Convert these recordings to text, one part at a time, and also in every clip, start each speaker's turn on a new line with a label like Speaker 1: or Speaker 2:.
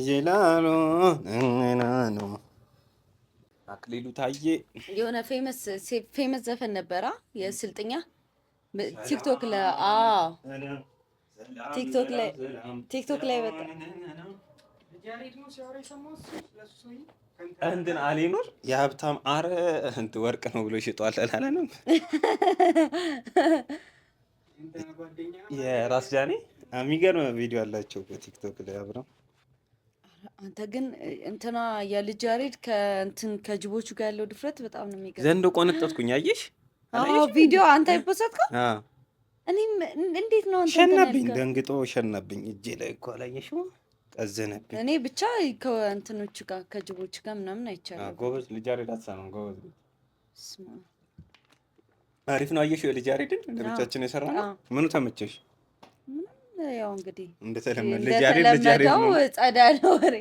Speaker 1: ይላሉ እናኑ አክሊሉ ታዬ
Speaker 2: የሆነ ፌመስ ዘፈን ነበራ የስልጥኛ ቲክቶክ ላይ ቲክቶክ ላይ በጣም
Speaker 1: እንትን አሊኑር የሀብታም እንትን ወርቅ ነው ብሎ ሽጧል አላለንም? የራስ ጃኔ የሚገርም ቪዲዮ አላቸው በቲክቶክ ላይ አብረው።
Speaker 2: አንተ ግን እንትና የልጅ ያሬድ ከጅቦቹ ጋር ያለው ድፍረት በጣም ነው የሚገርም።
Speaker 1: ዘንዶ ቆነጠጥኩኝ አየሽ?
Speaker 2: ቪዲዮ አንተ አይፖስትከው? እኔም እንዴት ነው አንተ
Speaker 1: ሸናብኝ፣ ደንግጦ ሸናብኝ እጄ ላይ እኮ አላየሽው? ቀዘነብኝ።
Speaker 2: እኔ ብቻ ከእንትኖቹ ጋር ከጅቦቹ ጋር ምናምን አይቻለሁ።
Speaker 1: ጎበዝ ልጅ ያሬድ ነው ጎበዝ። አሪፍ ነው። አየሽው የልጅ ያሬድን ለብቻችን የሰራ ነው። ምኑ ተመቸሽ?
Speaker 2: ያው እንግዲህ
Speaker 1: እንደተለመደው ልጅ ያሬድ ነው።
Speaker 2: ጸዳ ነው ወሬ።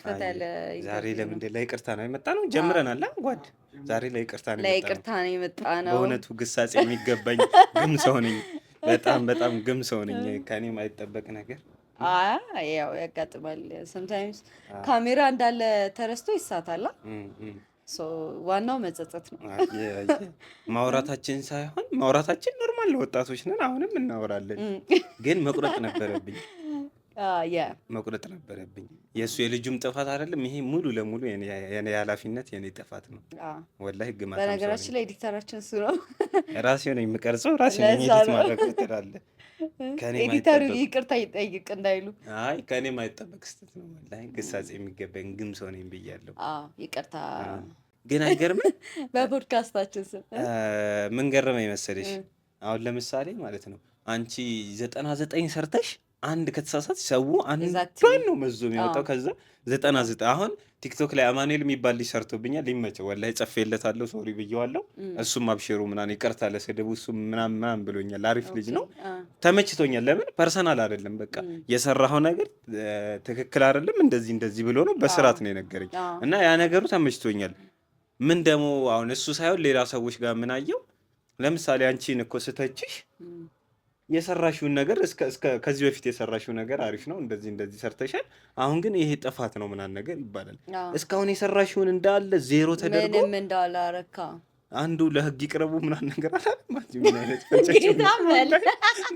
Speaker 1: ፈታለ ዛሬ ለምን ለይቅርታ ነው የመጣ ነው? ጀምረናል ጓድ። ዛሬ ለይቅርታ
Speaker 2: ነው የመጣ ነው።
Speaker 1: በእውነቱ ግሳጼ የሚገባኝ ግም ሰው ነኝ። በጣም ግም ሰው ነኝ። ከኔ የማይጠበቅ ነገር
Speaker 2: ያው ያጋጥማል። ሰምታይምስ ካሜራ እንዳለ ተረስቶ ይሳታል። ዋናው መጸጸት ነው።
Speaker 1: ማውራታችን ሳይሆን ማውራታችን ኖርማል ለወጣቶች ነን። አሁንም እናወራለን፣ ግን መቁረጥ ነበረብኝ። የእሱ የልጁም ጥፋት አይደለም ይሄ ሙሉ ለሙሉ የኔ ኃላፊነት የኔ ጥፋት ነው። ወላሂ ግማታ።
Speaker 2: በነገራችን ላይ ኤዲተራችን እሱ ነው።
Speaker 1: ራሴ ነኝ የምቀርጸው፣ ራሴ ነኝ ኤዲት ማድረግ ትላለህ።
Speaker 2: ኤዲተሩ ይቅርታ ይጠይቅ እንዳይሉ።
Speaker 1: አይ ከኔ የማይጠበቅ ስህተት ነው። ወላሂ ግሳጼ የሚገባኝ ግም ሰው ነኝ ብያለሁ።
Speaker 2: ይቅርታ።
Speaker 1: ግን አይገርምም?
Speaker 2: በፖድካስታችን ስም
Speaker 1: ምን ገረመኝ መሰለሽ? አሁን ለምሳሌ ማለት ነው አንቺ 99 ሰርተሽ አንድ ከተሳሳት ሰው አንዷን ነው መዞ የሚያወጣው። ከዛ 99 አሁን ቲክቶክ ላይ አማኑኤል የሚባል ልጅ ሰርቶብኛል። ሊመቸው ወላሂ ጽፌለታለሁ፣ ሶሪ ብዬዋለሁ። እሱም አብሽሩ ምናምን ይቅርታ ለስድቡ እሱም ምናምን ብሎኛል። አሪፍ ልጅ ነው፣ ተመችቶኛል። ለምን ፐርሰናል አይደለም፣ በቃ የሰራኸው ነገር ትክክል አይደለም እንደዚህ ብሎ ነው በስርዓት ነው የነገረኝ እና ያ ነገሩ ተመችቶኛል። ምን ደግሞ አሁን እሱ ሳይሆን ሌላ ሰዎች ጋር ምን አየው፣ ለምሳሌ አንቺን እኮ ስተችሽ የሰራሽውን ነገር ከዚህ በፊት የሰራሽው ነገር አሪፍ ነው፣ እንደዚህ ሰርተሻል፣ አሁን ግን ይሄ ጥፋት ነው ምናምን ነገር ይባላል። እስካሁን የሰራሽውን እንዳለ ዜሮ ተደርጎ
Speaker 2: ምንም እንዳላረካ
Speaker 1: አንዱ ለህግ ይቅረቡ ምናምን ነገር አላለም። ምን አይነት ፈጨጭ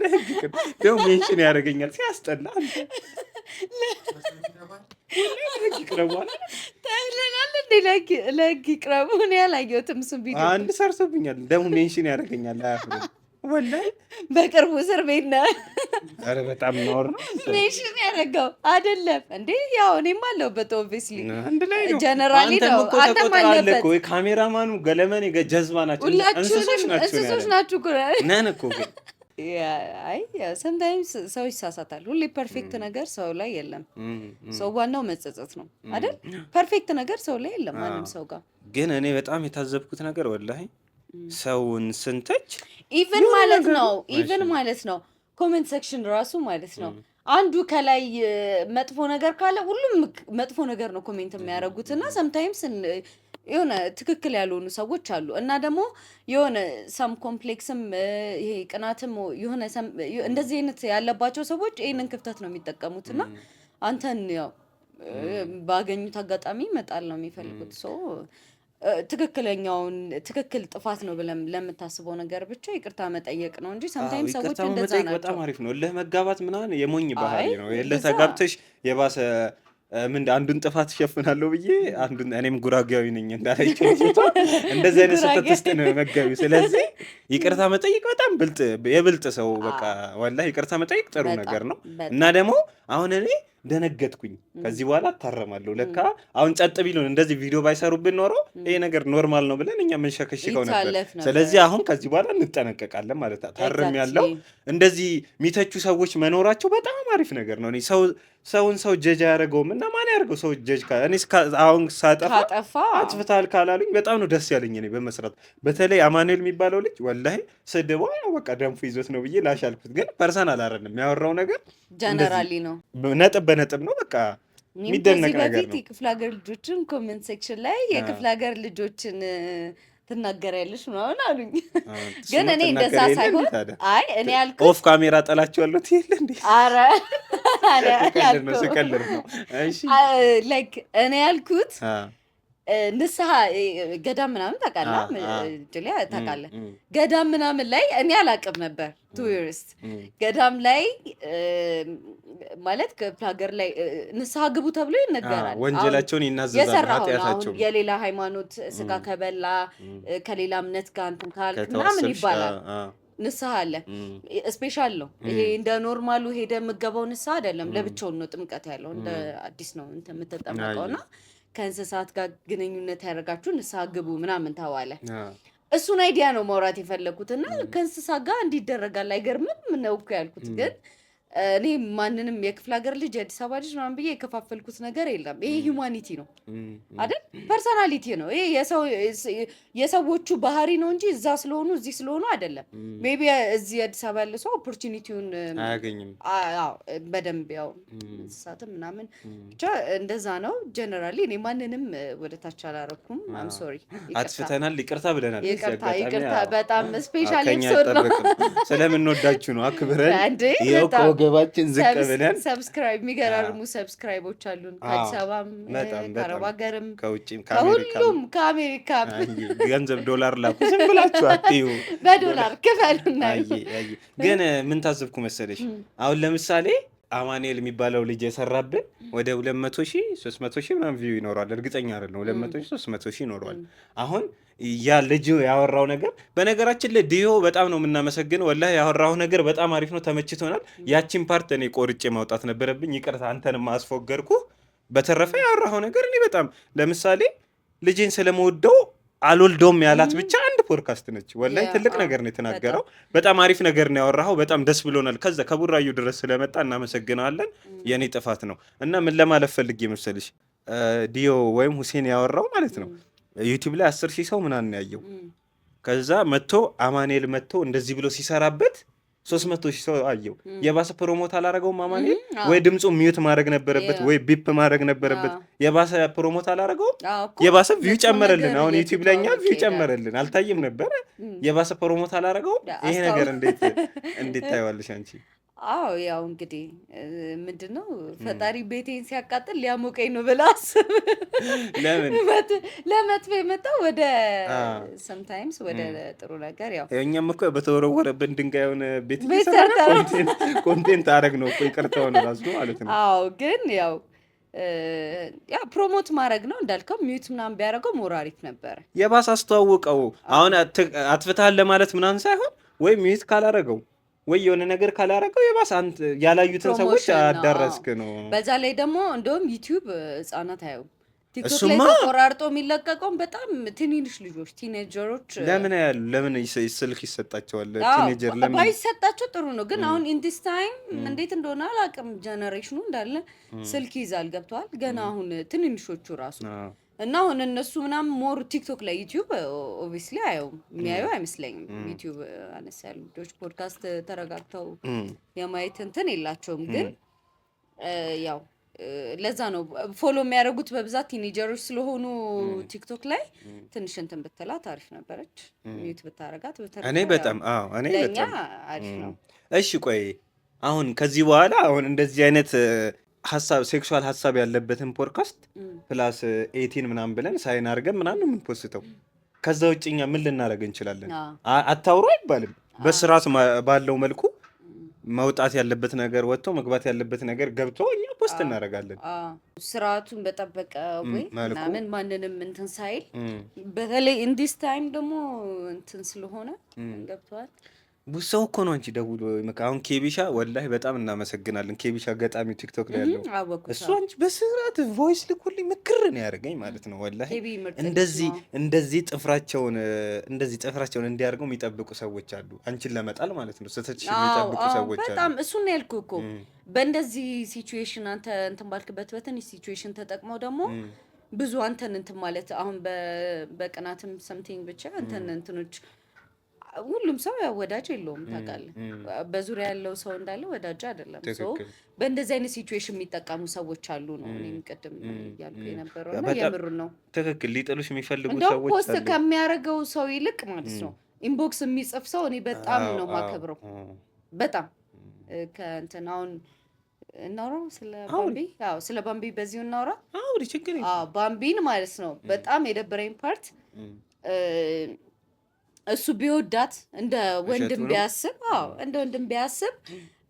Speaker 1: ለህግ ይቅረቡ ደግሞ ሜንሽን ያደርገኛል ሲያስጠላ። ለህግ ይቅረቡ
Speaker 2: ተብለናል እንዴ? ለህግ ይቅረቡ እኔ አላየሁትም። እሱን ቪዲዮ
Speaker 1: አንድ ሰርቶብኛል ደግሞ ሜንሽን ያደርገኛል። አያፍርም ወላሂ።
Speaker 2: በቅርቡ እስር ቤት ነው።
Speaker 1: ኧረ በጣም ነውር ነው።
Speaker 2: ሜንሽን ያደረገው አይደለም እንዴ? ያው እኔም አለሁበት ኦብቪስሊ
Speaker 1: አንድ ላይ ነው።
Speaker 2: ጀነራሊ ነው።
Speaker 1: አንተም አለበት ወይ? ካሜራማኑ ገለመኔ ጀዝባ ናቸው፣ እንስሶች ናቸው ነን እኮ ግን
Speaker 2: አይ ሰምታይምስ ሰው ይሳሳታል። ሁሌ ፐርፌክት ነገር ሰው ላይ የለም። ሰው ዋናው መጸጸት ነው አይደል? ፐርፌክት ነገር ሰው ላይ የለም ማንም ሰው ጋር።
Speaker 1: ግን እኔ በጣም የታዘብኩት ነገር ወላሂ ሰውን ስንተች
Speaker 2: ኢቨን ማለት ነው ኮሜንት ሴክሽን ራሱ ማለት ነው አንዱ ከላይ መጥፎ ነገር ካለ ሁሉም መጥፎ ነገር ነው ኮሜንት የሚያደርጉት እና ሰምታይምስ የሆነ ትክክል ያልሆኑ ሰዎች አሉ እና ደግሞ የሆነ ሰም ኮምፕሌክስም ይሄ ቅናትም የሆነ እንደዚህ አይነት ያለባቸው ሰዎች ይሄንን ክፍተት ነው የሚጠቀሙት እና አንተን ያው ባገኙት አጋጣሚ መጣል ነው የሚፈልጉት። ትክክል ጥፋት ነው ብለን ለምታስበው ነገር ብቻ ይቅርታ መጠየቅ ነው እንጂ ሰምታይምስ ሰዎች እንደዛ ናቸው።
Speaker 1: በጣም አሪፍ ነው። ለመጋባት ምናምን የሞኝ ባህሪ ነው። ለተጋብተሽ የባሰ አንዱን ጥፋት ሸፍናለሁ ብዬ እኔም ጉራጌያዊ ነኝ እንዳላችሁ እንደዚህ አይነት ስህተት ውስጥ ነው መጋቢው። ስለዚህ ይቅርታ መጠየቅ በጣም የብልጥ ሰው በቃ ወላሂ ይቅርታ መጠየቅ ጥሩ ነገር ነው እና ደግሞ አሁን እኔ ደነገጥኩኝ። ከዚህ በኋላ አታረማለሁ። ለካ አሁን ጸጥ ቢሉን እንደዚህ ቪዲዮ ባይሰሩብን ኖሮ ይሄ ነገር ኖርማል ነው ብለን እኛ መንሸከሽከው ነበር። ስለዚህ አሁን ከዚህ በኋላ እንጠነቀቃለን ማለት ነው። ታረም ያለው እንደዚህ የሚተቹ ሰዎች መኖራቸው በጣም አሪፍ ነገር ነው። ሰውን ሰው ጀጅ አያደርገውም እና ማን ያደርገው ሰው ጀጅ እኔ አሁን ሳጠፋ አጥፍታል ካላሉኝ በጣም ነው ደስ ያለኝ እኔ በመስራት። በተለይ አማኑኤል የሚባለው ልጅ ወላሂ ስድቧ በቃ ደንፉ ይዞት ነው ብዬ ላሻልኩት፣ ግን ፐርሰናል አይደለም የሚያወራው ነገር
Speaker 2: ጀነራሊ ነው፣
Speaker 1: ነጥብ በነጥብ ነው። በቃ የሚደነቅ ነገር ነው።
Speaker 2: የክፍለ ሀገር ልጆችን ኮሜንት ሴክሽን ላይ የክፍለ ሀገር ልጆችን ትናገሪያለሽ ምናምን አሉኝ። ግን እኔ እንደዛ ሳይሆን አይ እኔ ያልኩት
Speaker 1: ኦፍ ካሜራ ጠላችኋለሁ ትይል እንዴ?
Speaker 2: ኧረ
Speaker 1: ስቀልድ ነው። እሺ
Speaker 2: ላይክ እኔ ያልኩት ንስሐ ገዳም ምናምን ታውቃለህ? ጅሊያ ታውቃለህ? ገዳም ምናምን ላይ እኔ አላውቅም ነበር። ቱሪስት ገዳም ላይ ማለት ከሀገር ላይ ንስሐ ግቡ ተብሎ ይነገራል።
Speaker 1: ወንጀላቸውን ይናዘዛሉ፣ ኃጢአታቸውን
Speaker 2: የሌላ ሃይማኖት ስጋ ከበላ ከሌላ እምነት ጋር እንትን ካልክ ምናምን ይባላል። ንስሐ አለ፣ ስፔሻል ነው ይሄ። እንደ ኖርማሉ ሄደ የምገባው ንስሐ አይደለም፣ ለብቻውን ነው ጥምቀት ያለው። እንደ አዲስ ነው እንትን የምትጠመቀውና ከእንስሳት ጋር ግንኙነት ያደርጋችሁ ንስሐ ግቡ ምናምን ተባለ። እሱን አይዲያ ነው ማውራት የፈለኩት እና ከእንስሳት ጋር እንዲደረጋል አይገርምም ነው እኮ ያልኩት። ግን እኔ ማንንም የክፍለ ሀገር ልጅ የአዲስ አበባ ልጅ ምናምን ብዬ የከፋፈልኩት ነገር የለም። ይሄ ሂውማኒቲ ነው አይደል? ፐርሰናሊቲ ነው ይሄ። የሰዎቹ ባህሪ ነው እንጂ እዛ ስለሆኑ እዚህ ስለሆኑ አይደለም። ሜቢ እዚህ አዲስ አበባ ያለ ሰው ኦፖርቹኒቲውን
Speaker 1: አያገኝም።
Speaker 2: አዎ በደንብ ያው እንስሳትም ምናምን ብቻ እንደዛ ነው። ጀነራሊ እኔ ማንንም ወደ ታች አላረኩም። አም ሶሪ
Speaker 1: አጥፍተናል፣ ይቅርታ ብለናል።
Speaker 2: ይቅርታ በጣም ስፔሻል ኤፒሶድ ነው።
Speaker 1: ስለምንወዳችሁ ነው አክብረን ይኸው ገባችን ዝቅ ብለን
Speaker 2: ሰብስክራይብ የሚገራርሙ ሰብስክራይቦች አሉን ከአዲስ አበባም ከአረብ ሀገርም
Speaker 1: ከውጭም
Speaker 2: ከሁሉም ከአሜሪካም
Speaker 1: ገንዘብ ዶላር ላኩ ዝም ብላችሁ አትዩ፣
Speaker 2: በዶላር ክፈሉና።
Speaker 1: ግን ምን ታዘብኩ መሰለሽ አሁን ለምሳሌ አማኑኤል የሚባለው ልጅ የሰራብን ወደ 200,000 300,000 ምናምን ቪው ይኖረዋል። እርግጠኛ አይደለም 200,000 300,000 ይኖረዋል። አሁን ያ ልጅ ያወራው ነገር በነገራችን ላይ ዲዮ በጣም ነው የምናመሰግነው። ወላሂ ያወራው ነገር በጣም አሪፍ ነው፣ ተመችቶናል። ያቺን ፓርት እኔ ቆርጬ ማውጣት ነበረብኝ፣ ይቅርታ አንተንም አስፎገርኩ። በተረፈ ያወራው ነገር እኔ በጣም ለምሳሌ ልጄን ስለመወደው አልወልደውም ያላት ብቻ አንድ ፖድካስት ነች። ወላሂ ትልቅ ነገር ነው የተናገረው። በጣም አሪፍ ነገር ነው ያወራው። በጣም ደስ ብሎናል። ከዛ ከቡራዩ ድረስ ስለመጣ እናመሰግናለን። የኔ ጥፋት ነው እና ምን ለማለት ፈልጌ መሰልሽ ዲዮ ወይም ሁሴን ያወራው ማለት ነው ዩቲዩብ ላይ 10,000 ሰው ምናምን ያየው። ከዛ መጥቶ አማኑኤል መጥቶ እንደዚህ ብሎ ሲሰራበት 300,000 ሰው አየው። የባሰ ፕሮሞት አላረገውም አማኑኤል? ወይ ድምፁ ሚዩት ማድረግ ነበረበት ወይ ቢፕ ማድረግ ነበረበት። የባሰ ፕሮሞት አላረገውም? የባሰ ቪው ጨመረልን። አሁን ዩቲዩብ ላይ እኛ ቪው ጨመረልን፣ አልታየም ነበረ። የባሰ ፕሮሞት አላረገውም? ይሄ ነገር እንዴት ታይዋለሽ አንቺ?
Speaker 2: አዎ ያው እንግዲህ ምንድነው ፈጣሪ ቤቴን ሲያቃጥል ሊያሞቀኝ ነው ብላ አስብ።
Speaker 1: ለምን
Speaker 2: ለመጥፎ የመጣው ወደ ሰምታይምስ ወደ ጥሩ ነገር ያው
Speaker 1: እኛም እኮ በተወረወረብን ድንጋይ የሆነ ቤት ኮንቴንት አረግ ነው እኮ ይቅርታውን ራሱ ማለት ነው።
Speaker 2: አዎ ግን ያው ፕሮሞት ማድረግ ነው እንዳልከው ሚዩት ምናምን ቢያደርገው ሞር አሪፍ ነበረ።
Speaker 1: የባሰ አስተዋውቀው አሁን አጥፍተሃል ለማለት ምናምን ሳይሆን ወይ ሚዩት ካላረገው ወይ የሆነ ነገር ካላረገው የባሰ አንተ ያላዩትን ሰዎች አዳረስክ ነው።
Speaker 2: በዛ ላይ ደግሞ እንደውም ዩቲዩብ ህጻናት አየው ቲክቶክ ላይ ተቆራርጦ የሚለቀቀው በጣም ትንንሽ ልጆች ቲኔጀሮች
Speaker 1: ለምን ያሉ ለምን ስልክ ይሰጣቸዋል? ቲኔጀር ለምን
Speaker 2: ባይሰጣቸው ጥሩ ነው። ግን አሁን ኢን ዲስ ታይም እንዴት እንደሆነ አላውቅም፣ ጀነሬሽኑ እንዳለ ስልክ ይዛል ገብተዋል። ገና አሁን ትንንሾቹ ራሱ እና አሁን እነሱ ምናምን ሞር ቲክቶክ ላይ ዩቲዩብ ኦብቪስሊ የሚያዩ አይመስለኝም። ዩቲዩብ አነስ ያሉ ልጆች ፖድካስት ተረጋግተው የማየት እንትን የላቸውም። ግን ያው ለዛ ነው ፎሎ የሚያደርጉት በብዛት ቲኔጀሮች ስለሆኑ ቲክቶክ ላይ ትንሽ እንትን ብትላት አሪፍ ነበረች። ሚዩት ብታረጋት
Speaker 1: እኔ በጣም
Speaker 2: አሪፍ ነው።
Speaker 1: እሺ ቆይ አሁን ከዚህ በኋላ አሁን እንደዚህ አይነት ሀሳብ ሴክሹዋል ሀሳብ ያለበትን ፖድካስት ፕላስ 18 ምናምን ብለን ሳይን አድርገን ምናምን የምንፖስተው። ከዛ ውጭ እኛ ምን ልናደርግ እንችላለን? አታውሩ አይባልም። በስርዓት ባለው መልኩ መውጣት ያለበት ነገር ወጥቶ መግባት ያለበት ነገር ገብቶ እኛ ፖስት እናደርጋለን።
Speaker 2: ስርዓቱን በጠበቀ ወይ ምናምን ማንንም እንትን ሳይል፣ በተለይ ኢንዲስ ታይም ደግሞ እንትን ስለሆነ ገብቷል።
Speaker 1: ብዙ ሰው እኮ ነው አንቺ ደውሎ አሁን ኬቢሻ ወላሂ በጣም እናመሰግናለን። ኬቢሻ ገጣሚው ቲክቶክ ላይ ያለው እሱ አንቺ በስርዓት ቮይስ ልኩልኝ ምክር ነው ያደርገኝ ማለት ነው። ወላሂ እንደዚህ ጥፍራቸውን እንዲያርገው የሚጠብቁ ሰዎች አሉ፣ አንቺን ለመጣል ማለት ነው። ስተች የሚጠብቁ ሰዎች አሉ።
Speaker 2: በጣም እሱን ነው ያልኩህ እኮ በእንደዚህ ሲቹዌሽን አንተ እንትን ባልክበት በትንሽ ሲቹዌሽን ተጠቅመው ደግሞ ብዙ አንተን እንትን ማለት አሁን በቅናትም ሰምቲንግ ብቻ አንተን እንትኖች ሁሉም ሰው ያው ወዳጅ የለውም ታውቃለህ። በዙሪያ ያለው ሰው እንዳለ ወዳጅ አይደለም። ሰው በእንደዚህ አይነት ሲቹዌሽን የሚጠቀሙ ሰዎች አሉ ነው እኔም ቅድም እያልኩ የነበረው እና የምሩን ነው።
Speaker 1: ትክክል። ሊጥሉሽ የሚፈልጉ ሰዎች
Speaker 2: እንደውም ፖስት ከሚያደርገው ሰው ይልቅ ማለት ነው ኢንቦክስ የሚጽፍ ሰው እኔ በጣም ነው ማከብረው። በጣም ከእንትን አሁን እናውራ ስለ ባምቢ። አዎ ስለ ባምቢ በዚሁ እናውራ።
Speaker 1: አዎ ችግር የለም።
Speaker 2: አዎ ባምቢን ማለት ነው በጣም የደበረኝ ፓርት እሱ ቢወዳት እንደ ወንድም ቢያስብ እንደ ወንድም ቢያስብ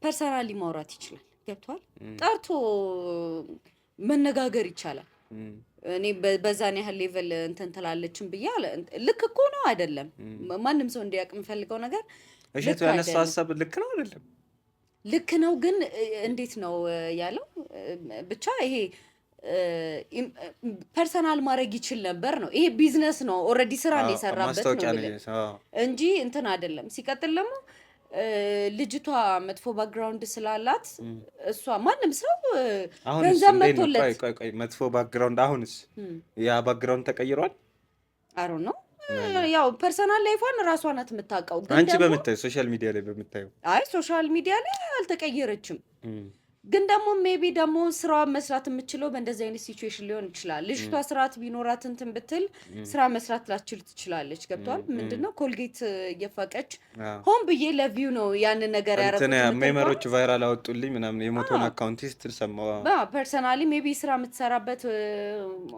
Speaker 2: ፐርሰናሊ ማውራት ይችላል። ገብቷል? ጠርቶ መነጋገር ይቻላል። እኔ በዛን ያህል ሌቨል እንትን ትላለችም ብዬ ልክ እኮ ነው አይደለም? ማንም ሰው እንዲያውቅ የምፈልገው ነገር
Speaker 1: እሺ ያነሳው ሀሳብ ልክ ነው አይደለም?
Speaker 2: ልክ ነው ግን እንዴት ነው ያለው? ብቻ ይሄ ፐርሰናል ማድረግ ይችል ነበር ነው። ይሄ ቢዝነስ ነው ኦልሬዲ ስራ ነው የሰራበት ነው እንጂ እንትን አይደለም። ሲቀጥል ደግሞ ልጅቷ መጥፎ ባክግራውንድ ስላላት እሷ ማንም ሰው ገንዘብ መጥቶለት
Speaker 1: መጥፎ ባክግራውንድ አሁንስ ያ ባክግራውንድ ተቀይሯል። አሮ ነው
Speaker 2: ያው ፐርሰናል ላይፏን ራሷ ናት የምታውቀው።
Speaker 1: አንቺ በምታዩ ሶሻል ሚዲያ ላይ በምታዩ
Speaker 2: አይ ሶሻል ሚዲያ ላይ አልተቀየረችም። ግን ደግሞ ሜቢ ደግሞ ስራዋን መስራት የምችለው በእንደዚህ አይነት ሲቹዌሽን ሊሆን ይችላል። ልጅቷ ስርዓት ቢኖራት እንትን ብትል ስራ መስራት ላችል ትችላለች። ገብቷል? ምንድነው ኮልጌት እየፋቀች ሆን ብዬ ለቪው ነው ያንን ነገር ያረኩት።
Speaker 1: ሜመሮች ቫይራል አወጡልኝ ምናምን የሞቶን አካውንት ስትል ሰማዋ።
Speaker 2: ፐርሰናሊ ሜቢ ስራ የምትሰራበት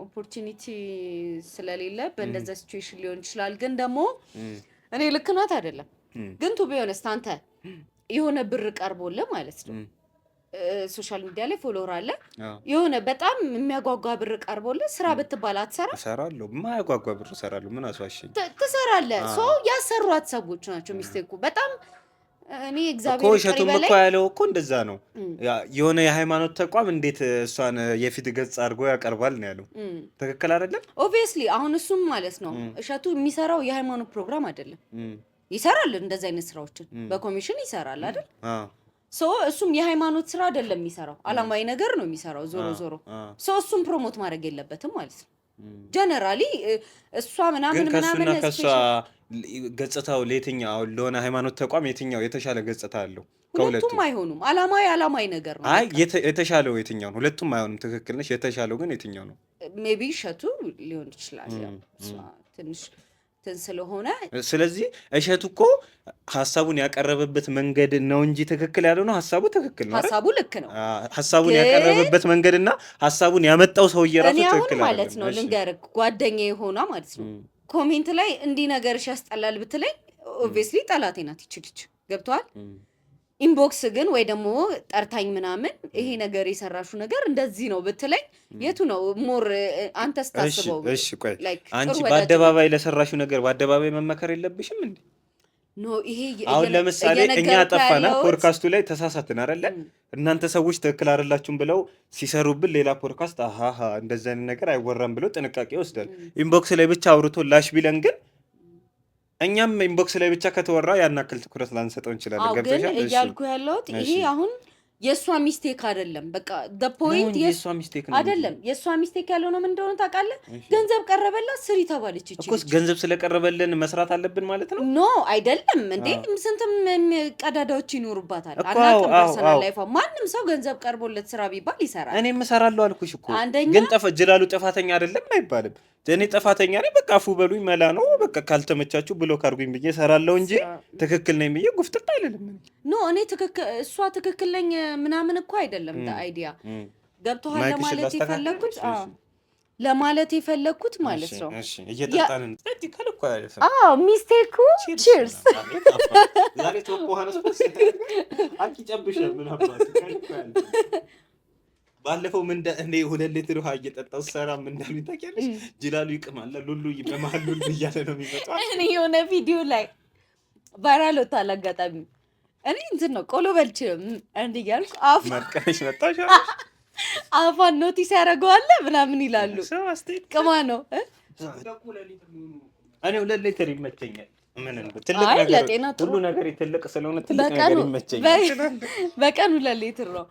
Speaker 2: ኦፖርቹኒቲ ስለሌለ በእንደዛ ሲቹዌሽን ሊሆን ይችላል። ግን ደግሞ እኔ ልክ ናት አይደለም። ግን ቱ ቢ ኦነስት አንተ የሆነ ብር ቀርቦልህ ማለት ነው ሶሻል ሚዲያ ላይ ፎሎወር አለ የሆነ በጣም የሚያጓጓ ብር ቀርቦልህ ስራ ብትባል አትሰራ?
Speaker 1: እሰራለሁ። የማያጓጓ ብር እሰራለሁ። ምን አስዋሽኝ?
Speaker 2: ትሰራለህ። ሶ ያሰሯት ሰዎች ናቸው ሚስቴኩ በጣም እኔ እግዚአብሔር
Speaker 1: ኮሸቱም እኮ ያለው እኮ እንደዛ ነው። የሆነ የሃይማኖት ተቋም እንዴት እሷን የፊት ገጽ አድርጎ ያቀርባል ነው ያለው። ትክክል አይደለም?
Speaker 2: ኦብቪየስሊ አሁን እሱም ማለት ነው እሸቱ የሚሰራው የሃይማኖት ፕሮግራም አይደለም። ይሰራል እንደዚህ አይነት ስራዎችን በኮሚሽን ይሰራል አይደል? ሶ እሱም የሃይማኖት ስራ አይደለም የሚሰራው አላማዊ ነገር ነው የሚሰራው ዞሮ ዞሮ። ሶ እሱም ፕሮሞት ማድረግ የለበትም ማለት ነው ጀነራሊ እሷ ምናምን
Speaker 1: ከሷ ገጽታው ለየትኛው ለሆነ ሃይማኖት ተቋም የትኛው የተሻለ ገጽታ አለው?
Speaker 2: ሁለቱም አይሆኑም። አላማዊ ነገር ነው።
Speaker 1: አይ የተሻለው የትኛው ነው? ሁለቱም አይሆኑም። ትክክል ነሽ። የተሻለው ግን የትኛው ነው?
Speaker 2: ሜቢ እሸቱ ሊሆን ይችላል ትንሽ ስለሆነ
Speaker 1: ስለዚህ እሸቱ እኮ ሀሳቡን ያቀረበበት መንገድ ነው እንጂ ትክክል ያለው ነው። ሀሳቡ ትክክል ነው።
Speaker 2: ሀሳቡ ልክ ነው።
Speaker 1: ሀሳቡን ያቀረበበት መንገድና ሀሳቡን ያመጣው ሰውዬ ራሱ ትክክል
Speaker 2: ማለት ነው። ልንገርህ ጓደኛዬ ሆና ማለት ነው ኮሜንት ላይ እንዲህ ነገርሽ ያስጠላል ብትለኝ ኦብቪየስሊ ጠላቴ ናት ይችልች። ገብቷል? ኢንቦክስ ግን ወይ ደግሞ ጠርታኝ ምናምን ይሄ ነገር የሰራሹ ነገር እንደዚህ ነው ብትለኝ የቱ ነው ሞር አንተ ስታስበው?
Speaker 1: እሺ ቆይ አንቺ በአደባባይ ለሰራሹ ነገር በአደባባይ መመከር የለብሽም እንዴ?
Speaker 2: ኖ ይሄ
Speaker 1: አሁን ለምሳሌ እኛ ጠፋና ፖድካስቱ ላይ ተሳሳትን አይደለ? እናንተ ሰዎች ትክክል አይደላችሁም ብለው ሲሰሩብን ሌላ ፖድካስት አሃሃ እንደዛ አይነት ነገር አይወራም ብሎ ጥንቃቄ ይወስዳል። ኢንቦክስ ላይ ብቻ አውርቶ ላሽ ቢለን ግን እኛም ኢንቦክስ ላይ ብቻ ከተወራ ያን አክል ትኩረት ላንሰጠው እንችላለን።
Speaker 2: ገብተሻል? እሺ እያልኩ ያለሁት ይሄ አሁን የእሷ ሚስቴክ አይደለም። በቃ the point
Speaker 1: የእሷ ሚስቴክ ነው
Speaker 2: አይደለም። የእሷ ሚስቴክ ያለው ነው ምን እንደሆነ ታውቃለህ? ገንዘብ ቀረበላት ስሪ ተባለች።
Speaker 1: እኮ ገንዘብ ስለቀረበልን መስራት አለብን ማለት ነው?
Speaker 2: ኖ አይደለም እንዴ። ስንትም ቀዳዳዎች ይኖሩባታል። አናውቅም ፐርሰናል ላይፏ። ማንም ሰው ገንዘብ ቀርቦለት ስራ ቢባል ይሰራል።
Speaker 1: እኔም እሰራለሁ አልኩሽ እኮ። ግን ጅላሉ ጥፋተኛ አይደለም አይባልም። እኔ ጥፋተኛ ነኝ በቃ አፉ በሉኝ መላ ነው በቃ ካልተመቻችሁ ብሎ ካርጉኝ ብዬ እሰራለሁ እንጂ ትክክል ነኝ ብዬ ጉፍጥጥ አይደለም።
Speaker 2: ኖ እኔ ትክክል እሷ ትክክል ነኝ ምናምን እኮ አይደለም። አይዲያ ገብቶሃል ለማለት የፈለኩት ማለት ነው።
Speaker 1: እሺ እየጠጣንን ትክክል እኮ አይደለም።
Speaker 2: ሚስቴኩ ቺርስ
Speaker 1: ዛሬ ተቆሃነስ አንቺ ጨብሽ ምን አባቱ ባለፈው ምን እንደ 2 ሊትር ውሃ እየጠጣው ሰራ ምን እንደሚል ታውቂያለሽ? ጅላሉ ይቅማል ሉሉ በመሃል ሉሉ እያለ ነው የሚመጣው።
Speaker 2: እኔ የሆነ ቪዲዮ ላይ ቫይራል ወጣል አጋጣሚ እኔ እንትን ነው ቆሎ በልችም እንዴ ያልኩ አፍ
Speaker 1: ማርቀሽ መጣሽ
Speaker 2: አፋን ኖቲስ ያደርገዋል ምናምን ይላሉ። ቅማ ነው
Speaker 1: እኔ 2 ሊትር ይመቸኛል። ምን እንደ ትልቅ ነገር ሁሉ ነገር ትልቅ ስለሆነ ትልቅ ነገር ይመቸኛል።
Speaker 2: በቀን 2 ሊትር ነው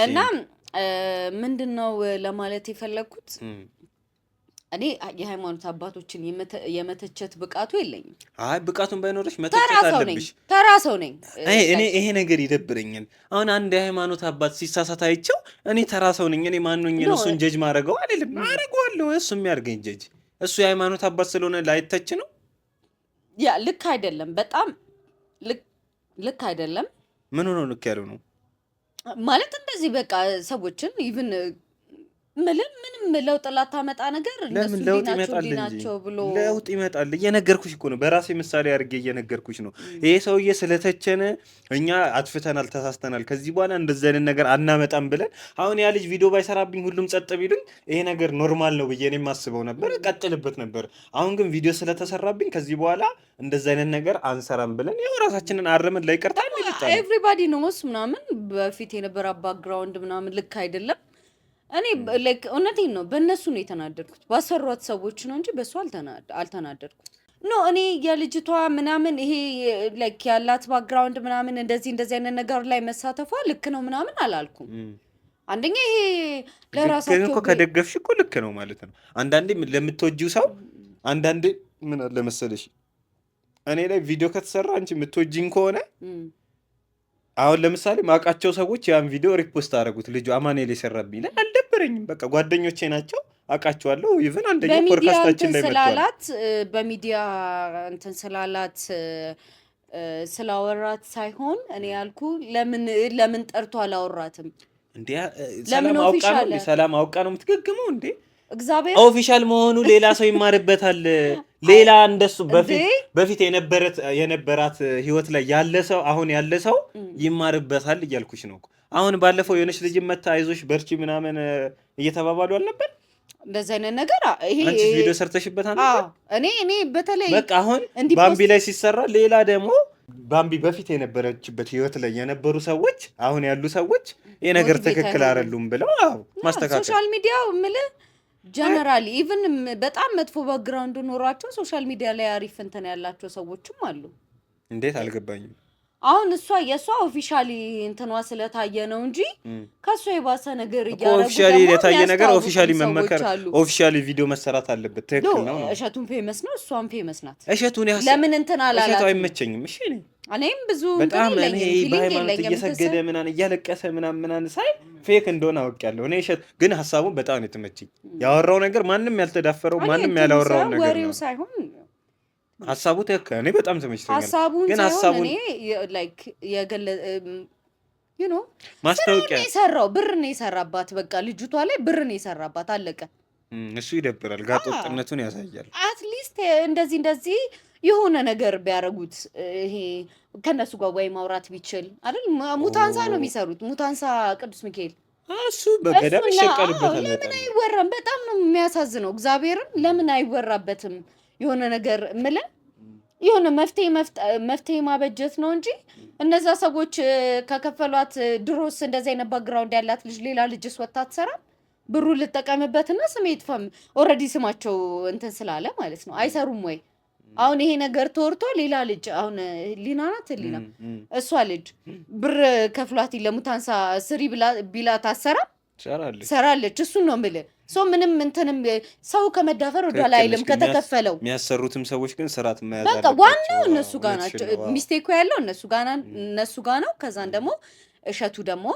Speaker 2: እና ምንድነው ለማለት የፈለኩት እኔ የሃይማኖት አባቶችን የመተቸት ብቃቱ የለኝም።
Speaker 1: አይ ብቃቱን ባይኖርሽ መተቸት አለብሽ።
Speaker 2: ተራ ሰው ነኝ።
Speaker 1: እኔ ይሄ ነገር ይደብረኛል። አሁን አንድ የሃይማኖት አባት ሲሳሳት አይቼው እኔ ተራ ሰው ነኝ እኔ ማን ነኝ እሱን ጀጅ ማድረገው አይደለም። አደርገዋለሁ እሱ የሚያርገኝ ጀጅ። እሱ የሃይማኖት አባት ስለሆነ ላይተች ነው።
Speaker 2: ያ ልክ አይደለም። በጣም ልክ አይደለም።
Speaker 1: ምን ሆኖ ልክ ያለው ነው
Speaker 2: ማለት እንደዚህ በቃ ሰዎችን ኢቭን ምንም ለውጥ ላታመጣ ነገር
Speaker 1: ለምን ለውጥ ይመጣል እንጂ ለውጥ ይመጣል። እየነገርኩሽ እኮ ነው፣ በራሴ ምሳሌ አድርጌ እየነገርኩሽ ነው። ይሄ ሰውዬ ስለተቸነ እኛ አጥፍተናል፣ ተሳስተናል፣ ከዚህ በኋላ እንደዚህ አይነት ነገር አናመጣም ብለን አሁን ያ ልጅ ቪዲዮ ባይሰራብኝ ሁሉም ጸጥ ቢሉኝ ይሄ ነገር ኖርማል ነው ብዬ እኔ የማስበው ነበር፣ ቀጥልበት ነበር። አሁን ግን ቪዲዮ ስለተሰራብኝ ከዚህ በኋላ እንደዚህ አይነት ነገር አንሰራም ብለን ያው ራሳችንን አረምን ላይ ቀርታ
Speaker 2: ኤቭሪባዲ ኖስ ምናምን በፊት የነበረ ባክግራውንድ ምናምን ልክ አይደለም። እኔ ላይክ እውነቴን ነው በእነሱ ነው የተናደድኩት፣ ባሰሯት ሰዎች ነው እንጂ በእሱ አልተናደድኩት። ኖ እኔ የልጅቷ ምናምን ይሄ ላይክ ያላት ባክግራውንድ ምናምን እንደዚህ አይነት ነገር ላይ መሳተፏ ልክ ነው ምናምን አላልኩም። አንደኛ ይሄ ለራሳቸው
Speaker 1: እኮ ከደገፍሽ እኮ ልክ ነው ማለት ነው። አንዳንዴ ለምትወጂው ሰው አንዳንዴ ምን አለ መሰለሽ እኔ ላይ ቪዲዮ ከተሰራ አንቺ የምትወጂኝ ከሆነ አሁን ለምሳሌ ማውቃቸው ሰዎች ያን ቪዲዮ ሪፖስት አደረጉት። ልጁ አማኑኤል የሰራብኝ ላይ አልደበረኝም። በቃ ጓደኞቼ ናቸው፣ አውቃቸዋለሁ። ኢቭን አንደኛ ፖድካስታችን ላይ
Speaker 2: ስላላት በሚዲያ እንትን ስላላት ስላወራት ሳይሆን እኔ ያልኩ ለምን ጠርቶ አላወራትም እንዴ?
Speaker 1: ሰላም አውቃ ነው የምትገግመው እንዴ?
Speaker 2: እግዚአብሔር
Speaker 1: ኦፊሻል መሆኑ ሌላ ሰው ይማርበታል። ሌላ እንደሱ በፊት የነበራት ህይወት ላይ ያለ ሰው አሁን ያለ ሰው ይማርበታል እያልኩሽ ነው። አሁን ባለፈው የሆነች ልጅ መታ አይዞሽ በርቺ ምናምን እየተባባሉ አልነበር?
Speaker 2: እንደዚህ አይነት ነገር ይሄ
Speaker 1: አንቺ ቪዲዮ ሰርተሽበት አልነበር?
Speaker 2: እኔ በተለይ
Speaker 1: በቃ አሁን ባምቢ ላይ ሲሰራ ሌላ ደግሞ ባምቢ በፊት የነበረችበት ህይወት ላይ የነበሩ ሰዎች አሁን ያሉ ሰዎች ይሄ ነገር ትክክል አይደሉም ብለው ማስተካከል
Speaker 2: ሶሻል ሚዲያው ምልህ ጀነራሊ ኢቭን በጣም መጥፎ ባክግራውንድ ኖሯቸው ሶሻል ሚዲያ ላይ አሪፍ እንትን ያላቸው ሰዎችም አሉ።
Speaker 1: እንዴት አልገባኝም።
Speaker 2: አሁን የእሷ ኦፊሻሊ እንትኗ ስለታየ ነው እንጂ ከእሷ የባሰ ነገር እያደረጉ
Speaker 1: ኦፊሻሊ የታየ ነገር ኦፊሻሊ መመከር ኦፊሻሊ ቪዲዮ መሰራት አለበት። ትክክል ነው።
Speaker 2: እሸቱን ፌመስ ነው፣ እሷም ፌመስ ናት።
Speaker 1: እሸቱን
Speaker 2: ለምን እንትን አላላት?
Speaker 1: እሸቱ አይመቸኝም። እሺ
Speaker 2: እኔም ብዙ
Speaker 1: በጣም እኔ በሃይማኖት እየሰገደ ምናምን እያለቀሰ ምናምን ሳይ ፌክ እንደሆነ አውቄያለሁ። እኔ እሸቱ ግን ሀሳቡን በጣም ነው የተመቸኝ። ያወራው ነገር ማንም ያልተዳፈረው ማንም ያላወራው ነገር ነው።
Speaker 2: ወሬው ሳይሆን
Speaker 1: ሀሳቡ ትክክል። እኔ በጣም ተመችቶኛል። ግን ሀሳቡን
Speaker 2: እኔ ላይክ
Speaker 1: ማስታወቂያ
Speaker 2: የሰራው ብር ነው የሰራባት። በቃ ልጅቷ ላይ ብር ነው የሰራባት። አለቀ።
Speaker 1: እሱ ይደብራል። ጋጦጥነቱን ያሳያል።
Speaker 2: አትሊስት እንደዚህ የሆነ ነገር ቢያደርጉት ይሄ ከነሱ ጋር ወይ ማውራት ቢችል አይደል? ሙታንሳ ነው የሚሰሩት። ሙታንሳ ቅዱስ ሚካኤል
Speaker 1: እሱ በገዳም ይሸቀልበታል።
Speaker 2: ለምን አይወራም? በጣም ነው የሚያሳዝነው። እግዚአብሔርን ለምን አይወራበትም? የሆነ ነገር የሆነ መፍትሄ ማበጀት ነው እንጂ እነዛ ሰዎች ከከፈሏት ድሮስ እንደዚህ አይነት ባክግራውንድ ያላት ልጅ ሌላ ልጅስ ወጣ አትሰራም? ብሩ ልጠቀምበትና ስሜ ይጥፋም። ኦልሬዲ ስማቸው እንትን ስላለ ማለት ነው። አይሰሩም ወይ? አሁን ይሄ ነገር ተወርቶ ሌላ ልጅ አሁን ሊና ናት ሊና እሷ ልጅ ብር ከፍሏት ለሙታንሳ ስሪ ቢላት አትሰራም? ሰራለች። እሱን ነው የምልህ። ምንም እንትንም ሰው ከመዳፈር ወደ ላይ አይልም ከተከፈለው።
Speaker 1: የሚያሰሩትም ሰዎች ግን ስርዓት መያዝ
Speaker 2: በቃ ዋናው እነሱ ጋር ናቸው። ሚስቴኩ ያለው እነሱ ጋር ነው። ከዛን ደግሞ እሸቱ ደግሞ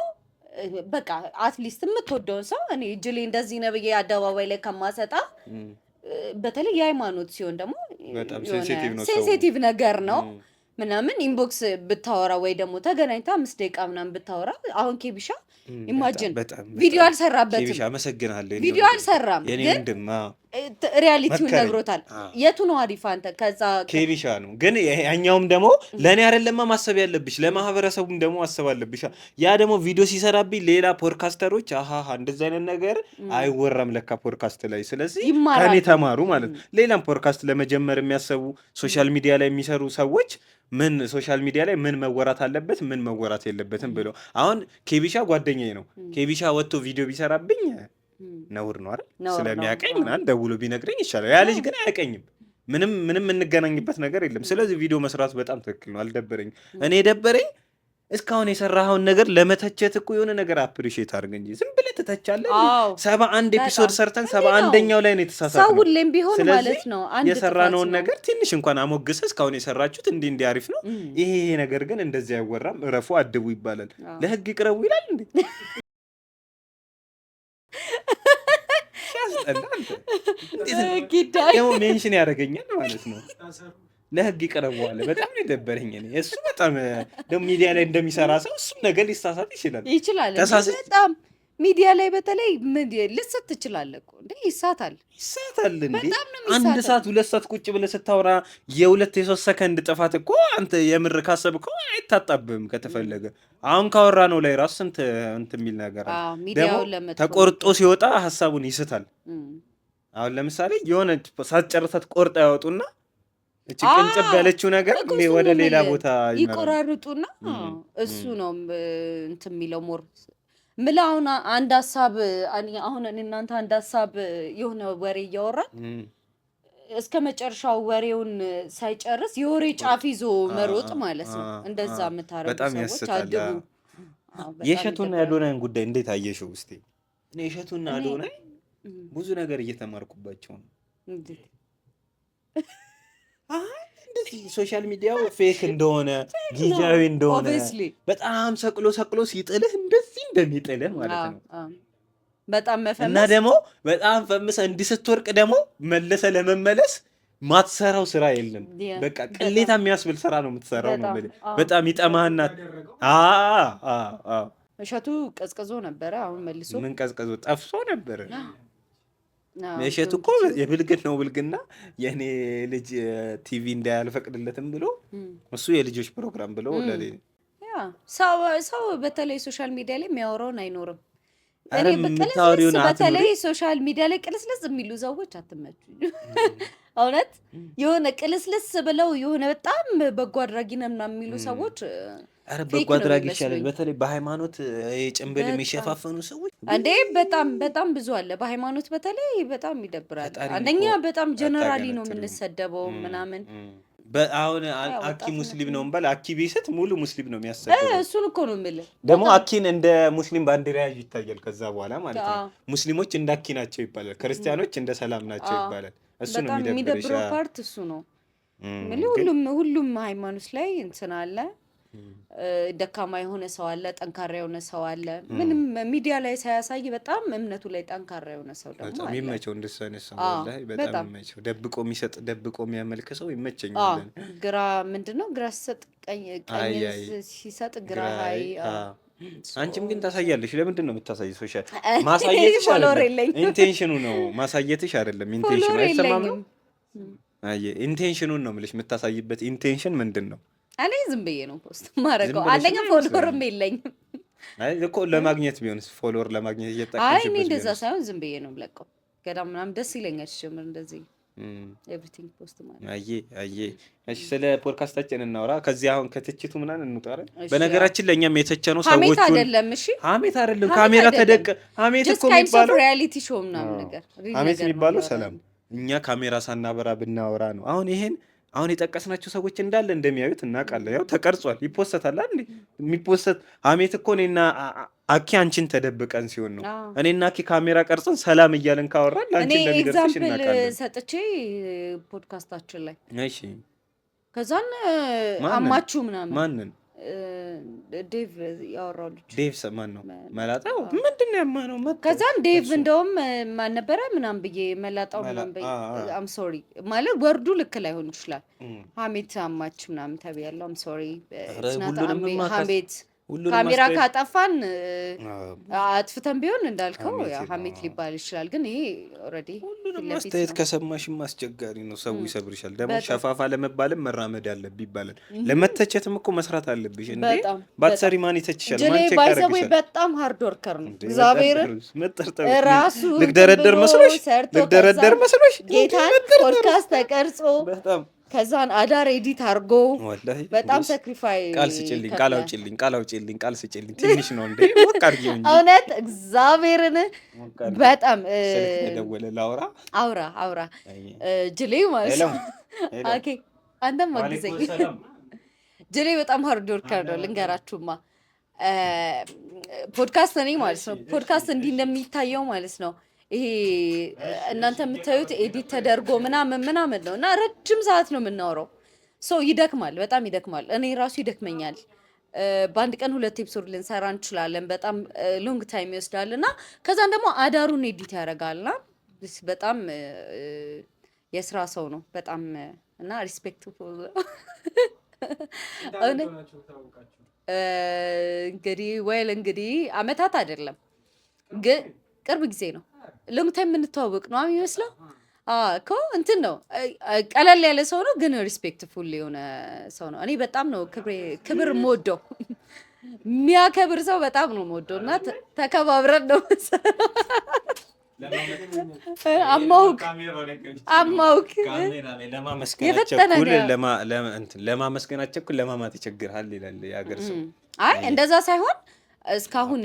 Speaker 2: በቃ አትሊስት የምትወደውን ሰው እኔ እጅሌ እንደዚህ ነው ብዬ አደባባይ ላይ ከማሰጣ በተለይ የሃይማኖት ሲሆን ደግሞ ሴንሲቲቭ ነገር ነው ምናምን ኢንቦክስ ብታወራ ወይ ደግሞ ተገናኝታ 5 ደቂቃ ምናምን ብታወራ። አሁን ኬቢሻ ኢማጂን ቪዲዮ አልሰራበትም።
Speaker 1: ኬቢሻ አመሰግናለሁ።
Speaker 2: ቪዲዮ አልሰራም ግን ሪያሊቲውን ነግሮታል። የቱ ነው አሪፍ? አንተ ከዛ
Speaker 1: ኬቢሻ ነው ግን ያኛውም ደግሞ ለእኔ አይደለማ ማሰብ ያለብሽ ለማህበረሰቡም ደግሞ ማሰብ አለብሽ። ያ ደግሞ ቪዲዮ ሲሰራብኝ ሌላ ፖድካስተሮች እንደዚህ አይነት ነገር አይወራም ለካ ፖድካስት ላይ። ስለዚህ ከኔ ተማሩ ማለት ነው። ሌላም ፖድካስት ለመጀመር የሚያሰቡ ሶሻል ሚዲያ ላይ የሚሰሩ ሰዎች ምን ሶሻል ሚዲያ ላይ ምን መወራት አለበት ምን መወራት የለበትም ብለው። አሁን ኬቢሻ ጓደኛዬ ነው። ኬቢሻ ወጥቶ ቪዲዮ ቢሰራብኝ ነውር ነው አይደል? ስለሚያቀኝ ምናምን ደውሎ ቢነግረኝ ይሻላል። ያ ልጅ ግን አያቀኝም። ምንም እንገናኝበት ነገር የለም። ስለዚህ ቪዲዮ መስራት በጣም ትክክል ነው። አልደበረኝ። እኔ ደበረኝ እስካሁን የሰራኸውን ነገር ለመተቸት እኮ የሆነ ነገር አፕሪሺየት አድርግ እንጂ ዝም ብለህ ትተቻለህ። 71 ኤፒሶድ ሰርተን 71ኛው ላይ ነው የተሳሳተው።
Speaker 2: ሰው ሁሌም ቢሆን ማለት ነው አንድ
Speaker 1: የሰራነውን ነገር ትንሽ እንኳን አሞግሰህ እስካሁን የሰራችሁት እንዲህ አሪፍ ነው፣ ይሄ ነገር ግን እንደዚህ አይወራም፣ እረፉ፣ አድቡ ይባላል። ለህግ ይቅረቡ ይላል እንዴ? ደግሞ ሜንሽን ያደረገኛል ማለት ነው። ለህግ ይቀርበዋል። በጣም ነው የደበረኝ። እሱ በጣም ደግሞ ሚዲያ ላይ እንደሚሰራ ሰው እሱም ነገር ሊሳሳት ይችላል።
Speaker 2: በጣም ሚዲያ ላይ በተለይ ልስት ትችላለህ እኮ እንዴ? ይሳታል
Speaker 1: እንዴ? 1 ሰዓት 2 ሰዓት ቁጭ ብለህ ስታወራ የ2-3 ሰከንድ ጥፋት እኮ አንተ የምር ካሰብከው አይታጣብህም ከተፈለገ። አሁን ካወራ ነው ላይ ራሱ ስንት እንትን የሚል ነገር ደግሞ ተቆርጦ ሲወጣ ሀሳቡን ይስታል። አሁን ለምሳሌ የሆነ ሳትጨርሳት ቆርጣ ያወጡና እቺ ቅንጭብ ያለችው ነገር ወደ ሌላ ቦታ
Speaker 2: ይቆራርጡና እሱ ነው እንትን የሚለው ሞር ምላውን አንድ ሀሳብ አሁን እናንተ አንድ ሀሳብ የሆነ ወሬ እያወራን እስከ መጨረሻው ወሬውን ሳይጨርስ የወሬ ጫፍ ይዞ መሮጥ ማለት ነው። እንደዛ የምታረጉ ሰዎች አድቡ።
Speaker 1: የእሸቱና የአዶናይን ጉዳይ እንዴት አየሽው እስቲ? እኔ የእሸቱና አዶናይ ብዙ ነገር እየተማርኩባቸው ነው። እንደዚህ ሶሻል ሚዲያው ፌክ እንደሆነ ጊዜያዊ እንደሆነ በጣም ሰቅሎ ሲጥልህ እንደዚህ እንደሚጥልህ ማለት ነው።
Speaker 2: በጣም መፈመስ
Speaker 1: እና ደግሞ በጣም ፈምሰ እንዲስትወርቅ ደግሞ መለሰ ለመመለስ ማትሰራው ስራ የለም። በቃ ቅሌታ የሚያስብል ስራ ነው የምትሰራው ነው ማለት በጣም ይጠማህና
Speaker 2: እሸቱ ቀዝቅዞ ነበረ። አሁን መልሶ
Speaker 1: ምን ቀዝቅዞ ጠፍሶ ነበረ። የእሸቱ እኮ የብልግና ነው ብልግና የኔ ልጅ ቲቪ እንዳያልፈቅድለትም ብሎ እሱ የልጆች ፕሮግራም ብሎ
Speaker 2: ሰው በተለይ ሶሻል ሚዲያ ላይ የሚያወራውን አይኖርም። በተለይ ሶሻል ሚዲያ ላይ ቅልስልስ የሚሉ ሰዎች አትመቹኝ። እውነት የሆነ ቅልስልስ ብለው የሆነ በጣም በጎ አድራጊ ነን ምናምን የሚሉ ሰዎች
Speaker 1: አረ በጎ አድራጊ ይሻላል። በተለይ በሃይማኖት ጭንብል የሚሸፋፈኑ ሰዎች
Speaker 2: እንዴ በጣም ብዙ አለ። በሃይማኖት በተለይ በጣም ይደብራል። አንደኛ በጣም ጀነራሊ ነው የምንሰደበው ምናምን።
Speaker 1: አሁን አኪ ሙስሊም ነው እንበል፣ አኪ ቢስት ሙሉ ሙስሊም ነው የሚያሰደው።
Speaker 2: እሱን እኮ ነው የምልህ።
Speaker 1: ደግሞ አኪን እንደ ሙስሊም ባንዲራ ያዥ ይታያል። ከዛ በኋላ ማለት ነው ሙስሊሞች እንደ አኪ ናቸው ይባላል፣ ክርስቲያኖች እንደ ሰላም ናቸው ይባላል። እሱ ነው
Speaker 2: የሚደብረው ፓርት እሱ ነው። ሁሉም ሃይማኖት ላይ እንትን አለ። ደካማ የሆነ ሰው አለ፣ ጠንካራ የሆነ ሰው አለ። ምንም ሚዲያ ላይ ሳያሳይ በጣም እምነቱ ላይ ጠንካራ የሆነ ሰው ደግሞ አለ።
Speaker 1: የሚመቸው እንደሱ አይነት ሰው ላይ በጣም የሚመቸው ደብቆ የሚሰጥ ደብቆ የሚያመልክ ሰው ይመቸኛል።
Speaker 2: ግራ ምንድነው ግራ ሲሰጥ ቀኝ ሲሰጥ ግራ አይ
Speaker 1: አንቺም ግን ታሳያለሽ። ለምንድን ነው የምታሳይ? ሶሻል ማሳየትሽ አይደለም ኢንቴንሽኑ ነው። ማሳየትሽ አይደለም ኢንቴንሽኑ። አይሰማም። አይ ኢንቴንሽኑን ነው የምልሽ። የምታሳይበት ኢንቴንሽን ምንድን ነው?
Speaker 2: እኔ ዝም ብዬ ነው ፖስት ማረገው። አንደኛ ፎሎወርም የለኝም።
Speaker 1: አይ እኮ ለማግኘት ቢሆንስ ፎሎወር ለማግኘት እየጠቀምሽ?
Speaker 2: አይ እኔ እንደዛ ሳይሆን ዝም ብዬ ነው የምለቀው። ገዳም ምናምን ደስ ይለኛል ሲጀምር እንደዚህ ኤቭሪቲንግ ፖስት ማለት።
Speaker 1: እሺ ስለ ፖድካስታችን እናውራ። ከዚህ አሁን ከትችቱ ምናምን እንውጣ። በነገራችን ለእኛም የተቸነው ሰዎቹ
Speaker 2: ሀሜት አይደለም። እሺ ሀሜት
Speaker 1: አይደለም። ካሜራ ተደቅ ሀሜት እኮ የሚባለው
Speaker 2: ሪያሊቲ ሾው ምናምን ነገር
Speaker 1: ሀሜት የሚባለው ሰላም እኛ ካሜራ ሳናበራ ብናወራ ነው። አሁን የጠቀስናቸው ሰዎች እንዳለ እንደሚያዩት እናውቃለን። ያው ተቀርጿል፣ ይፖሰታል አይደል? የሚፖሰት ሀሜት እኮ እኔና አኪ አንቺን ተደብቀን ሲሆን ነው። እኔና አኪ ካሜራ ቀርጸን ሰላም እያለን ካወራን ላንቺ እንደሚደርስሽ እናውቃለን።
Speaker 2: ኤግዛምፕል ሰጥቼ ፖድካስታችን ላይ
Speaker 1: እሺ፣
Speaker 2: ከዛን አማችሁ ምናምን
Speaker 1: ማንን
Speaker 2: ዴቭ ያወራው ልጅ
Speaker 1: ዴቭ ማን ነው? መላጣው ምንድን ነው ያማነው?
Speaker 2: ከዛን ዴቭ እንደውም ማን ነበረ ምናምን ብዬ መላጣው ምናምን ብዬ አም ሶሪ ማለት ወርዱ ልክ ላይሆን ይችላል። ሀሜት አማች ምናምን ተብያለሁ። አም ሶሪ ሀሜት ካሜራ ካጠፋን አጥፍተን ቢሆን እንዳልከው ሀሜት ሊባል ይችላል። ግን ይሄ ኦልሬዲ
Speaker 1: ሁሉንም አስተያየት ከሰማሽም አስቸጋሪ ነው። ሰው ይሰብርሻል። ደግሞ ሸፋፋ ለመባልም መራመድ አለብህ ይባላል። ለመተቸትም እኮ መስራት አለብሽ። እንዴ ባትሰሪ ማን ይተችሻል? ማን ቼክ ያደርግሻል?
Speaker 2: በጣም ሃርድ ወርከር ነው እግዚአብሔርን
Speaker 1: ራሱ ልግደረደር መስሎሽ
Speaker 2: ጌታን ፖድካስት ተቀርጾ በጣም ከዛን አዳር ኤዲት አርጎ በጣም ሳክሪፋይ
Speaker 1: ቃል ስጭልኝ ቃል ስጭልኝ ትንሽ ነው እንዴ ሞቅ አድርጊው እንጂ
Speaker 2: እውነት እግዚአብሔርን በጣም
Speaker 1: ደወለ ላውራ
Speaker 2: አውራ ጅሌ ማለት ነው። ኦኬ አንተም አግዘኝ ጀሌ በጣም ሃርድ ወርከር ነው ልንገራችሁማ። ፖድካስት እኔ ማለት ነው ፖድካስት እንዲህ እንደሚታየው ማለት ነው ይሄ እናንተ የምታዩት ኤዲት ተደርጎ ምናምን ነው እና ረጅም ሰዓት ነው የምናወራው። ይደክማል፣ በጣም ይደክማል። እኔ ራሱ ይደክመኛል። በአንድ ቀን 2 ኤፒሶድ ልንሰራ እንችላለን። በጣም ሎንግ ታይም ይወስዳል እና ከዛን ደግሞ አዳሩን ኤዲት ያደርጋልና በጣም የስራ ሰው ነው በጣም እና ሪስፔክትፉል እንግዲህ አመታት አይደለም ግን ቅርብ ጊዜ ነው። ሎንግ ታይም የምንተዋወቅ ነው የሚመስለው እኮ እንትን ነው። ቀለል ያለ ሰው ነው ግን ሪስፔክትፉል የሆነ ሰው ነው። እኔ በጣም ነው ክብር የምወደው። የሚያከብር ሰው በጣም ነው የምወደው እና ተከባብረን ነው አማውክ
Speaker 1: ለማመስገናቸው እኮ ለማማት ይቸግራል ይላል የሀገር ሰው።
Speaker 2: አይ እንደዛ ሳይሆን እስካሁን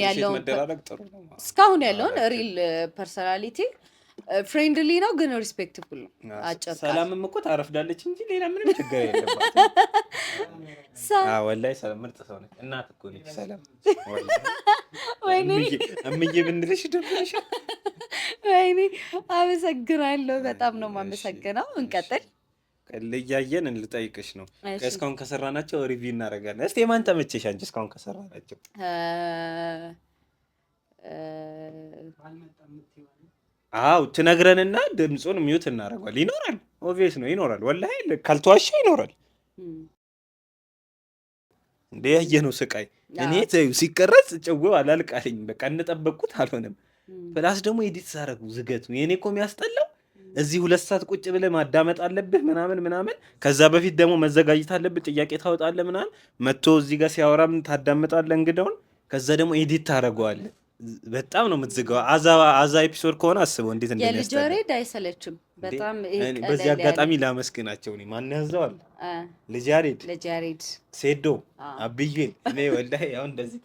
Speaker 2: ያለውን ሪል ፐርሰናሊቲ ፍሬንድሊ ነው ግን ሪስፔክትፉል ነው። አጭር
Speaker 1: ሰላምም እኮ ታረፍዳለች እንጂ ሌላ ምንም ችግር የለባትም። ወላሂ ሰላም ምርጥ ሰው ነች። እናት እኮ ነች ሰላም።
Speaker 2: ወይኔ
Speaker 1: እምዬ ብንልሽ ደብረሽ።
Speaker 2: ወይኔ አመሰግናለሁ። በጣም ነው የማመሰግነው። እንቀጥል።
Speaker 1: እያየን ልጠይቅሽ ነው። እስካሁን ከሰራናቸው ሪቪው እናደርጋለን። እስቲ የማን ተመቸሽ አንቺ እስካሁን ከሰራናቸው? ትነግረንና ድምፁን ሚውት እናደርገዋል። ይኖራል፣ ኦብቪየስ ነው ይኖራል። ወላሂ ካልተዋሻ ይኖራል። እንደ ያየነው ስቃይ እኔ ሲቀረጽ ጭው አላልቃለኝ። በቃ እንጠበቅኩት አልሆነም። ፕላስ ደግሞ ኤዲት ሳደርጉ ዝገቱ የኔ እኮ የሚያስጠላው እዚህ 2 ሰዓት ቁጭ ብለህ ማዳመጥ አለብህ ምናምን። ከዛ በፊት ደግሞ መዘጋጀት አለብህ። ጥያቄ ታወጣለህ ምናምን። መጥቶ እዚህ ጋር ሲያወራም ታዳምጣለህ እንግዳውን። ከዛ ደግሞ ኤዲት ታደርገዋለህ። በጣም ነው የምትዝጋው። አዛ ኤፒሶድ ከሆነ አስበው እንዴት እንደሚያስጠላ።
Speaker 2: የልጅ ያሬድ አይሰለችም በጣም።
Speaker 1: በዚህ አጋጣሚ ላመስግናቸው። እኔ ማን ያዘዋል? ልጅ ያሬድ፣ ሴዶ፣ አብዬል እኔ ወላሂ አሁን እንደዚህ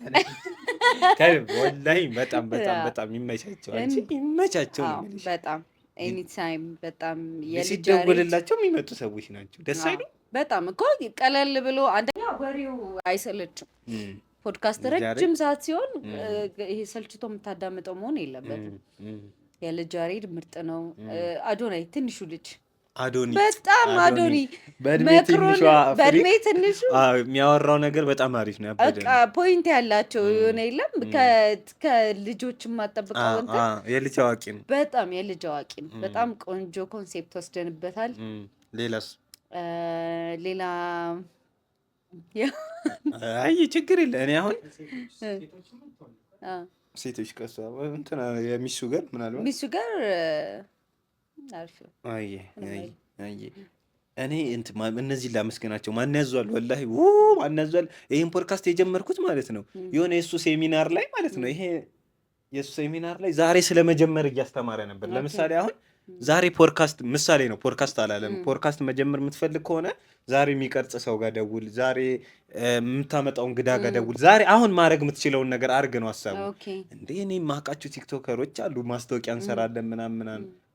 Speaker 1: ወላሂ በጣም ይመቻቸው። አንቺ ይመቻቸው ነው
Speaker 2: በጣም ኤኒ ታይም በጣም
Speaker 1: ሲደውልላቸው የሚመጡ ሰዎች ናቸው። ደስ አይሉ
Speaker 2: በጣም እኮ ቀለል ብሎ አንደኛ ወሬው አይሰለችም። ፖድካስት ረጅም ሰዓት ሲሆን ይሄ ሰልችቶ የምታዳምጠው መሆን የለበትም። የልጅ ያሬድ ምርጥ ነው። አዶናይ ትንሹ ልጅ በጣም አዶኒ በእድሜ ትንሹ
Speaker 1: የሚያወራው ነገር በጣም አሪፍ ነው።
Speaker 2: በቃ ፖይንት ያላቸው የሆነ የለም ከልጆች የማጠብቀው እንትን
Speaker 1: የልጅ አዋቂ ነው።
Speaker 2: በጣም የልጅ አዋቂ ነው። በጣም ቆንጆ ኮንሴፕት ወስደንበታል። ሌላ
Speaker 1: አይ ችግር የለ። እኔ አሁን ሴቶች ከሷ እንትና የሚሱ ጋር ምናልባት
Speaker 2: ሚሱ ጋር አሪፍ ነው።
Speaker 1: እኔ እነዚህ ላመስገናቸው። ማን ያዟል? ወላሂ ማን ያዟል? ይሄን ፖድካስት የጀመርኩት ማለት ነው የሆነ የሱ ሴሚናር ላይ ማለት ነው። ይሄ የሱ ሴሚናር ላይ ዛሬ ስለመጀመር እያስተማረ ነበር። ለምሳሌ አሁን ዛሬ ፖድካስት ምሳሌ ነው። ፖድካስት አላለም። ፖድካስት መጀመር የምትፈልግ ከሆነ ዛሬ የሚቀርጽ ሰው ጋር ደውል፣ ዛሬ የምታመጣው እንግዳ ጋር ደውል፣ ዛሬ አሁን ማድረግ የምትችለውን ነገር አድርግ ነው ሀሳቡ። እንዴ እኔ የማውቃቸው ቲክቶከሮች አሉ ማስታወቂያ እንሰራለን ምናምን።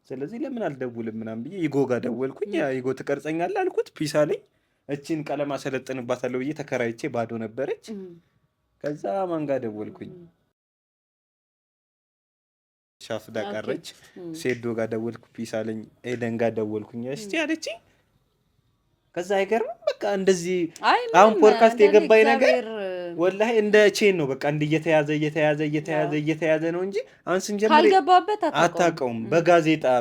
Speaker 1: ስለዚህ ለምን አልደውልም ምናምን ብዬ ይጎ ጋር ደወልኩኝ። ይጎ ትቀርጸኛለህ አልኩት። ፒስ አለኝ። እቺን ቀለም አሰለጥንባታለሁ ብዬ ተከራይቼ ባዶ ነበረች። ከዛ ማን ጋር ደወልኩኝ? ሻፍዳ ቀረች። ሴዶ ጋር ደወልኩ። ፒስ አለኝ። ኤደን ጋር ደወልኩኝ። እስቲ አለችኝ። ከዛ አይገርምም? በቃ እንደዚህ አሁን ፖድካስት የገባኝ ነገር ወላሂ እንደ ቼን ነው። በቃ እንደ እየተያዘ ነው እንጂ አሁን ስንጀምር
Speaker 2: ካልገባበት
Speaker 1: አታውቀውም።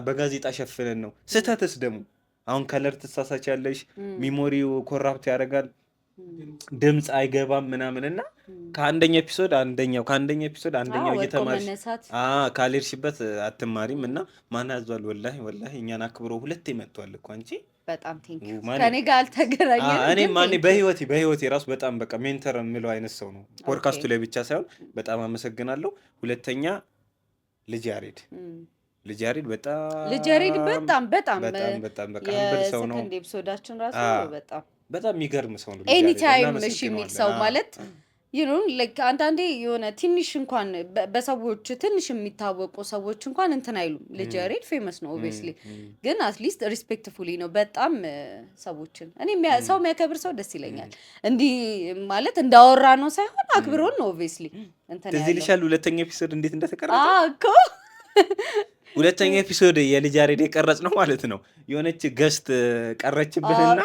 Speaker 1: በጋዜጣ ሸፍነን ነው። ስህተትስ ደግሞ አሁን ከለር ትሳሳቻለሽ፣ ሚሞሪው ኮራፕት ያደርጋል፣ ድምፅ አይገባም ምናምን እና ከአንደኛ ኤፒሶድ አንደኛው እየተማርሽ ካልሄድሽበት አትማሪም። እና ማን ያዟል? ወላሂ እኛን አክብሮ 2 መጥቷል እኮ አንቺ።
Speaker 2: በጣም ቴንኪው። ከኔ ጋር አልተገናኘንም።
Speaker 1: እኔ ማን በህይወቴ ራሱ በጣም በቃ ሜንተር የምለው አይነት ሰው ነው። ፖድካስቱ ላይ ብቻ ሳይሆን በጣም አመሰግናለሁ። ሁለተኛ ልጅ ያሬድ በጣም በቃ ሰው ነው።
Speaker 2: የሰከንድ ኤፒሶዳችን ራሱ በጣም
Speaker 1: የሚገርም ሰው ነው።
Speaker 2: ኤኒ ታይም እሺ የሚል ሰው ማለት ላይክ አንዳንዴ የሆነ ትንሽ እንኳን በሰዎች ትንሽ የሚታወቁ ሰዎች እንኳን እንትን አይሉም። ልጅ ያሬድ ፌመስ ነው ኦብቪየስሊ፣ ግን አትሊስት ሪስፔክትፉሊ ነው በጣም ሰዎችን። እኔ ሰው የሚያከብር ሰው ደስ ይለኛል። እንዲህ ማለት እንዳወራ ነው ሳይሆን አክብሮን ነው ኦብቪየስሊ እንትን ያለው።
Speaker 1: እዚህ ልሻል ሁለተኛ ኤፒሶድ እንዴት እንደተቀረጸ
Speaker 2: እኮ
Speaker 1: ሁለተኛ ኤፒሶድ የልጅ ያሬድ የቀረጽ ነው ማለት ነው። የሆነች ገስት ቀረችብንና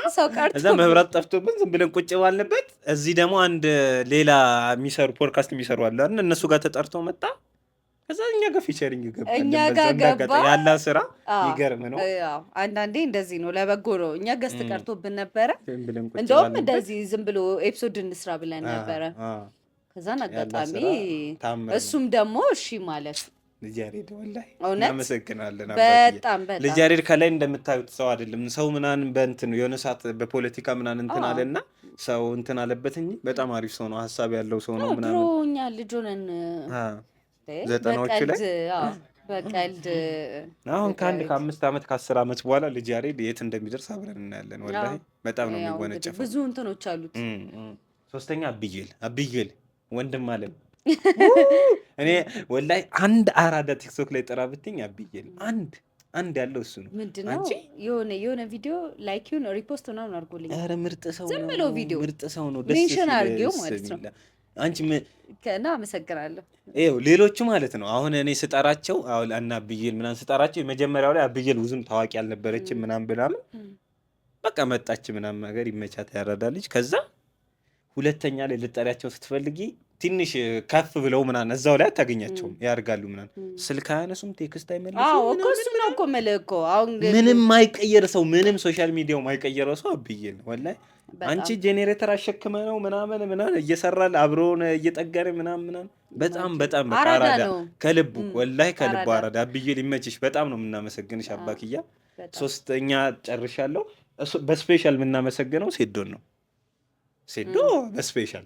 Speaker 1: እዛ መብራት ጠፍቶብን ዝም ብለን ቁጭ ባልንበት፣ እዚህ ደግሞ አንድ ሌላ የሚሰሩ ፖድካስት የሚሰሩ አለ አይደል? እነሱ ጋር ተጠርቶ መጣ። ከዛ እኛ ጋር ፊቸሪንግ ገባ።
Speaker 2: እኛ ጋር ገባ።
Speaker 1: ያላ ስራ ይገርም ነው።
Speaker 2: አንዳንዴ እንደዚህ ነው፣ ለበጎ ነው። እኛ ገስት ቀርቶብን ነበረ። እንደውም እንደዚህ ዝም ብሎ ኤፒሶድ እንስራ ብለን ነበረ። ከዛን አጋጣሚ እሱም ደግሞ እሺ ማለት
Speaker 1: ልጅ ያሬድ ወላሂ እናመሰግናለን።
Speaker 2: በጣም
Speaker 1: ልጅ ያሬድ ከላይ እንደምታዩት ሰው አይደለም። ሰው ምናምን በእንትን የሆነ ሰዓት በፖለቲካ ምናምን እንትን አለና ሰው እንትን አለበት እንጂ በጣም አሪፍ ሰው ነው። ሀሳብ ያለው ሰው ነው ምናምን።
Speaker 2: ድሮ እኛ ልጅ ሆነን
Speaker 1: ዘጠናዎቹ ላይ
Speaker 2: በቀልድ
Speaker 1: አሁን ከ5 ዓመት ከ10 ዓመት በኋላ ልጅ ያሬድ የት እንደሚደርስ አብረን እናያለን። ወላሂ በጣም ነው የሚወነጨፈው።
Speaker 2: ብዙ እንትኖች አሉት።
Speaker 1: ሶስተኛ አብይል ወንድም አለም እኔ ወላሂ አንድ አራዳ ቲክቶክ ላይ ጥራ ብትኝ አብይል አንድ ያለው እሱ ነው።
Speaker 2: ምንድነው የሆነ ቪዲዮ ላይኪውን ሪፖስት ምናምን አድርጎልኝ።
Speaker 1: ኧረ ምርጥ ሰው ነው።
Speaker 2: ዝም ብሎ ቪዲዮ
Speaker 1: ምርጥ ሰው ነው። ደስ
Speaker 2: ሜንሽን አድርጌው ማለት ነው።
Speaker 1: አንቺ
Speaker 2: ከና አመሰግናለሁ።
Speaker 1: ሌሎቹ ማለት ነው አሁን እኔ ስጠራቸው አሁን እና አብይል ምናምን ስጠራቸው የመጀመሪያው ላይ አብይል ብዙም ታዋቂ አልነበረችም ምናምን በቃ መጣች ምናምን ነገር ይመቻት ያራዳልች። ከዛ ሁለተኛ ላይ ልጠሪያቸው ስትፈልጊ ትንሽ ከፍ ብለው ምናምን እዛው ላይ አታገኛቸውም፣ ያርጋሉ ምናምን ስልክ አያነሱም፣ ቴክስት አይመልሱም።
Speaker 2: እኮ እሱም ነው እኮ የምልህ እኮ አሁን
Speaker 1: ምንም ማይቀየር ሰው ምንም ሶሻል ሚዲያው ማይቀየረው ሰው አብይል ነው ወላሂ። አንቺ ጄኔሬተር አሸክመ ነው ምናምን እየሰራል አብሮን እየጠገረ ምናምን በጣም በቃ አራዳ ከልቡ ወላሂ ከልቡ አራዳ። አብይል ይመችሽ። በጣም ነው የምናመሰግንሽ አባክያ። ሶስተኛ ጨርሻለሁ። በስፔሻል የምናመሰግነው ሴዶን ነው። ሴዶ በስፔሻል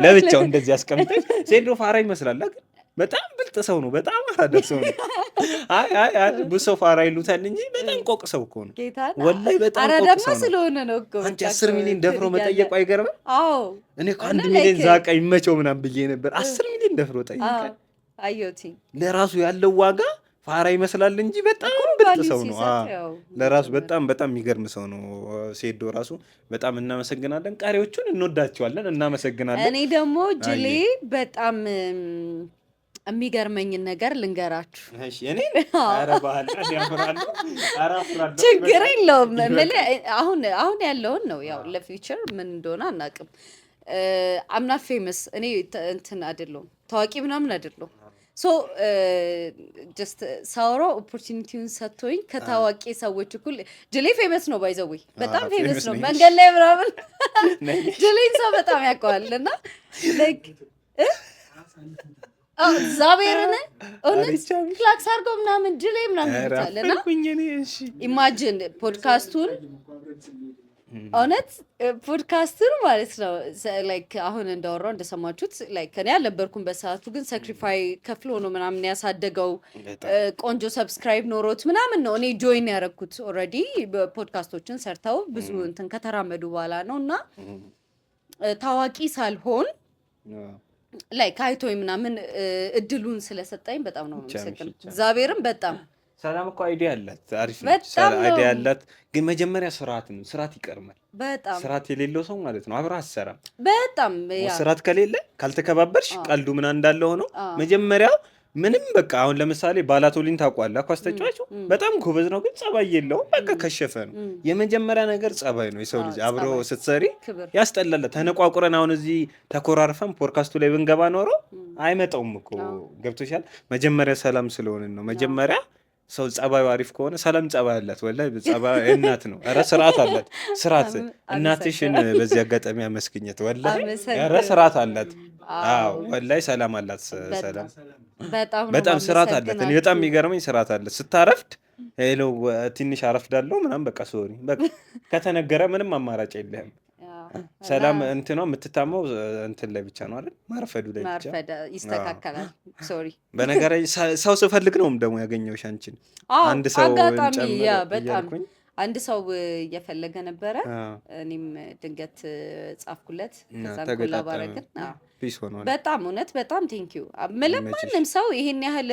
Speaker 1: ለብቻው እንደዚህ አስቀምጠሽ። ሴዶ ፋራ ይመስላል ግን በጣም ብልጥ ሰው ነው። በጣም አራዳ ሰው ነው። አይ ብዙ ሰው ፋራ ይሉታል እንጂ በጣም ቆቅ ሰው እኮ ነው ወላሂ። በጣም ቆቅ ሰው ነው።
Speaker 2: ስለሆነ ነው እኮ
Speaker 1: አንቺ 10 ሚሊዮን ደፍሮ መጠየቁ አይገርምም? እኔ እኮ 1 ሚሊዮን ዛቃ ይመቸው ምናምን ብዬ ነበር። 10 ሚሊዮን ደፍሮ ጠይቃ
Speaker 2: አዮቲ
Speaker 1: ለራሱ ያለው ዋጋ ፋራ ይመስላል እንጂ በጣም ብልጥ ሰው ነው። ለራሱ በጣም የሚገርም ሰው ነው ሴዶ ራሱ። በጣም እናመሰግናለን። ቀሪዎቹን እንወዳቸዋለን፣ እናመሰግናለን። እኔ
Speaker 2: ደግሞ ጅሌ በጣም የሚገርመኝን ነገር ልንገራችሁ። ችግር የለውም። አሁን ያለውን ነው ያው ለፊውቸር ምን እንደሆነ አናውቅም። አምና ፌመስ እኔ እንትን አይደለሁም፣ ታዋቂ ምናምን አይደለሁም። ሶ ጀስት ሳውሮ ኦፖርቹኒቲውን ሰጥቶኝ ከታዋቂ ሰዎች እኩል ጅሌ ፌመስ ነው። ባይዘዌ በጣም ፌመስ ነው። መንገድ ላይ ምናምን ጅሌን ሰው በጣም ያውቀዋል። እና ላይክ ዛቤርን እውነት ክላክስ አድርገው ምናምን ጅሌ ምናምን ይሉታል። እና ኢማጂን ፖድካስቱን እውነት ፖድካስቱን ማለት ነው ላይክ አሁን እንዳወራው እንደሰማችሁት ላይክ እኔ አልነበርኩም በሰዓቱ፣ ግን ሳክሪፋይ ከፍሎ ነው ምናምን ያሳደገው። ቆንጆ ሰብስክራይብ ኖሮት ምናምን ነው እኔ ጆይን ያደረኩት። ኦልሬዲ ፖድካስቶችን ሰርተው ብዙ እንትን ከተራመዱ በኋላ ነው። እና ታዋቂ ሳልሆን ላይክ አይቶኝ ምናምን እድሉን ስለሰጠኝ በጣም ነው የምመሰግነው እግዚአብሔርም። በጣም
Speaker 1: ሰላም እኮ አይዲያ አላት፣ አሪፍ ነች አይዲያ አላት። ግን መጀመሪያ ስርዓት ይቀርማል። በጣም ስርዓት የሌለው ሰው ማለት ነው አብረህ አትሰራም።
Speaker 2: በጣም
Speaker 1: ስርዓት ከሌለ ካልተከባበርሽ ቀልዱ ምናምን እንዳለ ሆኖ መጀመሪያ ምንም በቃ አሁን ለምሳሌ ባላቶሊን ታውቋለህ? ኳስ ተጫዋቹ በጣም ጎበዝ ነው፣ ግን ጸባይ የለውም። በቃ ከሸፈ ነው። የመጀመሪያ ነገር ጸባይ ነው። የሰው ልጅ አብሮ ስትሰሪ ያስጠላል። ተነቋቁረን አሁን እዚህ ተኮራርፈን ፖድካስቱ ላይ ብንገባ ኖሮ አይመጣውም እኮ ገብቶሻል። መጀመሪያ ሰላም ስለሆንን ነው። መጀመሪያ ሰው ጸባዩ አሪፍ ከሆነ ሰላም ጸባይ አላት። ወላሂ ጸባይ እናት ነው። ኧረ ስርዓት አላት። ስርዓት እናትሽን በዚህ አጋጣሚ አመስግኘት። ወላሂ ኧረ ስርዓት አላት። አዎ ወላሂ ሰላም አላት። ሰላም በጣም ስርዓት አላት። እኔ በጣም የሚገርመኝ ስርዓት አላት። ስታረፍድ ሄሎ ትንሽ አረፍዳለሁ ምናምን በቃ ሶሪ በቃ ከተነገረ ምንም አማራጭ የለህም። ሰላም እንትኗ የምትታመው እንትን ላይ ብቻ ነው አይደል? ማርፈዱ ላይ ብቻ
Speaker 2: ይስተካከላል። ሶሪ
Speaker 1: በነገር ሰው ስፈልግ ነው ደግሞ ያገኘሁሽ አንቺን። አንድ ሰው
Speaker 2: አጋጣሚ በጣም አንድ ሰው እየፈለገ ነበረ። እኔም ድንገት ጻፍኩለት። ከዛን ኮላብ አደረግን። በጣም እውነት በጣም ቴንኪዩ። ምንም ማንም ሰው ይሄን ያህል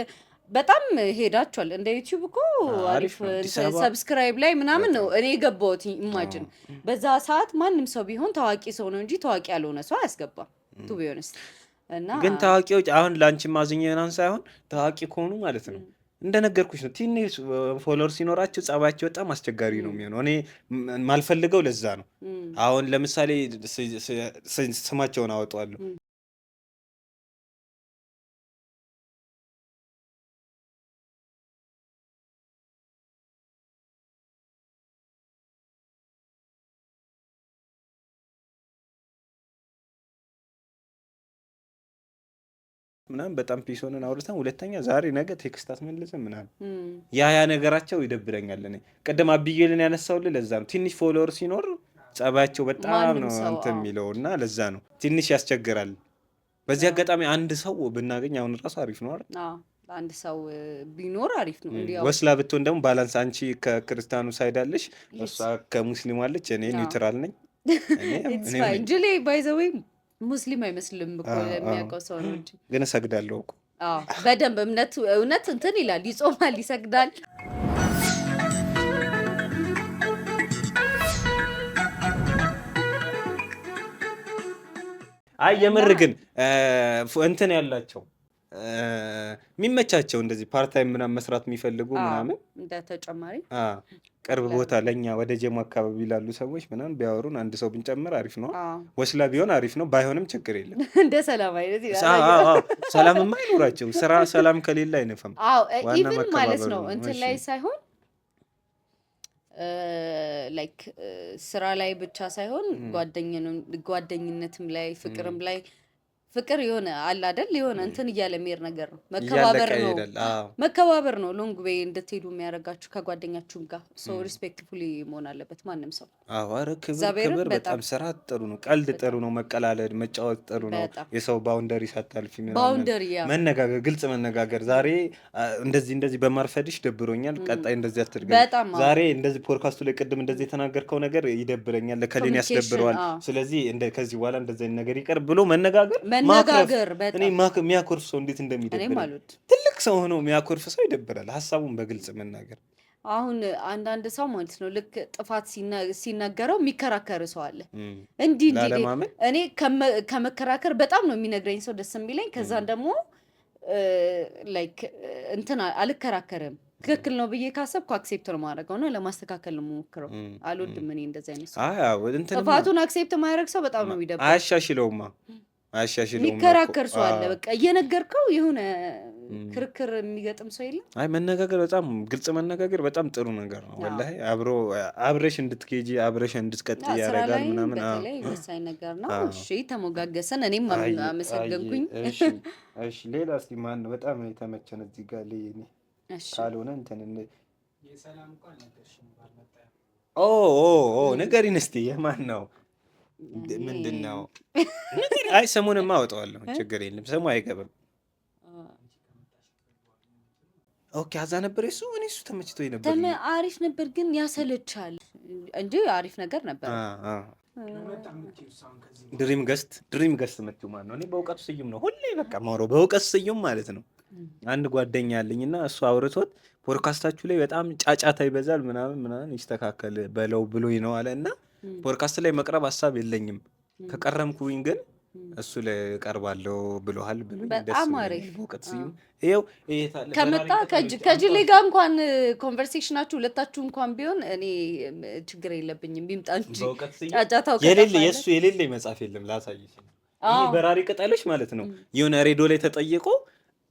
Speaker 2: በጣም ሄዳችኋል። እንደ ዩቲዩብ እኮ አሪፍ ሰብስክራይብ ላይ ምናምን ነው እኔ የገባሁት። ኢማጂን በዛ ሰዓት ማንም ሰው ቢሆን ታዋቂ ሰው ነው እንጂ ታዋቂ ያልሆነ ሰው አያስገባም። ቱ ቢ ኦነስት እና
Speaker 1: ግን ታዋቂዎች አሁን ላንቺ ማዝኛናን ሳይሆን ታዋቂ ከሆኑ ማለት ነው እንደነገርኩሽ ነው። ትንሽ ፎሎወር ሲኖራቸው ጸባያቸው በጣም አስቸጋሪ ነው የሚሆነው። እኔ ማልፈልገው ለዛ ነው። አሁን ለምሳሌ ስማቸውን አወጣዋለሁ ምናምን በጣም ፒስ ሆነን አውርተን ሁለተኛ ዛሬ ነገ ቴክስት አስመልሰን ምናምን ያ ነገራቸው ይደብረኛል። እኔ ቅድም አብዬልን ያነሳውልህ ለዛ ነው። ትንሽ ፎሎወር ሲኖር ጸባያቸው በጣም ነው እንትን የሚለው እና ለዛ ነው ትንሽ ያስቸግራል። በዚህ አጋጣሚ አንድ ሰው ብናገኝ አሁን ራሱ አሪፍ ነው አይደል?
Speaker 2: አንድ ሰው ቢኖር አሪፍ ነው።
Speaker 1: ወስላ ብትሆን ደግሞ ባላንስ፣ አንቺ ከክርስቲያኑ ሳይድ አለሽ፣ እሷ ከሙስሊም አለች፣ እኔ ኒውትራል ነኝ።
Speaker 2: ኢትስ ፋይን ጅሌ ባይ ዘ ዌይ ሙስሊም አይመስልም እኮ የሚያውቀው ሰው ነው እንጂ
Speaker 1: ግን እሰግዳለሁ እኮ።
Speaker 2: በደንብ እውነት እንትን ይላል፣ ይጾማል፣ ይሰግዳል።
Speaker 1: አይ የምር ግን እንትን ያላቸው የሚመቻቸው እንደዚህ ፓርታይም ምናምን መስራት የሚፈልጉ ምናምን
Speaker 2: እንደ ተጨማሪ
Speaker 1: ቅርብ ቦታ ለኛ ወደ ጀሞ አካባቢ ላሉ ሰዎች ምናምን ቢያወሩን አንድ ሰው ብንጨምር አሪፍ ነው። ወስላ ቢሆን አሪፍ ነው። ባይሆንም ችግር የለም።
Speaker 2: እንደ ሰላም አይነት
Speaker 1: ሰላምማ አይኖራቸው። ስራ ሰላም ከሌለ አይነፋም።
Speaker 2: ኢቭን ማለት ነው እንትን ላይ ሳይሆን ላይክ ስራ ላይ ብቻ ሳይሆን ጓደኝነትም ላይ ፍቅርም ላይ ፍቅር የሆነ አለ አይደል? የሆነ እንትን እያለ የሚሄድ ነገር ነው። መከባበር ነው ሎንግ ዌይ እንድትሄዱ የሚያደርጋችሁ ከጓደኛችሁም ጋር። ሶ ሪስፔክትፉሊ መሆን አለበት ማንም ሰው።
Speaker 1: ኧረ ክብር በጣም ስራ ጥሩ ነው። ቀልድ ጥሩ ነው። መቀላለድ መጫወት ጥሩ ነው። የሰው ባውንደሪ ሳታልፊ መነጋገር፣ ግልጽ መነጋገር። ዛሬ እንደዚህ በማርፈድሽ ደብሮኛል፣ ቀጣይ እንደዚህ አትድገም። ዛሬ እንደዚህ ፖድካስቱ ላይ ቅድም እንደዚህ የተናገርከው ነገር ይደብረኛል፣ ለከሌን ያስደብረዋል። ስለዚህ ከዚህ በኋላ እንደዚህ ነገር ይቀር ብሎ መነጋገር እኔ የሚያኮርፍ ሰው እንዴት እንደሚደብር ትልቅ ሰው ሆኖ የሚያኮርፍ ሰው ይደብራል። ሀሳቡን በግልጽ መናገር።
Speaker 2: አሁን አንዳንድ ሰው ማለት ነው ልክ ጥፋት ሲነገረው የሚከራከር ሰው አለ። እንዲህ እኔ ከመከራከር በጣም ነው የሚነግረኝ ሰው ደስ የሚለኝ። ከዛን ደግሞ ላይክ እንትን አልከራከርም። ትክክል ነው ብዬ ካሰብኩ አክሴፕት ነው ማድረገው ነው ለማስተካከል ነው የምሞክረው። አልወድም እኔ እንደዚህ አይነት ሰው። ጥፋቱን አክሴፕት ማድረግ ሰው በጣም ነው የሚደብረው።
Speaker 1: አያሻሽለውማ
Speaker 2: የሚከራከር ሰው አለ። በቃ እየነገርከው የሆነ ክርክር የሚገጥም ሰው የለም።
Speaker 1: አይ መነጋገር፣ በጣም ግልጽ መነጋገር በጣም ጥሩ ነገር ነው። ወላሂ አብረሽ እንድትኬጂ አብረሽ እንድትቀጥይ ያደርጋል ምናምን።
Speaker 2: በተለይ ወሳኝ ነገር ነው። እሺ ተሞጋገሰን። እኔም አመሰገንኩኝ።
Speaker 1: እሺ ሌላ እስኪ ማን ነው በጣም የተመቸን እዚህ ጋር ላይ እኔ ካልሆነ እንትን የሰላም እንኳን ንገሪን እስኪ የማን ነው? ምንድን ነው? አይ ስሙንማ አወጣዋለሁ፣ ችግር የለም። ስሙ አይገባም። ኦኬ አዛ ነበር እሱ። እኔ እሱ ተመችቶኝ ነበር።
Speaker 2: አሪፍ ነበር ግን ያሰለቻል እንጂ አሪፍ ነገር ነበር።
Speaker 1: ድሪም ገስት መጥቶ ማለት ነው። እኔ በእውቀቱ ስዩም ነው ሁሌ በቃ ማውራው በእውቀቱ ስዩም ማለት ነው። አንድ ጓደኛ አለኝና እሱ አውርቶት ፖድካስታችሁ ላይ በጣም ጫጫታ ይበዛል ምናምን ይስተካከል በለው ብሎኝ ነው አለና ፖድካስት ላይ መቅረብ ሀሳብ የለኝም። ከቀረምኩኝ ግን እሱ ላይ ቀርባለሁ ብሎሃል ብሎኝ
Speaker 2: በጣም አሪፍ
Speaker 1: ይኸው
Speaker 2: ከመጣ ከጅሌ ጋር እንኳን ኮንቨርሴሽናችሁ ሁለታችሁ እንኳን ቢሆን እኔ ችግር የለብኝም። ቢምጣ እንጂ ጫጫታው
Speaker 1: የሱ የሌለኝ መጽሐፍ የለም። ላሳይሽ። ይሄ በራሪ ቅጠሎች ማለት ነው። የሆነ ሬዲዮ ላይ ተጠይቆ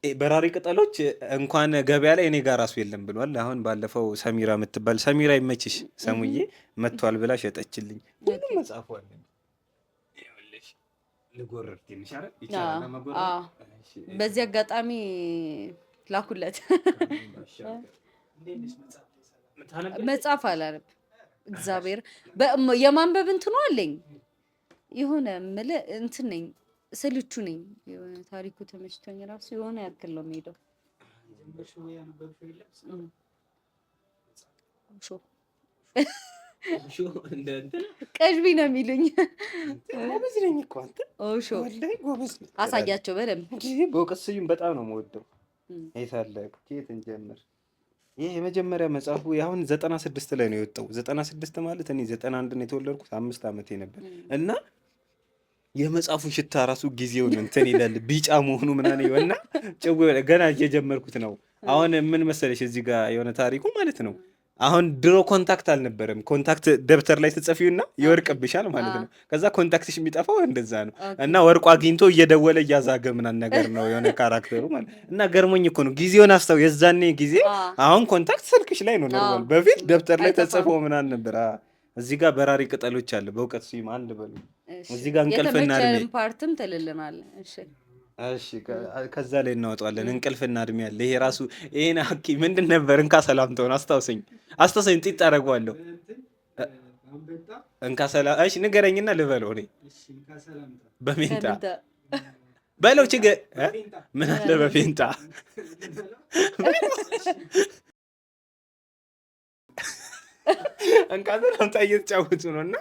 Speaker 1: በራሪ ቅጠሎች እንኳን ገበያ ላይ እኔ ጋር ራሱ የለም ብሏል። አሁን ባለፈው ሰሚራ የምትባል ሰሚራ ይመችሽ ሰሙዬ መጥቷል ብላ ሸጠችልኝ። ሁሉም መጽሐፉ አለ። ይኸውልሽ ልጎርር ትንሽ አይደል ይቻላል ለመጎርር።
Speaker 2: በዚህ አጋጣሚ ላኩለት። መጽሐፍ አላነብ እግዚአብሔር የማንበብ እንትኑ አለኝ። የሆነ የምልህ እንትን ነኝ ስልቹ ነኝ። የሆነ ታሪኩ ተመችቶኝ ራሱ የሆነ ያክል ነው የምሄደው። ቀዥቢ ነው የሚሉኝ።
Speaker 1: ጎበዝ ነኝ እኮ አንተ።
Speaker 2: ኦሾ
Speaker 1: ወላሂ ጎበዝ ነኝ።
Speaker 2: አሳያቸው በደንብ።
Speaker 1: በእውቀት ስዩም በጣም ነው የምወደው። የታለ ከየት እንጀምር? ይህ የመጀመሪያ መጽሐፉ አሁን 96 ላይ ነው የወጣው። 96 ማለት እኔ 91 ነው የተወለድኩት፣ 5 ዓመቴ ነበር እና የመጽሐፉ ሽታ ራሱ ጊዜውን እንትን ይላል ቢጫ መሆኑ ምናምን እና ጭው ገና እየጀመርኩት ነው። አሁን ምን መሰለሽ እዚህ ጋር የሆነ ታሪኩ ማለት ነው። አሁን ድሮ ኮንታክት አልነበረም። ኮንታክት ደብተር ላይ ትጽፊውና ይወርቅብሻል ማለት ነው። ከዛ ኮንታክትሽ የሚጠፋው እንደዛ ነው እና ወርቁ አግኝቶ እየደወለ እያዛገ ምናምን ነገር ነው የሆነ ካራክተሩ ማለት እና ገርሞኝ እኮ ነው ጊዜውን አስታው የዛኔ ጊዜ። አሁን ኮንታክት ስልክሽ ላይ ነው ኖርማል። በፊት ደብተር ላይ ተጽፎ ምናምን ነበር። እዚህ ጋር በራሪ ቅጠሎች አለ በእውቀት ስዩም አንድ በሉ። እዚህ ጋር እንቅልፍና እድሜ
Speaker 2: ፓርትም ትልልናል።
Speaker 1: እሺ ከዛ ላይ እናወጣዋለን። እንቅልፍና እድሜ አለ። ይሄ ራሱ ይሄን አኪ ምንድን ነበር? እንካ ሰላምታውን አስታውሰኝ ጢጥ አደርገዋለሁ። እንካ ሰላም። እሺ ንገረኝና ልበለው። እኔ በሜንታ በለው ችግር ምን አለ በፌንታ እንካ ሰላምታ እየተጫወቱ ነው እና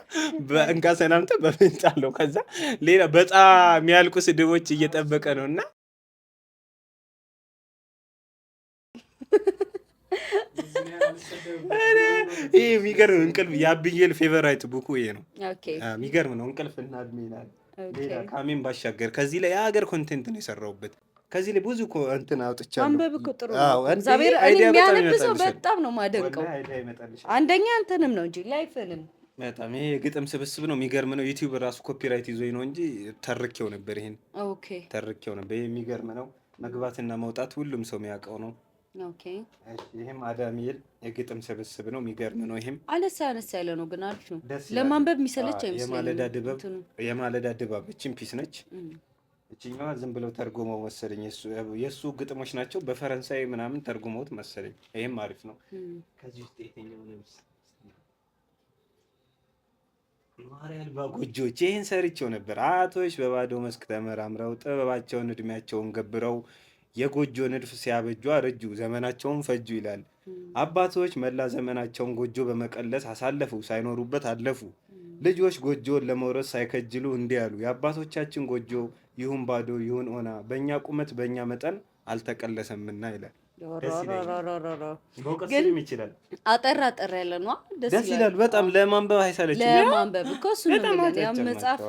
Speaker 1: በእንካ ሰላምታ በፌንታ አለው። ከዛ ሌላ በጣም የሚያልቁ ስድቦች እየጠበቀ ነው እና ይሄ የሚገርም እንቅልፍ የአብዬል ፌቨራይት ቡኩ ይሄ ነው። የሚገርም ነው። እንቅልፍና እድሜ ይላል። ሌላ ካሜን ባሻገር ከዚህ ላይ የሀገር ኮንቴንት ነው የሰራሁበት። ከዚህ ላይ ብዙ እንትን አውጥቻለሁ።
Speaker 2: አንበብ እኮ ጥሩ ነው። እግዚአብሔር እኔ የሚያነብሰው በጣም ነው ማደንቀው። አንደኛ እንትንም ነው እንጂ ላይፍንም
Speaker 1: በጣም ይሄ የግጥም ስብስብ ነው። የሚገርም ነው። ዩቲዩብ ራሱ ኮፒራይት ይዞኝ ነው እንጂ ተርኬው ነበር። ይሄን ተርኬው ነበር። ይሄ የሚገርም ነው። መግባትና መውጣት ሁሉም ሰው የሚያውቀው ነው። ይሄም አዳሚል የግጥም ስብስብ ነው። የሚገርም ነው። ይሄም
Speaker 2: አነሳ ያለ ነው ግን አሪፍ ነው። ለማንበብ የሚሰለች
Speaker 1: አይመስለኝም። የማለዳ ድባብ እቺን ፒስ ነች። እቺኛዋ ዝም ብለው ተርጉመው መሰለኝ የሱ ግጥሞች ናቸው። በፈረንሳይ ምናምን ተርጉመውት መሰለኝ። ይሄም አሪፍ ነው። ከዚህ ውስጥ የትኛው ነው? ማሪያ አልባ ጎጆዎች ይሄን ሰርቼው ነበር። አያቶች በባዶ መስክ ተመራምረው ጥበባቸውን እድሜያቸውን ገብረው የጎጆ ንድፍ ሲያበጁ አረጁ፣ ዘመናቸውን ፈጁ ይላል። አባቶች መላ ዘመናቸውን ጎጆ በመቀለስ አሳለፉ፣ ሳይኖሩበት አለፉ። ልጆች ጎጆውን ለመውረስ ሳይከጅሉ እንዲህ ያሉ፣ የአባቶቻችን ጎጆ ይሁን ባዶ ይሁን ኦና፣ በእኛ ቁመት በእኛ መጠን አልተቀለሰምና ይላል። ግን ይችላል።
Speaker 2: አጠር ያለ ነው።
Speaker 1: ደስ ይላል በጣም ለማንበብ አይሰለችም።
Speaker 2: ለማንበብ እኮ እሱ ነው ያም መጽሐፍ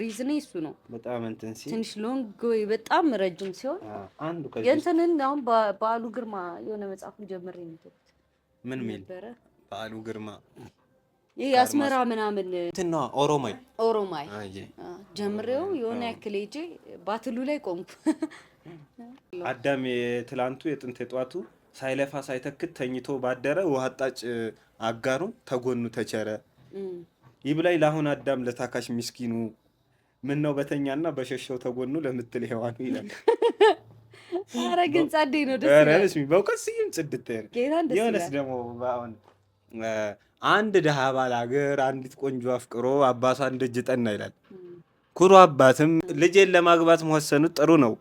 Speaker 2: ሪዝኔ እሱ ነው።
Speaker 1: በጣም እንትን ሲል
Speaker 2: ትንሽ ሎንግ ወይ በጣም ረጅም ሲሆን
Speaker 1: አንዱ
Speaker 2: የእንትንን አሁን በዓሉ ግርማ የሆነ መጽሐፉን ጀምሬ ነው።
Speaker 1: ምን ሚል በዓሉ ግርማ
Speaker 2: ይሄ አስመራ ምናምን
Speaker 1: እንትና ኦሮማይ
Speaker 2: ጀምሬው የሆነ ያክል ሄጄ ባትሉ ላይ ቆምኩ።
Speaker 1: አዳም የትላንቱ የጥንት የጧቱ ሳይለፋ ሳይተክት ተኝቶ ባደረ ውሃ አጣጭ አጋሩ ተጎኑ ተቸረ ይብላይ ለአሁን አዳም ለታካሽ ምስኪኑ ምን ነው በተኛና በሸሸው ተጎኑ ለምትል ሔዋኑ ይላል።
Speaker 2: ኧረ ግን ጸዴ ነው። ደስ ይላል።
Speaker 1: በእውቀት ስዩም ጽድት የሆነስ ደግሞ አሁን አንድ ድሃ ባል ሀገር አንዲት ቆንጆ አፍቅሮ አባቷን ደጅ ጠና ይላል። ኩሩ አባትም ልጄን ለማግባት መወሰኑት ጥሩ ነው።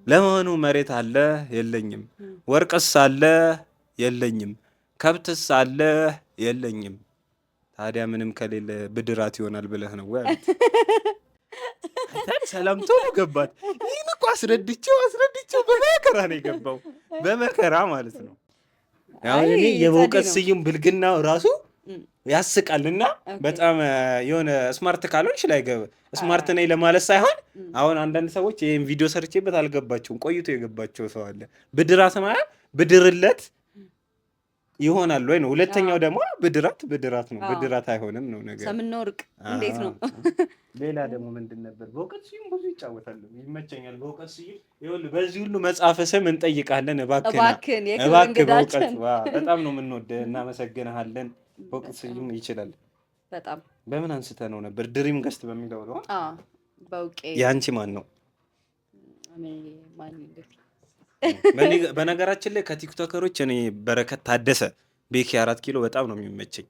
Speaker 1: ለመሆኑ መሬት አለ የለኝም፣ ወርቅስ አለ የለኝም፣ ከብትስ አለ የለኝም፣ ታዲያ ምንም ከሌለ ብድራት ይሆናል ብለህ ነው ወይ አሉት። ሰላምቶ ነው ገባት። ይህን እኮ አስረድቼው በመከራ ነው የገባው፣ በመከራ ማለት ነው። አሁን እኔ የበእውቀት ስዩም ብልግናው ራሱ ያስቃልና በጣም የሆነ ስማርት ካልሆንሽ ላይ ስማርት ነኝ ለማለት ሳይሆን አሁን አንዳንድ ሰዎች ይሄን ቪዲዮ ሰርቼበት አልገባቸውም፣ ቆይቶ የገባቸው ሰው አለ። ብድራት ማለት ብድርለት ይሆናል ወይ ነው። ሁለተኛው ደግሞ ብድራት ነው፣ ብድራት አይሆንም ነው ነገር።
Speaker 2: ሰምና ወርቅ እንዴት ነው?
Speaker 1: ሌላ ደግሞ ምንድን ነበር? በእውቀት ስዩም ብዙ ይጫወታሉ፣ ይመቸኛል። በእውቀት ስዩም ይኸውልህ፣ በዚህ ሁሉ መጽሐፍ ስም እንጠይቃለን። እባክህ በእውቀት በጣም ነው የምንወደህ፣ እናመሰግንሃለን። በእውቀት ስዩም ይችላል
Speaker 2: በጣም።
Speaker 1: በምን አንስተ ነው ነበር? ድሪም ገስት በሚለው ነው።
Speaker 2: በውቄ
Speaker 1: የአንቺ ማን ነው? በነገራችን ላይ ከቲክቶከሮች እኔ በረከት ታደሰ ቤኪ 4 ኪሎ በጣም ነው የሚመቸኝ።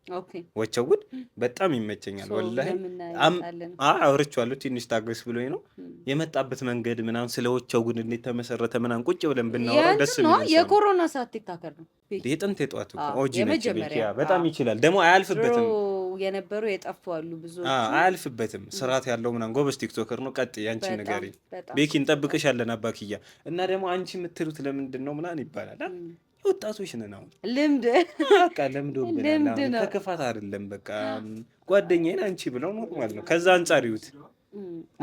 Speaker 1: ወቸው ጉድ በጣም ይመቸኛል ወላሂ። አውርቼዋለሁ ትንሽ ታገስ ብሎኝ ነው የመጣበት መንገድ ምናምን ስለ ወቸው ጉድ እንዴት ተመሰረተ ምናምን ቁጭ ብለን ብናወራው ደስ የሚል ነው።
Speaker 2: የኮሮና ሰዓት ቲክቶከር ነው
Speaker 1: የጥንት የጠዋቱ ኦጂ ነች ቤኪ። በጣም ይችላል ደግሞ አያልፍበትም።
Speaker 2: የነበሩ የጠፉ አሉ ብዙዎች
Speaker 1: አያልፍበትም። ስርዓት ያለው ምናምን ጎበዝ ቲክቶከር ነው። ቀጥ ያንቺ ንገሪ ቤኪ እንጠብቅሻለን አባክያ። እና ደግሞ አንቺ የምትሉት ለምንድን ነው ምናምን ይባላል። ወጣቶች ነን አሁን ልምድ በቃ ለምዶብናል። ከክፋት አይደለም በቃ ጓደኛዬን አንቺ ብለው ኖርማል ነው። ከዛ አንጻር ይዩት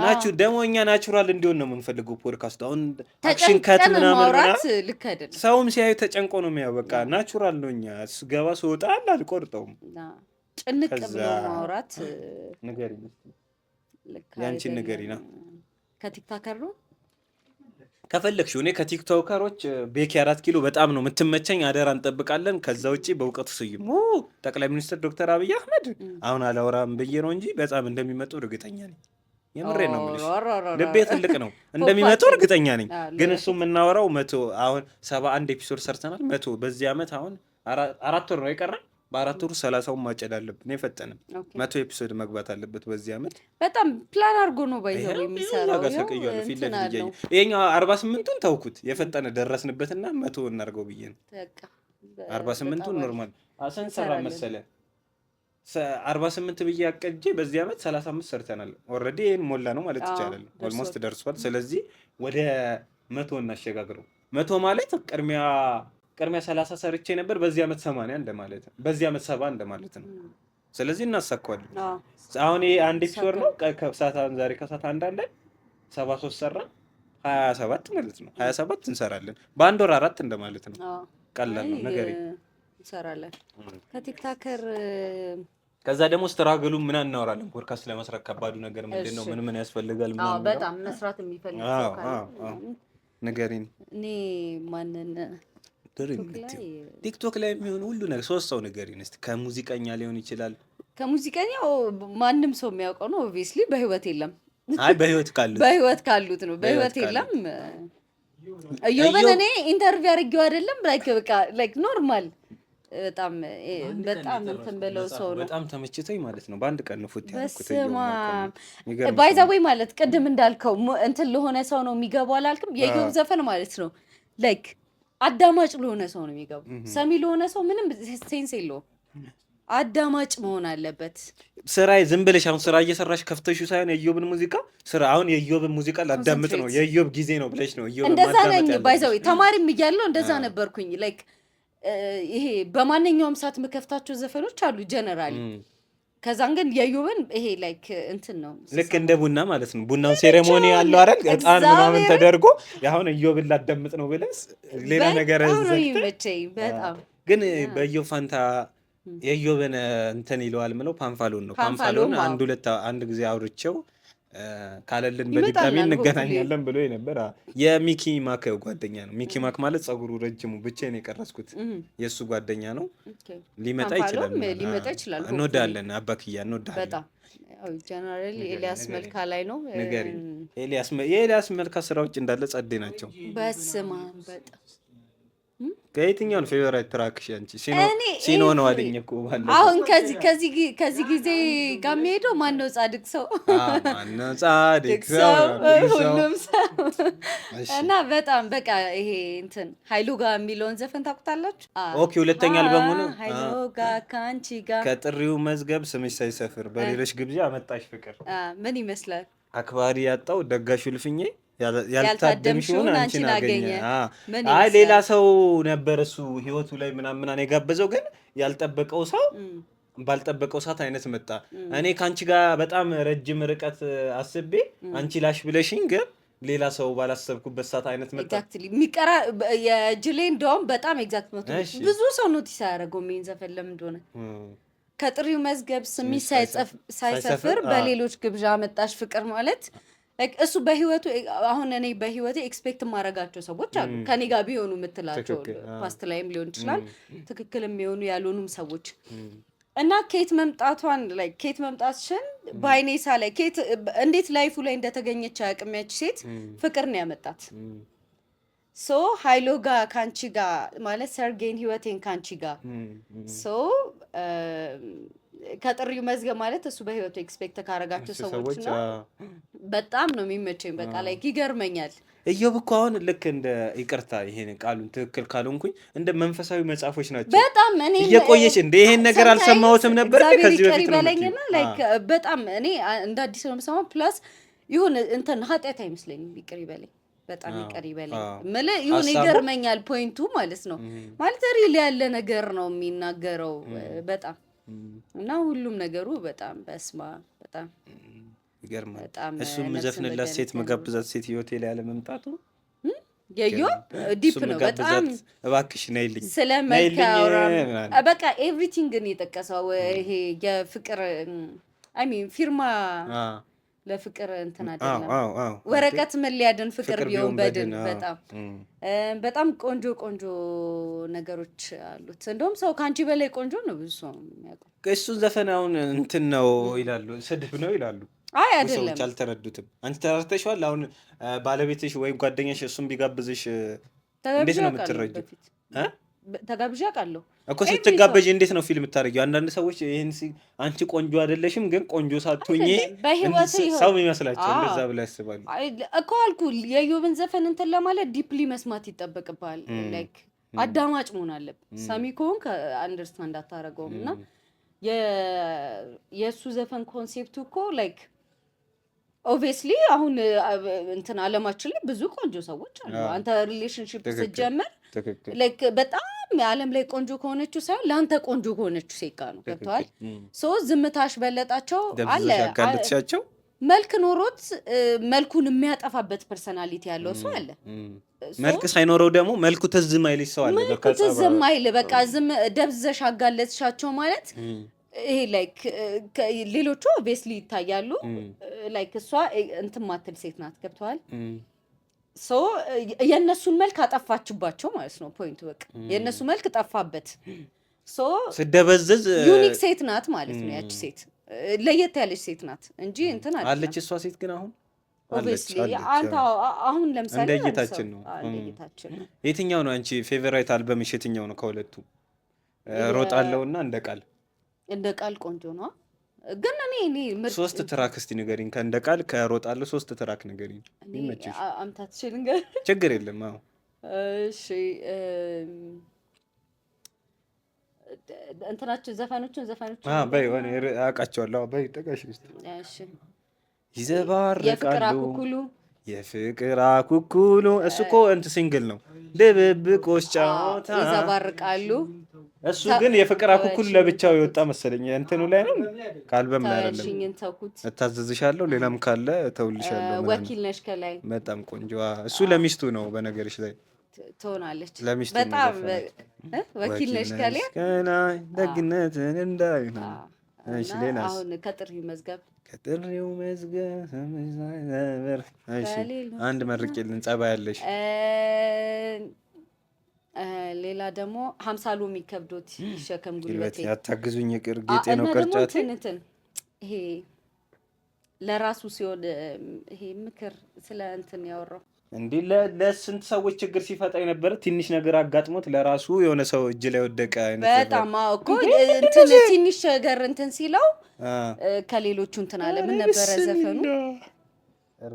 Speaker 1: ናችሁ ደግሞ እኛ ናቹራል እንዲሆን ነው የምንፈልገው። ፖድካስት አሁን አክሽን ከት ምናምን
Speaker 2: ልክ አይደለም።
Speaker 1: ሰውም ሲያዩ ተጨንቆ ነው የሚያው። በቃ ናቹራል ነው። እኛ ስገባ ስወጣ አልቆርጠውም።
Speaker 2: ጭንቅ ብሎ ማውራት
Speaker 1: ንገሪ ያንቺን ንገሪና ከቲክቶከር ነው ከፈለግሽ እኔ ከቲክቶከሮች ቤኪ 4 ኪሎ በጣም ነው የምትመቸኝ። አደራ እንጠብቃለን። ከዛ ውጪ በእውቀቱ ስዩም ጠቅላይ ሚኒስትር ዶክተር አብይ አህመድ አሁን አላወራም ብዬ ነው እንጂ በጣም እንደሚመጡ እርግጠኛ ነኝ። የምሬ ነው የምልሽ። ልቤ ትልቅ ነው እንደሚመጡ እርግጠኛ ነኝ። ግን እሱ የምናወራው 100 አሁን 71 ኤፒሶድ ሰርተናል። 100 በዚህ አመት አሁን 4 ወር ነው የቀረን። በ4 ወር 30ውን ማጨድ አለብን። የፈጠነ 100 ኤፒሶድ መግባት አለበት በዚህ አመት።
Speaker 2: በጣም ፕላን አድርጎ ነው ባይዘው የሚሰራው።
Speaker 1: ይሄኛው 48ቱን ተውኩት የፈጠነ ደረስንበትና 100 እናርገው ብዬ ነው። 48ቱን ኖርማል አሰንሰራ መሰለ 48 ብዬ አቀጄ በዚህ አመት 35 ሰርተናል። ኦልሬዲ ይሄን ሞላ ነው ማለት ይቻላል። ኦልሞስት ደርሷል። ስለዚህ ወደ 100 እናሸጋግረው። 100 ማለት ቅድሚያ 30 ሰርቼ ነበር። በዚህ አመት 80 እንደማለት ነው። በዚህ አመት 70 እንደማለት ነው። ስለዚህ እናሳካዋለን። አሁን ይሄ አንድ ኤፒሶድ ነው። ከሰዓታን ዛሬ ከሰዓት አንድ አለ 73 ሰራ 27 ማለት ነው። 27 እንሰራለን። በአንድ ወር 4 እንደማለት ነው። ቀላል ነው ነገር
Speaker 2: እንሰራለን ከቲክቶከር።
Speaker 1: ከዛ ደግሞ ስትራግሉ ምን እናወራለን። ፖድካስት ለመስራት ከባዱ ነገር ምንድነው? ምን ያስፈልጋል? ምን
Speaker 2: በጣም መስራት የሚፈልግ ሰው ካለ
Speaker 1: ነገሪን
Speaker 2: እኔ ማንን
Speaker 1: ቲክቶክ ላይ የሚሆን ሁሉ ነገር 3 ሰው ንገሪን እስቲ። ከሙዚቀኛ ሊሆን ይችላል።
Speaker 2: ከሙዚቀኛው ማንም ሰው የሚያውቀው ነው። ኦብቪስሊ በህይወት የለም።
Speaker 1: አይ በህይወት ካሉት ነው። በህይወት የለም። እኔ ኢንተርቪው አድርጌው አይደለም ላይክ ኖርማል በጣም እንትን ብለው ሰው ነው። በጣም ተመችቶኝ ማለት ነው። በአንድ ቀን ነው ፉት ያልኩት። ባይ ዘ ወይ ማለት ቅድም እንዳልከው እንትን ለሆነ ሰው ነው የሚገባው አላልክም? የኢዮብ ዘፈን ማለት ነው ላይክ አዳማጭ ለሆነ ሰው ነው የሚገባው። ሰሚ ለሆነ ሰው ምንም ሴንስ የለውም። አዳማጭ መሆን አለበት። ስራዬ ዝም ብለሽ አሁን ስራ እየሰራሽ ከፍተሽው ሳይሆን የኢዮብን ሙዚቃ ስራ አሁን የኢዮብን ሙዚቃ ላዳምጥ ነው የኢዮብ ጊዜ ነው ብለሽ ነው ኢዮብ
Speaker 2: እንደዛ ነኝ። ባይዘው ተማሪም እያለሁ እንደዛ ነበርኩኝ። ላይክ ይሄ በማንኛውም ሰዓት የምከፍታቸው ዘፈኖች አሉ ጀነራሊ። ከዛን ግን የኢዮብን ይሄ ላይክ እንትን ነው
Speaker 1: ልክ እንደ ቡና ማለት ነው። ቡናው ሴሬሞኒ ያለው አይደል? እጣን ምናምን ተደርጎ አሁን ኢዮብን ላዳምጥ ነው ብለስ ሌላ ነገር
Speaker 2: በጣም
Speaker 1: ግን በኢዮብ ፋንታ የኢዮብን እንትን ይለዋል ምለው ፓንፋሎን ነው። ፓንፋሎን አንድ ጊዜ አውርቼው ካለልን በድጋሚ እንገናኛለን ብሎ ነበር። የሚኪ ማክ ጓደኛ ነው። ሚኪ ማክ ማለት ጸጉሩ ረጅሙ ብቻዬን የቀረስኩት የእሱ ጓደኛ ነው። ሊመጣ ይችላል። እንወዳለን። አባክያ እንወዳለን በጣም
Speaker 2: ጀነራሊ ኤልያስ መልካ ላይ ነው
Speaker 1: ነገር የኤልያስ መልካ ስራዎች እንዳለ ጸዴ ናቸው።
Speaker 2: በስማ በጣም
Speaker 1: ከየትኛውን ፌቨራይት ትራክሽ አንቺ? ሲኖ ነው አለኝ እኮ ባለ
Speaker 2: አሁን ከዚህ ጊዜ ጋር የሚሄደው ማነው ጻድቅ ሰው?
Speaker 1: ማነው ጻድቅ ሰው?
Speaker 2: ሁሉም ሰው እና በጣም በቃ ይሄ እንትን ኃይሉ ጋር የሚለውን ዘፈን ታውቁታላችሁ?
Speaker 1: ኦኬ ሁለተኛ አልበሙ ነው
Speaker 2: ኃይሉ ጋር ከአንቺ ጋር
Speaker 1: ከጥሪው መዝገብ ስምሽ ሳይሰፍር በሌሎች ግብዣ አመጣሽ ፍቅር
Speaker 2: ምን ይመስላል?
Speaker 1: አክባሪ ያጣው ደጋሹ ልፍኜ ያልታደምሽውን አንቺን አገኘ። አይ ሌላ ሰው ነበር እሱ ህይወቱ ላይ ምናምን የጋበዘው፣ ግን ያልጠበቀው ሰው ባልጠበቀው ሰዓት አይነት መጣ። እኔ ከአንቺ ጋር በጣም ረጅም ርቀት አስቤ አንቺ ላሽ ብለሽኝ፣ ግን ሌላ ሰው ባላሰብኩበት ሰዓት አይነት መጣ።
Speaker 2: ኤግዛክትሊ የሚቀራ የጅሌ እንደውም በጣም ኤግዛክት ነው። ብዙ ሰው ኖቲስ ያደረገው ምን ዘፈን ለምን እንደሆነ ከጥሪው መዝገብ ስምሽ ሳይሰፍር በሌሎች ግብዣ መጣሽ ፍቅር ማለት እሱ በህይወቱ አሁን እኔ በህይወቴ ኤክስፔክት የማደርጋቸው ሰዎች አሉ ከኔ ጋር ቢሆኑ የምትላቸው ፓስት ላይም ሊሆን ይችላል ትክክልም የሆኑ ያልሆኑም ሰዎች እና ኬት መምጣትሽን ባይኔሳ ላይ ኬት እንዴት ላይፉ ላይ እንደተገኘች አያውቅም። ያቺ ሴት ፍቅር ነው ያመጣት ሶ ሀይሎ ጋር ካንቺ ጋር ማለት ሰርጌን ህይወቴን ካንቺ ጋር ሶ ከጥሪው መዝገብ ማለት እሱ በህይወቱ ኤክስፔክት ካረጋቸው ሰዎች ነው። በጣም ነው የሚመቸኝ። በቃ ላይ ይገርመኛል።
Speaker 1: እዮብ እኮ አሁን ልክ እንደ ይቅርታ ይሄን ቃሉን ትክክል ካልሆንኩኝ እንደ መንፈሳዊ መጽሐፎች ናቸው።
Speaker 2: በጣም እኔ
Speaker 1: እየቆየች እንደ ይሄን ነገር አልሰማሁትም ነበር ከዚህ በፊት ነው
Speaker 2: በለኝና ላይክ በጣም እኔ እንደ አዲስ ነው የምሰማው። ፕላስ ይሁን እንትን ኃጢአት አይመስለኝም። ይቅር ይበለኝ፣ በጣም ይቅር ይበለኝ ማለት ይሁን ይገርመኛል። ፖይንቱ ማለት ነው ማለት ሪል ያለ ነገር ነው የሚናገረው በጣም እና ሁሉም ነገሩ በጣም በስማ በጣም
Speaker 1: ይገርማል። እሱ የምዘፍንላት ሴት መጋብዛት ሴት ህይወቴ ላይ ያለ መምጣቱ
Speaker 2: የዮብ ዲፕ ነው በጣም።
Speaker 1: እባክሽ ነይልኝ
Speaker 2: ስለመካውራ በቃ ኤቭሪቲንግን የጠቀሰው ይሄ የፍቅር አይ ሚን ፊርማ ለፍቅር እንትን አይደለም ወረቀት ምን ሊያድን ፍቅር ቢሆን በድን በጣም ቆንጆ ቆንጆ ነገሮች አሉት። እንደውም ሰው ከአንቺ በላይ ቆንጆ ነው ብዙ ሰው የሚያውቀው።
Speaker 1: እሱን ዘፈን አሁን እንትን ነው ይላሉ፣ ስድብ ነው ይላሉ።
Speaker 2: አይ አይደለም፣
Speaker 1: ሰዎች አልተረዱትም። አንቺ ተረድተሽዋል። አሁን ባለቤትሽ ወይም ጓደኛሽ እሱን ቢጋብዝሽ እንዴት ነው የምትረጂው?
Speaker 2: ተጋብዣ አውቃለሁ
Speaker 1: እኮ። ስትጋበዥ እንዴት ነው ፊልም የምታደርጊው? አንዳንድ ሰዎች ይሄን አንቺ ቆንጆ አይደለሽም ግን ቆንጆ ሳትሆኚ ሰው የሚመስላቸው እንደዛ ብለው ያስባሉ
Speaker 2: እኮ አልኩ። የዮብን ዘፈን እንትን ለማለት ዲፕሊ መስማት ይጠበቅብሃል። ላይክ አዳማጭ መሆን አለብህ። ሰሚ ከሆንክ አንደርስታንድ አታደርገውም። እና የእሱ ዘፈን ኮንሴፕቱ እኮ ላይክ ኦብቪየስሊ አሁን እንትን አለማችን ላይ ብዙ ቆንጆ ሰዎች አሉ። አንተ ሪሌሽንሺፕ ስትጀምር ላይክ በጣም ዓለም ላይ ቆንጆ ከሆነችው ሳይሆን ለአንተ ቆንጆ ከሆነችው ሴት ጋር ነው። ገብቶሃል? ሶ ዝምታሽ በለጣቸው አለ መልክ ኖሮት መልኩን የሚያጠፋበት ፐርሰናሊቲ ያለው ሰው አለ።
Speaker 1: መልክ ሳይኖረው ደግሞ መልኩ ትዝም አይልሽ ሰው አለ።
Speaker 2: በቃ ትዝም አይል በቃ ዝም ደብዘሽ አጋለጥሻቸው ማለት ይሄ ላይክ ሌሎቹ ኦብቪየስሊ ይታያሉ። ላይክ እሷ እንትን ማትል ሴት ናት። ገብቶሃል? ሶ የእነሱን መልክ አጠፋችባቸው ማለት ነው ፖይንቱ። በቃ የእነሱ መልክ ጠፋበት። ሶ
Speaker 1: ስደበዝዝ
Speaker 2: ዩኒክ ሴት ናት ማለት ነው። ያቺ ሴት ለየት ያለች ሴት ናት እንጂ እንትን
Speaker 1: አለች። እሷ ሴት ግን አሁን
Speaker 2: ኦብቪየስሊ አንተ አሁን ለምሳሌ
Speaker 1: እንደየታችን ነው። የትኛው ነው አንቺ ፌቨራይት አልበምሽ? የትኛው ነው ከሁለቱ? ሮጣለውና እንደ ቃል ቆንጆ ነው። ግን እኔ ሶስት ትራክ እስቲ ንገሪኝ። ከእንደ ቃል ከሮጣለሁ ሶስት ትራክ ንገሪኝ። ይመችሽ።
Speaker 2: አምታት ንገር
Speaker 1: ችግር የለም። አዎ
Speaker 2: እሺ። እንትናችሁ ዘፈኖቹን
Speaker 1: በይ ሆነ አውቃቸዋለሁ። በይ ጠቃሽ ውስጥ
Speaker 2: እሺ።
Speaker 1: ይዘባርቃሉ የፍቅር አኩኩሉ እሱ እኮ እንትን ሲንግል ነው። ድብብቆች ጫወታ
Speaker 2: ይዘባርቃሉ።
Speaker 1: እሱ ግን የፍቅር አኩኩሉ ለብቻው የወጣ መሰለኝ። እንትኑ ላይ ነው ከአልበም ላይ አይደለም። እታዘዝሻለሁ ሌላም ካለ እተውልሻለሁ።
Speaker 2: ወኪል ነሽ ከላይ
Speaker 1: በጣም ቆንጆዋ። እሱ ለሚስቱ ነው በነገርሽ ላይ
Speaker 2: ትሆናለች።
Speaker 1: ለሚስቱ
Speaker 2: በጣም ወኪል ነሽ ከላይ
Speaker 1: ደግነትን እንዳይ ነው። እሺ ሌላስ?
Speaker 2: አሁን ከጥሪው መዝገብ
Speaker 1: እሺ አንድ መርቄልን ጸባይ ያለሽ።
Speaker 2: ሌላ ደግሞ 50 ሎሚ ከብዶት ይሸከም ጉልበቴ
Speaker 1: ያታግዙኝ ይቅር ጌጤ ነው ቅርጫቴ።
Speaker 2: ይሄ ለራሱ ሲሆን ይሄ ምክር ስለ እንትን ያወራው
Speaker 1: እንዴ ለስንት ሰዎች ችግር ሲፈጣ የነበረ ትንሽ ነገር አጋጥሞት ለራሱ የሆነ ሰው እጅ ላይ ወደቀ አይነት
Speaker 2: በጣም እኮ እንትን ትንሽ ነገር እንትን ሲለው ከሌሎቹ እንትን አለ። ምን ነበረ ዘፈኑ?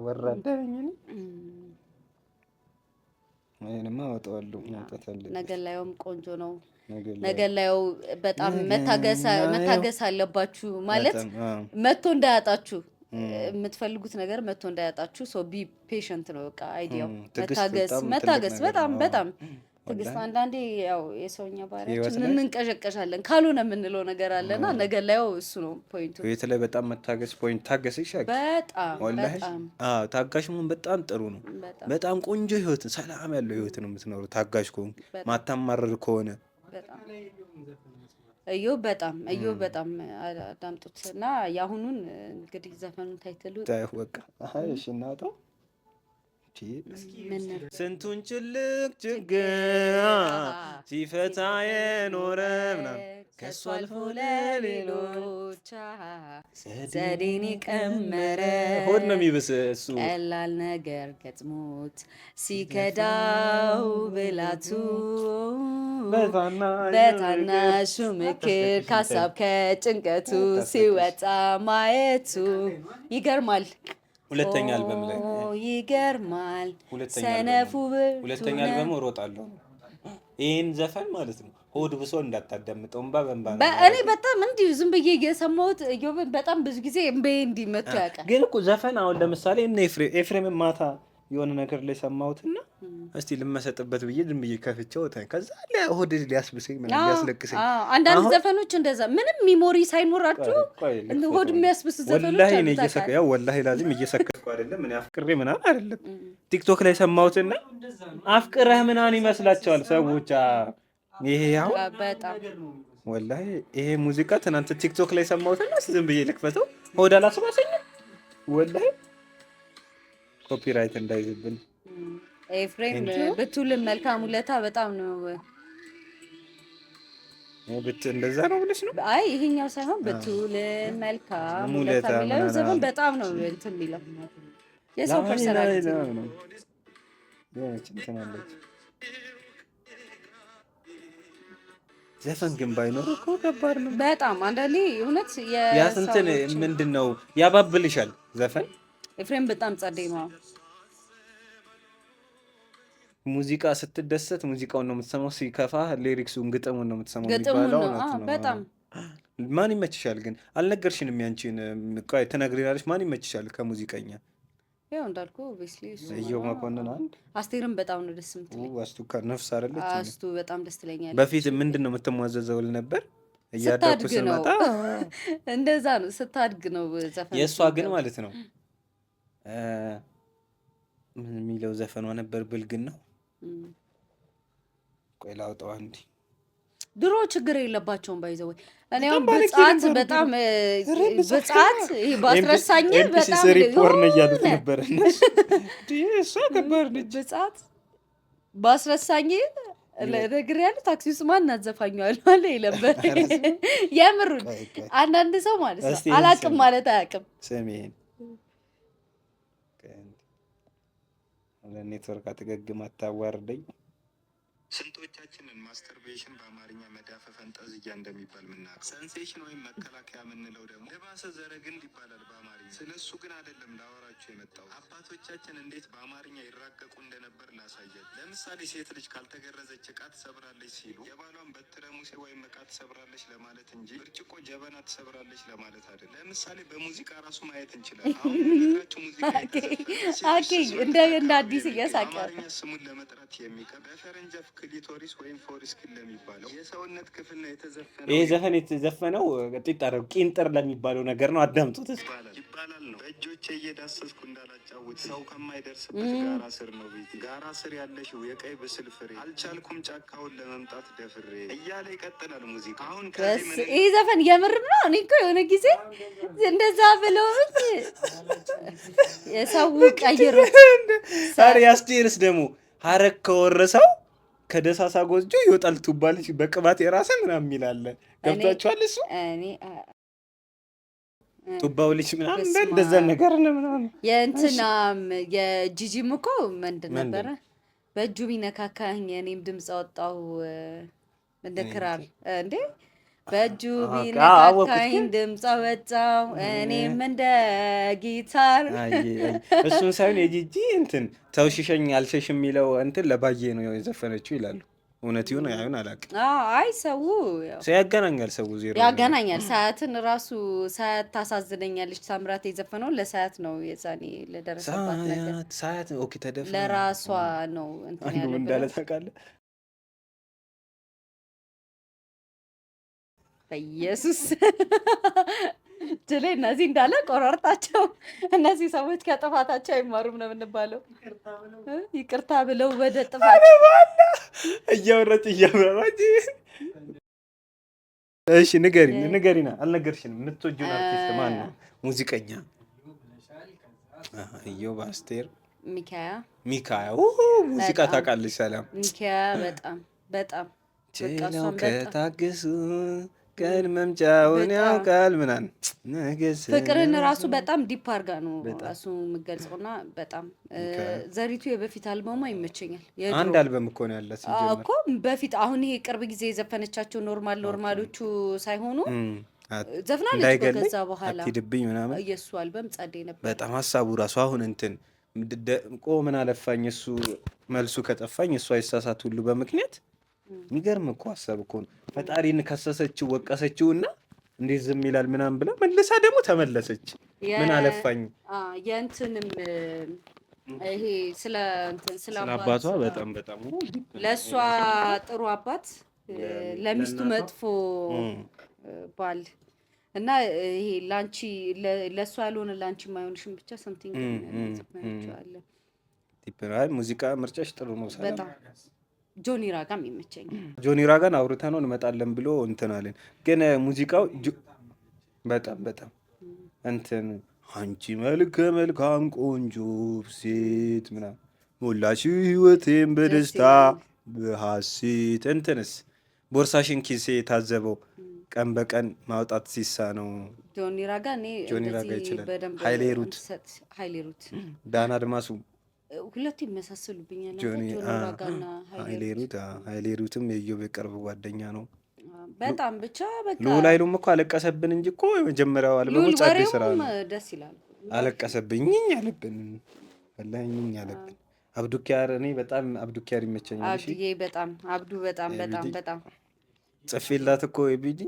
Speaker 1: ወራደኝ እኔማ ወጣዋለሁ ማጣታለሁ።
Speaker 2: ነገር ላይም ቆንጆ ነው። ነገር ላይው በጣም መታገስ አለባችሁ ማለት መጥቶ እንዳያጣችሁ የምትፈልጉት ነገር መጥቶ እንዳያጣችሁ። ሶ ቢ ፔሸንት ነው በቃ አይዲያው። መታገስ በጣም ትግስት። አንዳንዴ ያው የሰውኛ ባህሪያችን እንንቀሸቀሻለን ካልሆነ የምንለው ነገር አለና ነገር ላይ እሱ ነው ፖይንቱ።
Speaker 1: ቤት ላይ በጣም መታገስ ፖይንት። ታገስሽ በጣም ታጋሽ መሆን በጣም ጥሩ ነው። በጣም ቆንጆ ህይወት፣ ሰላም ያለው ህይወት ነው የምትኖሩ ታጋሽ ከሆነ፣ ማታማረር ከሆነ። እዮ በጣም አዳምጡት እና የአሁኑን እንግዲህ ዘፈኑን ታይትሉ በቃ እሺ እናውጣው። ስንቱን ችልቅ ችግር ሲፈታ የኖረ
Speaker 2: ከሱ አልፎ ለሌሎች ዘዴን የቀመረ
Speaker 1: ሆድ ነው የሚብስ እሱ
Speaker 2: ቀላል ነገር ገጥሞት ሲከዳው ብላቱ በታናሹ ምክር ካሳብ ከጭንቀቱ ሲወጣ ማየቱ ይገርማል።
Speaker 1: ሁለተኛ አልበም ላይ
Speaker 2: ይገርማል። ሰነፉ
Speaker 1: ሁለተኛ አልበሙ እሮጣለሁ። ይህን ዘፈን ማለት ነው ሆድ ብሶ እንዳታዳምጠው እምባ በእምባ ነው።
Speaker 2: እኔ በጣም እንዲሁ ዝም ብዬ እየሰማሁት እዮብን በጣም ብዙ ጊዜ እምባዬ እንዲመቱ ያውቃል።
Speaker 1: ግን እኮ ዘፈን አሁን ለምሳሌ እነ ኤፍሬም ማታ የሆነ ነገር ላይ ሰማሁትና እስቲ ልመሰጥበት ብዬ ዝም ብዬ ከፍቼው ከዛ ሆድ ሊያስብሰኝ ምናምን ሊያስለቅሰኝ።
Speaker 2: አንዳንድ ዘፈኖች እንደዛ ምንም ሚሞሪ ሳይኖራችሁ ሆድ የሚያስብስ ዘፈኖች አሉ።
Speaker 1: ያው ወላሂ ላዚም እየሰከስኩ አይደለም እኔ አፍቅሬ ምናምን አይደለም። ቲክቶክ ላይ ሰማሁትና አፍቅረህ ምናምን ይመስላቸዋል ሰዎች። ይሄ ያው
Speaker 2: በጣም
Speaker 1: ወላሂ ይሄ ሙዚቃ ትናንት ቲክቶክ ላይ ሰማሁትና ዝም ብዬ ልክፈተው ሆድ አላስባሰኝም ወላሂ ኮፒራይት እንዳይዝብን።
Speaker 2: ኤፍሬም ብትውልን መልካም ውለታ በጣም ነው
Speaker 1: እንደዛ ነው ብለሽ ነው?
Speaker 2: አይ ይሄኛው ሳይሆን ብትውልን መልካም ውለታ የሚለው ዘፈን በጣም ነው እንትን የሚለው የሰው ፐርሰናሊቲ ነው።
Speaker 1: ዘፈን ግን ባይኖር እኮ ከባድ ነው
Speaker 2: በጣም አንዳንዴ እውነት
Speaker 1: ያስንትን ምንድን ነው ያባብልሻል ዘፈን።
Speaker 2: ኤፍሬም በጣም ጸደይ ነው።
Speaker 1: ሙዚቃ ስትደሰት ሙዚቃውን ነው የምትሰማው፣ ሲከፋ ሊሪክሱን ግጥሙን ነው የምትሰማው የሚባለው
Speaker 2: በጣም
Speaker 1: ማን ይመችሻል ግን? አልነገርሽንም ያንቺን ቆይ ትነግሪናለሽ። ማን ይመችሻል ከሙዚቀኛ?
Speaker 2: ያው እንዳልኩ ኦብቪስሊ
Speaker 1: እየው መኮንን አንድ
Speaker 2: አስቴርም በጣም ነው ደስ የምትለኝ።
Speaker 1: አስቱ ከነፍስ አይደለች
Speaker 2: አስቱ በጣም ደስ ትለኛለች።
Speaker 1: በፊት ምንድን ነው የምትሟዘዘው ነበር እያደረኩ ስመጣ
Speaker 2: እንደዛ ነው ስታድግ ነው ዘፈን
Speaker 1: የእሷ ግን ማለት ነው ምን የሚለው ዘፈኗ ነበር ብልግን ነው። ቆይ ላውጣው አንዴ።
Speaker 2: ድሮ ችግር የለባቸውም ባይዘው እኔ አሁን በጻት በጣም በጻት ይሄ ባስረሳኝ በጣም
Speaker 1: ሪፖርት ነው እያሉት ነበር እነሱ እሷ ከባድ ነች።
Speaker 2: በጻት ባስረሳኝ ለነገር ያለ ታክሲ ውስጥ ማን አዘፋኛል ማለት ነበር የምሩን። አንዳንድ ሰው ማለት ነው አላቅም ማለት አያቅም።
Speaker 1: ስሜን ለኔትወርክ አትገግም አታዋርደኝ።
Speaker 3: ስንቶቻችንን ማስተርቤሽን በአማርኛ መዳፈ ፈንጠዝያ እንደሚባል ምናቅ ሰንሴሽን ወይም መከላከያ የምንለው ደግሞ ለባሰ ዘረግንድ ይባላል በአማርኛ። ስለሱ ግን አይደለም ላወራችሁ የመጣው። አባቶቻችን እንዴት በአማርኛ ይራቀቁ እንደነበር ላሳያል። ለምሳሌ ሴት ልጅ ካልተገረዘች እቃ ትሰብራለች ሲሉ የባሏን በትረ ሙሴ ወይም እቃ ትሰብራለች ለማለት እንጂ ብርጭቆ ጀበና ትሰብራለች ለማለት አይደለም። ለምሳሌ በሙዚቃ ራሱ ማየት እንችላለን። አሁን ነገራችሁ ሙዚቃ
Speaker 2: እንደ አዲስ እያሳቀ
Speaker 3: አማርኛ ስሙን ለመጥራት የሚቀር በፈረንጅ ክሊቶሪስ ወይም ፎሪስክን ለሚባለው የሰውነት ክፍል ነው የተዘፈነው።
Speaker 1: ይሄ ዘፈን የተዘፈነው ጢጣረው ቂንጥር ለሚባለው ነገር ነው። አዳምጡት
Speaker 3: ይባላል ነው። በእጆቼ እየዳሰስኩ እንዳላጫውት ሰው ከማይደርስበት ጋራ ስር ነው ቤት ጋራ ስር ያለሽው የቀይ ብስል ፍሬ አልቻልኩም ጫካውን ለመምጣት ደፍሬ እያለ ይቀጥላል ሙዚቃ። አሁን
Speaker 2: ይሄ ዘፈን የምርም ነው። እኔ እኮ የሆነ ጊዜ እንደዛ ብለው የሰው ቀይሮ
Speaker 1: ያስቴርስ ደግሞ ሀረግ ከወረሰው ከደሳሳ ጎጆ ይወጣል ቱባልሽ በቅባት የራሰ ምናምን የሚላለ ገብቷችኋል? እሱ ቱባው ልጅ ምናምን እንደዛ ነገር ነው ምናምን።
Speaker 2: የእንትናም የጂጂም እኮ ምንድን ነበረ በእጁ ቢነካካኝ እኔም ድምፅ አወጣሁ እንደ ክራር እንዴ በእጁ ቢነካካኝ ድምፅ አወጣሁ እኔም እንደ ጊታር።
Speaker 1: እሱን ሳይሆን የጂጂ እንትን ተውሽሸኝ አልሸሽ የሚለው እንትን ለባዬ ነው የዘፈነችው ይላሉ። እውነት ይሁን አይሁን አላውቅም።
Speaker 2: አይ ሰው
Speaker 1: ያገናኛል፣ ሰው ዜሮ
Speaker 2: ያገናኛል። ሰዓትን ራሱ ሰዓት ታሳዝነኛለች ታምራት የዘፈነው ለሰዓት ነው። የዛኔ ለደረሰባት ነገር
Speaker 1: ሰዓት ኦኬ ተደፈ
Speaker 2: ለራሷ ነው እንትን ያለ
Speaker 1: እንዳለ ታውቃለህ።
Speaker 2: በኢየሱስ ጅሌ እነዚህ እንዳለ ቆራርጣቸው። እነዚህ ሰዎች ከጥፋታቸው አይማሩም ነው የምንባለው። ይቅርታ ብለው ወደ ጥፋት
Speaker 1: እያወራች እያወራች። እሺ ንገሪና፣ አልነገርሽንም። የምትወጂውን አርቲስት ማን ነው? ሙዚቀኛ እዮብ፣ አስቴር፣ ሚካያ ሙዚቃ ታውቃለች? ሰላም
Speaker 2: ሚካያ በጣም
Speaker 1: ችለው ከታገሱ ቀን መምጫውን ያውቃል ምናምን
Speaker 2: ፍቅርን ራሱ በጣም ዲፕ አርጋ ነው ራሱ የምገልጸውና በጣም ዘሪቱ የበፊት አልበሟ ይመቸኛል።
Speaker 1: አንድ አልበም እኮ ነው ያላት
Speaker 2: እኮ በፊት አሁን ይሄ ቅርብ ጊዜ የዘፈነቻቸው ኖርማሎቹ ሳይሆኑ ዘፍናለች ከዛ በኋላ
Speaker 1: አትሂድብኝ ምናምን
Speaker 2: የእሱ አልበም ጸዴ ነበር
Speaker 1: በጣም ሀሳቡ ራሱ አሁን እንትን ምን አለፋኝ እሱ መልሱ ከጠፋኝ እሱ አይሳሳት ሁሉ በምክንያት የሚገርም እኮ ሀሳብ እኮ ነው። ፈጣሪን ከሰሰችው ወቀሰችውና እንዴት ዝም ይላል ምናምን ብላ መልሳ ደግሞ ተመለሰች። ምን አለፋኝ
Speaker 2: የእንትንም ይሄ ስለ
Speaker 1: አባቷ በጣም
Speaker 2: ለእሷ ጥሩ አባት ለሚስቱ መጥፎ ባል እና ይሄ ላንቺ ለእሷ ያልሆነ ላንቺ የማይሆንሽም ብቻ ሰምቲንግ አለ።
Speaker 1: ሙዚቃ ምርጫሽ ጥሩ ነው።
Speaker 2: በጣም ጆኒ ራጋም ይመቸኛል።
Speaker 1: ጆኒ ራጋን አውርተነው እንመጣለን ብሎ እንትን አለን፣ ግን ሙዚቃው በጣም እንትን አንቺ መልካም ቆንጆ ሴት ምናምን ሞላሽ ህይወቴን በደስታ በሐሴት እንትንስ ቦርሳሽን ኪሴ የታዘበው ቀን በቀን ማውጣት ሲሳ ነው።
Speaker 2: ጆኒ ራጋ
Speaker 1: ይችላል። ኃይሌ ሩት ዳና አድማሱ
Speaker 2: ሁለቱ ይመሳሰሉብኛል።
Speaker 1: ኃይሌ ሩትም የኢዮብ የቅርብ ጓደኛ ነው።
Speaker 2: በጣም ብቻ በቃ
Speaker 1: ሉላይሉም እኮ አለቀሰብን እንጂ እኮ የመጀመሪያው አልበሙ ጸዴ ስራ ነው።
Speaker 2: ደስ ይላል።
Speaker 1: አለቀሰብኝ አለብን ወላሂ አለብን። አብዱኪያር እኔ በጣም አብዱኪያር ይመቸኛል።
Speaker 2: እሺ በጣም አብዱ በጣም
Speaker 1: ጽፌላት እኮ የቢጂ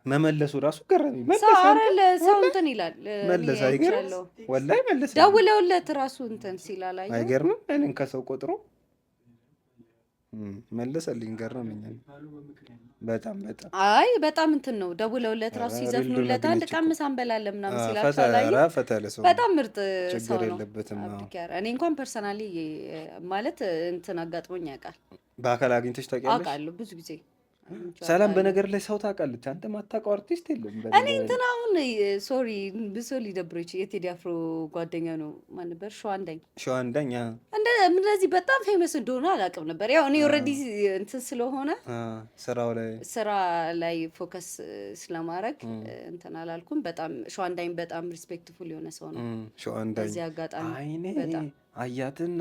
Speaker 1: መመለሱ ራሱ ገረመኝ።
Speaker 2: ሰው እንትን ይላል
Speaker 1: መለስ አይገርም ወላሂ መለስ
Speaker 2: ደውለውለት ራሱ እንትን ሲላል
Speaker 1: አይገርምም። እኔን ከሰው ቆጥሮ መለሰልኝ ገረመኝ በጣም
Speaker 2: በጣም እንትን ነው። ደውለውለት ራሱ ሲዘፍኑለት አንድ ቀምስ አንበላለን ምናምን ሲላቸው በጣም ምርጥ ሰው ነው። እኔ እንኳን ፐርሰናሊ ማለት እንትን አጋጥሞኝ ያውቃል።
Speaker 1: በአካል አግኝተሽ ታውቂያለሽ?
Speaker 2: አውቃለሁ ብዙ ጊዜ
Speaker 1: ሰላም በነገር ላይ ሰው ታውቃለች። አንተ ማታውቀው አርቲስት የለም።
Speaker 2: እኔ እንትን አሁን ሶሪ ብሶ ሊደብሮች የቴዲ አፍሮ ጓደኛ ነው። ማን ነበር? ሸዋንዳኝ እንደዚህ በጣም ፌመስ እንደሆነ አላውቅም ነበር። ያው እኔ ኦልሬዲ እንትን ስለሆነ ስራ ላይ ፎከስ ስለማድረግ እንትን አላልኩም። በጣም ሸዋንዳኝ በጣም ሪስፔክትፉል የሆነ ሰው ነው። በዚህ አጋጣሚ በጣም
Speaker 1: አያትና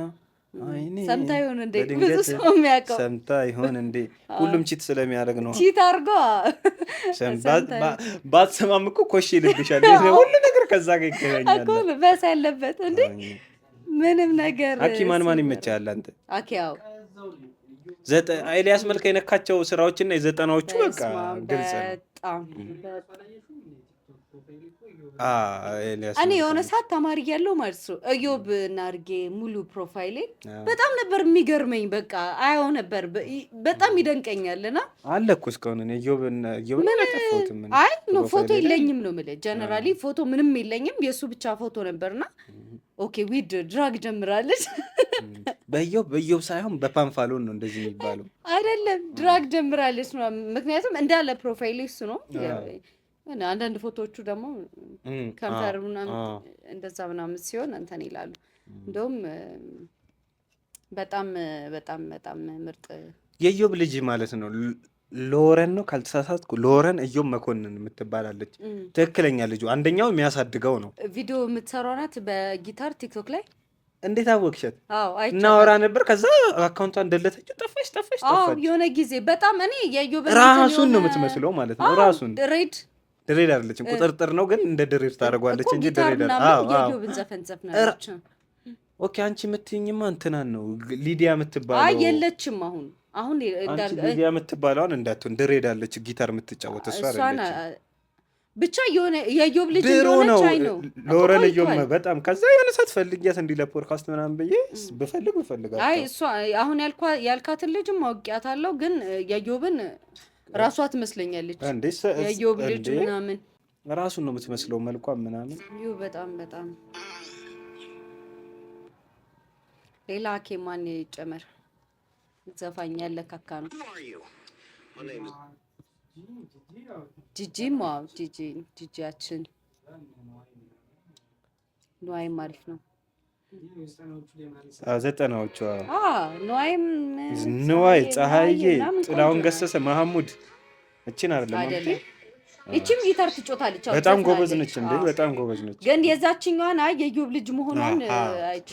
Speaker 2: ሰምታ ይሆን እንዴ? ብዙ ሰው የሚያውቀው
Speaker 1: ሰምታ ይሆን እንዴ? ሁሉም ቺት ስለሚያደርግ ነው።
Speaker 2: ቺት አድርጎ
Speaker 1: ባትሰማም እኮ ኮሽ ይልብሻል። ሁሉ ነገር ከዛ ጋር ይገናኛል
Speaker 2: እኮ በስ ያለበት እንዴ ምንም ነገር።
Speaker 1: አኪ ማን ይመቻል አንተ?
Speaker 2: አኪያው
Speaker 1: ኤልያስ መልካ የነካቸው ስራዎችና የዘጠናዎቹ በቃ ግልጽ ነው።
Speaker 2: እኔ የሆነ ሰዓት ተማሪ ያለው ማለት ነው እዮብ እና አድርጌ ሙሉ ፕሮፋይሌ በጣም ነበር የሚገርመኝ። በቃ አየው ነበር በጣም ይደንቀኛልና
Speaker 1: አለ እኮ እስካሁን እኔ እዮብ
Speaker 2: አይ ነው ፎቶ የለኝም ነው የምልህ። ጀነራሊ ፎቶ ምንም የለኝም። የእሱ ብቻ ፎቶ ነበርና ኦኬ ዊድ ድራግ ጀምራለች።
Speaker 1: በእዮብ ሳይሆን በፓንፋሎን ነው እንደዚህ የሚባለው
Speaker 2: አይደለም፣ ድራግ ጀምራለች ነው። ምክንያቱም እንዳለ ፕሮፋይሌ እሱ ነው። አንዳንድ ፎቶዎቹ ደግሞ ከንፈር ምናምን እንደዛ ምናምን ሲሆን እንትን ይላሉ። እንደውም በጣም ምርጥ
Speaker 1: የኢዮብ ልጅ ማለት ነው። ሎረን ነው ካልተሳሳትኩ፣ ሎረን እዮብ መኮንን የምትባላለች ትክክለኛ ልጁ። አንደኛው የሚያሳድገው ነው።
Speaker 2: ቪዲዮ የምትሰራው ናት በጊታር ቲክቶክ ላይ።
Speaker 1: እንዴት አወቅሻት? እናወራ ነበር። ከዛ አካውንቷ እንደለተችው ጠፋች።
Speaker 2: የሆነ ጊዜ በጣም እኔ የኢዮብ
Speaker 1: ራሱን ነው የምትመስለው ማለት ነው። ራሱን ድሬድ አይደለችም፣ ቁጥርጥር ነው ግን እንደ ድሬድ ታደርጓለች እንጂ ድሬድ
Speaker 2: የኢዮብን ዘፈን ዘፍናለች።
Speaker 1: ኦኬ አንቺ የምትይኝማ እንትናን ነው ሊዲያ የምትባለው
Speaker 2: የለችም። አሁን
Speaker 1: ሊዲያ የምትባለውን እንዳትሆን ድሬድ አለች ጊታር የምትጫወት እሷ አይደለች።
Speaker 2: ብቻ የሆነ የኢዮብ ልጅ እንደሆነች አይ ነው
Speaker 1: ሎረን ኢዮብ በጣም ከዛ የሆነ ሰዓት ፈልጊያት እንዲህ ለፖድካስት ምናምን ብዬ ብፈልጋቸው
Speaker 2: አይ እሷ አሁን ያልካትን ልጅም አውቂያታለሁ፣ ግን የኢዮብን ራሷ ትመስለኛለች። የኢዮብ ልጅ ምናምን
Speaker 1: ራሱን ነው የምትመስለው መልኳም ምናምን።
Speaker 2: ይሁ በጣም ሌላ ማን ይጨመር? ዘፋኝ ያለ ካካ ነው ጂጂያችን ነዋይም አሪፍ ነው።
Speaker 1: ዘጠናዎቹ
Speaker 2: ነዋይም
Speaker 1: ነዋይ ፀሐዬ፣ ጥላሁን ገሰሰ፣ መሐሙድ እቺን አይደለም
Speaker 2: እቺም ጊታር ትጮታለች።
Speaker 1: በጣም ጎበዝ ነች እንዴ! በጣም ጎበዝ ነች።
Speaker 2: ግን የዛችኛዋን የዩብ ልጅ መሆኗን አይቼ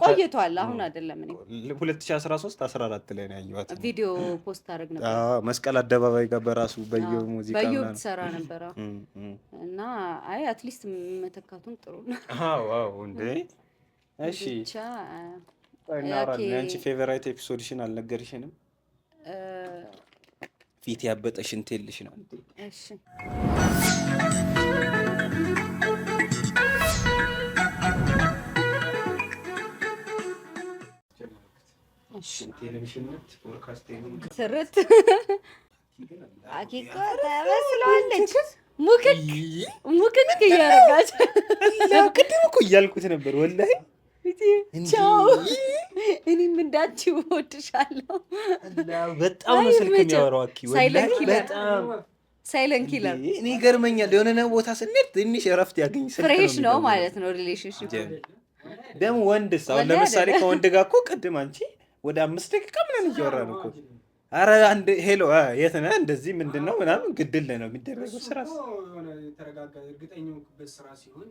Speaker 2: ቆይቷል። አሁን አይደለም እኔ
Speaker 1: 2013 14 ላይ ነው ያየኋት።
Speaker 2: ቪዲዮ ፖስት አደረግ ነበር።
Speaker 1: መስቀል አደባባይ ጋር በራሱ በዩብ ሙዚቃ
Speaker 2: በዩብ ትሰራ ነበር እና አይ አትሊስት መተካቱን ጥሩ ነው።
Speaker 1: አዎ እንዴ! እሺ ብቻ እናወራለን። አንቺ ፌቨራይት ኤፒሶድሽን አልነገርሽንም? ፊት ያበጠ ሽንት የለሽ ነው።
Speaker 2: እሺ ስርት አኪኮ ተመስላለች። ሙክክ እያረጋች
Speaker 1: ቅድም እኮ እያልኩት ነበር ወላሂ።
Speaker 2: ቻው እኔም እንዳንቺ እወድሻለሁ።
Speaker 1: በጣም ነው ስልክ የሚያወራው አኪ ወላሂ በጣም
Speaker 2: ሳይለንት ኪለር።
Speaker 1: እኔ ይገርመኛል የሆነ ቦታ ስንሄድ ትንሽ እረፍት ያገኝ ስልክ
Speaker 2: ፍሬሽ ነው ማለት ነው ሪሌሽንሺፕ።
Speaker 1: ደግሞ ወንድስ አሁን ለምሳሌ ከወንድ ጋር እኮ ቅድም አንቺ ወደ 5 ደቂቃ ምናምን እያወራን እኮ አረ አንድ ሄሎ የት ነህ እንደዚህ ምንድን ነው ምናምን ግድል ነው የሚደረገው። ስራ
Speaker 4: ስራ ሲሆን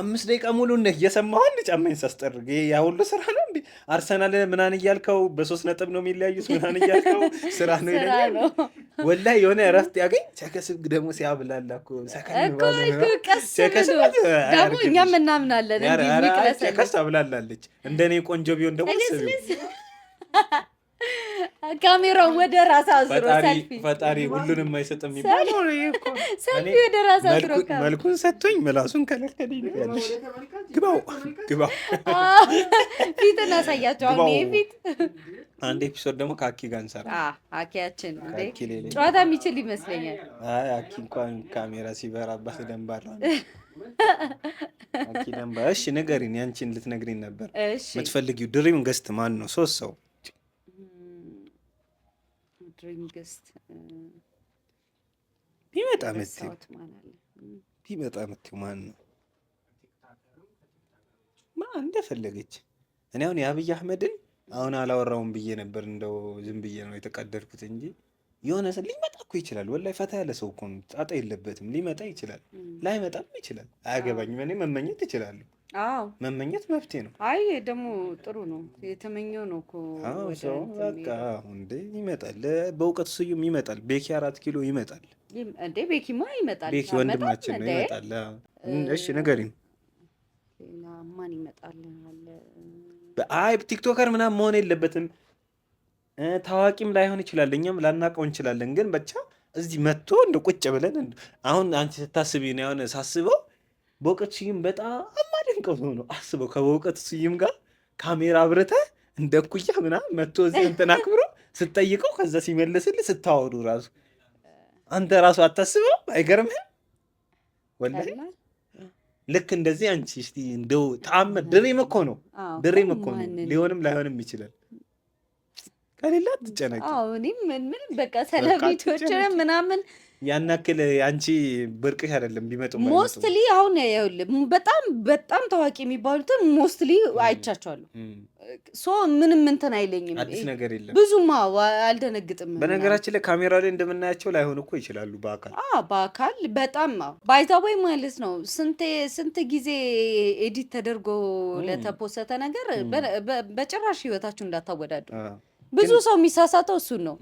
Speaker 1: 5 ደቂቃ ሙሉ ነህ እየሰማሁን ጫማዬን ሳስጠርግ ያ ሁሉ ስራ ነው እንዴ? አርሰናል ምናምን እያልከው በ3 ነጥብ ነው የሚለያዩት ምናምን እያልከው ስራ ነው ይላል። ወላሂ የሆነ እረፍት ያገኝ ሲያከስብ ደግሞ ሲያብላላ እኮ ሰከን
Speaker 2: ደግሞ እኛም እናምናለን እንዴ ሚክለሰ
Speaker 1: ከስ አብላላለች። እንደኔ ቆንጆ ቢሆን ደግሞ
Speaker 2: ካሜራው ወደ ራስ አዝሮ ሰልፊ
Speaker 1: ፈጣሪ ሁሉንም አይሰጥም ይባላል እኮ
Speaker 2: ሰልፊ ወደ ራስ አዝሮ
Speaker 1: መልኩን ሰጥቶኝ ምላሱን ከለከለኝ ያለሽ ግባው
Speaker 2: ፊትን አሳያቸው። አሁን ፊት
Speaker 1: አንድ ኤፒሶድ ደግሞ ከአኪ ጋር እንሰራ።
Speaker 2: አኪያችን እንዴ ጨዋታ የሚችል ይመስለኛል።
Speaker 1: አይ አኪ እንኳን ካሜራ ሲበራባት ደንባራ አኪ ደንባ። እሺ ንገሪኝ፣ ያንቺን ልትነግሪኝ ነበር የምትፈልጊው ድሪም ገስት ማን ነው? 3 ሰው
Speaker 2: ድሪም ገስት
Speaker 1: ቢመጣ ምትይው ማን ነው? እንደፈለገች። እኔ አሁን የአብይ አህመድን አሁን አላወራውም ብዬ ነበር፣ እንደው ዝም ብዬ ነው የተቀደድኩት እንጂ የሆነ ሰው ሊመጣ እኮ ይችላል። ወላሂ ፈታ ያለ ሰው እኮ ነው፣ ጣጣ የለበትም። ሊመጣ ይችላል፣ ላይመጣም ይችላል። አያገባኝም። እኔ መመኘት እችላለሁ።
Speaker 2: አዎ
Speaker 1: መመኘት መብቴ ነው።
Speaker 2: አይ ደግሞ ጥሩ ነው፣ የተመኘው ነው እኮ።
Speaker 1: አዎ ሰው በቃ እንዴ ይመጣል። በእውቀት ስዩም ይመጣል። ቤኪ 4 ኪሎ ይመጣል
Speaker 2: እንዴ። ቤኪማ ይመጣል።
Speaker 1: ቤኪ ወንድማችን ነው፣ ይመጣል። እሺ ንገሪኝ፣
Speaker 2: ማን ይመጣል?
Speaker 1: አይ ቲክቶከር ምናምን መሆን የለበትም። ታዋቂም ላይሆን ይችላል፣ እኛም ላናውቀው እንችላለን። ግን ብቻ እዚህ መጥቶ እንደ ቁጭ ብለን አሁን አንቺ ስታስቢ ነው የሆነ ሳስበው በእውቀት ስዩም በጣም አደንቀው ነው። አስበው ከበእውቀት ስዩም ጋር ካሜራ አብርተህ እንደ እኩያ ምናምን መጥቶ እዚህ እንትን አክብሮ ስትጠይቀው ከዛ ሲመልስልህ ስታወሩ ራሱ አንተ ራሱ አታስበው? አይገርምህም? ወላሂ ልክ እንደዚህ አንቺ እስቲ እንደው ተአምር ድሪም እኮ ነው፣ ድሪም እኮ ነው። ሊሆንም ላይሆንም ይችላል። ከሌላ አትጨነቂ።
Speaker 2: አዎ እኔም ምን በቃ ሰለብሪቲዎችን ምናምን
Speaker 1: ያን ያክል አንቺ ብርቅሽ አይደለም ቢመጡ
Speaker 2: ሞስትሊ አሁን በጣም በጣም ታዋቂ የሚባሉትን ሞስትሊ አይቻቸዋለሁ። ሶ ምንም እንትን አይለኝም፣
Speaker 1: አዲስ ነገር የለም
Speaker 2: ብዙም አልደነግጥም።
Speaker 1: በነገራችን ላይ ካሜራ ላይ እንደምናያቸው ላይሆን እኮ ይችላሉ በአካል።
Speaker 2: በአካል በጣም ባይዛወይ ማለት ነው። ስንት ጊዜ ኤዲት ተደርጎ ለተፖሰተ ነገር በጭራሽ ህይወታችሁ እንዳታወዳድሩ። ብዙ ሰው የሚሳሳተው እሱን ነው።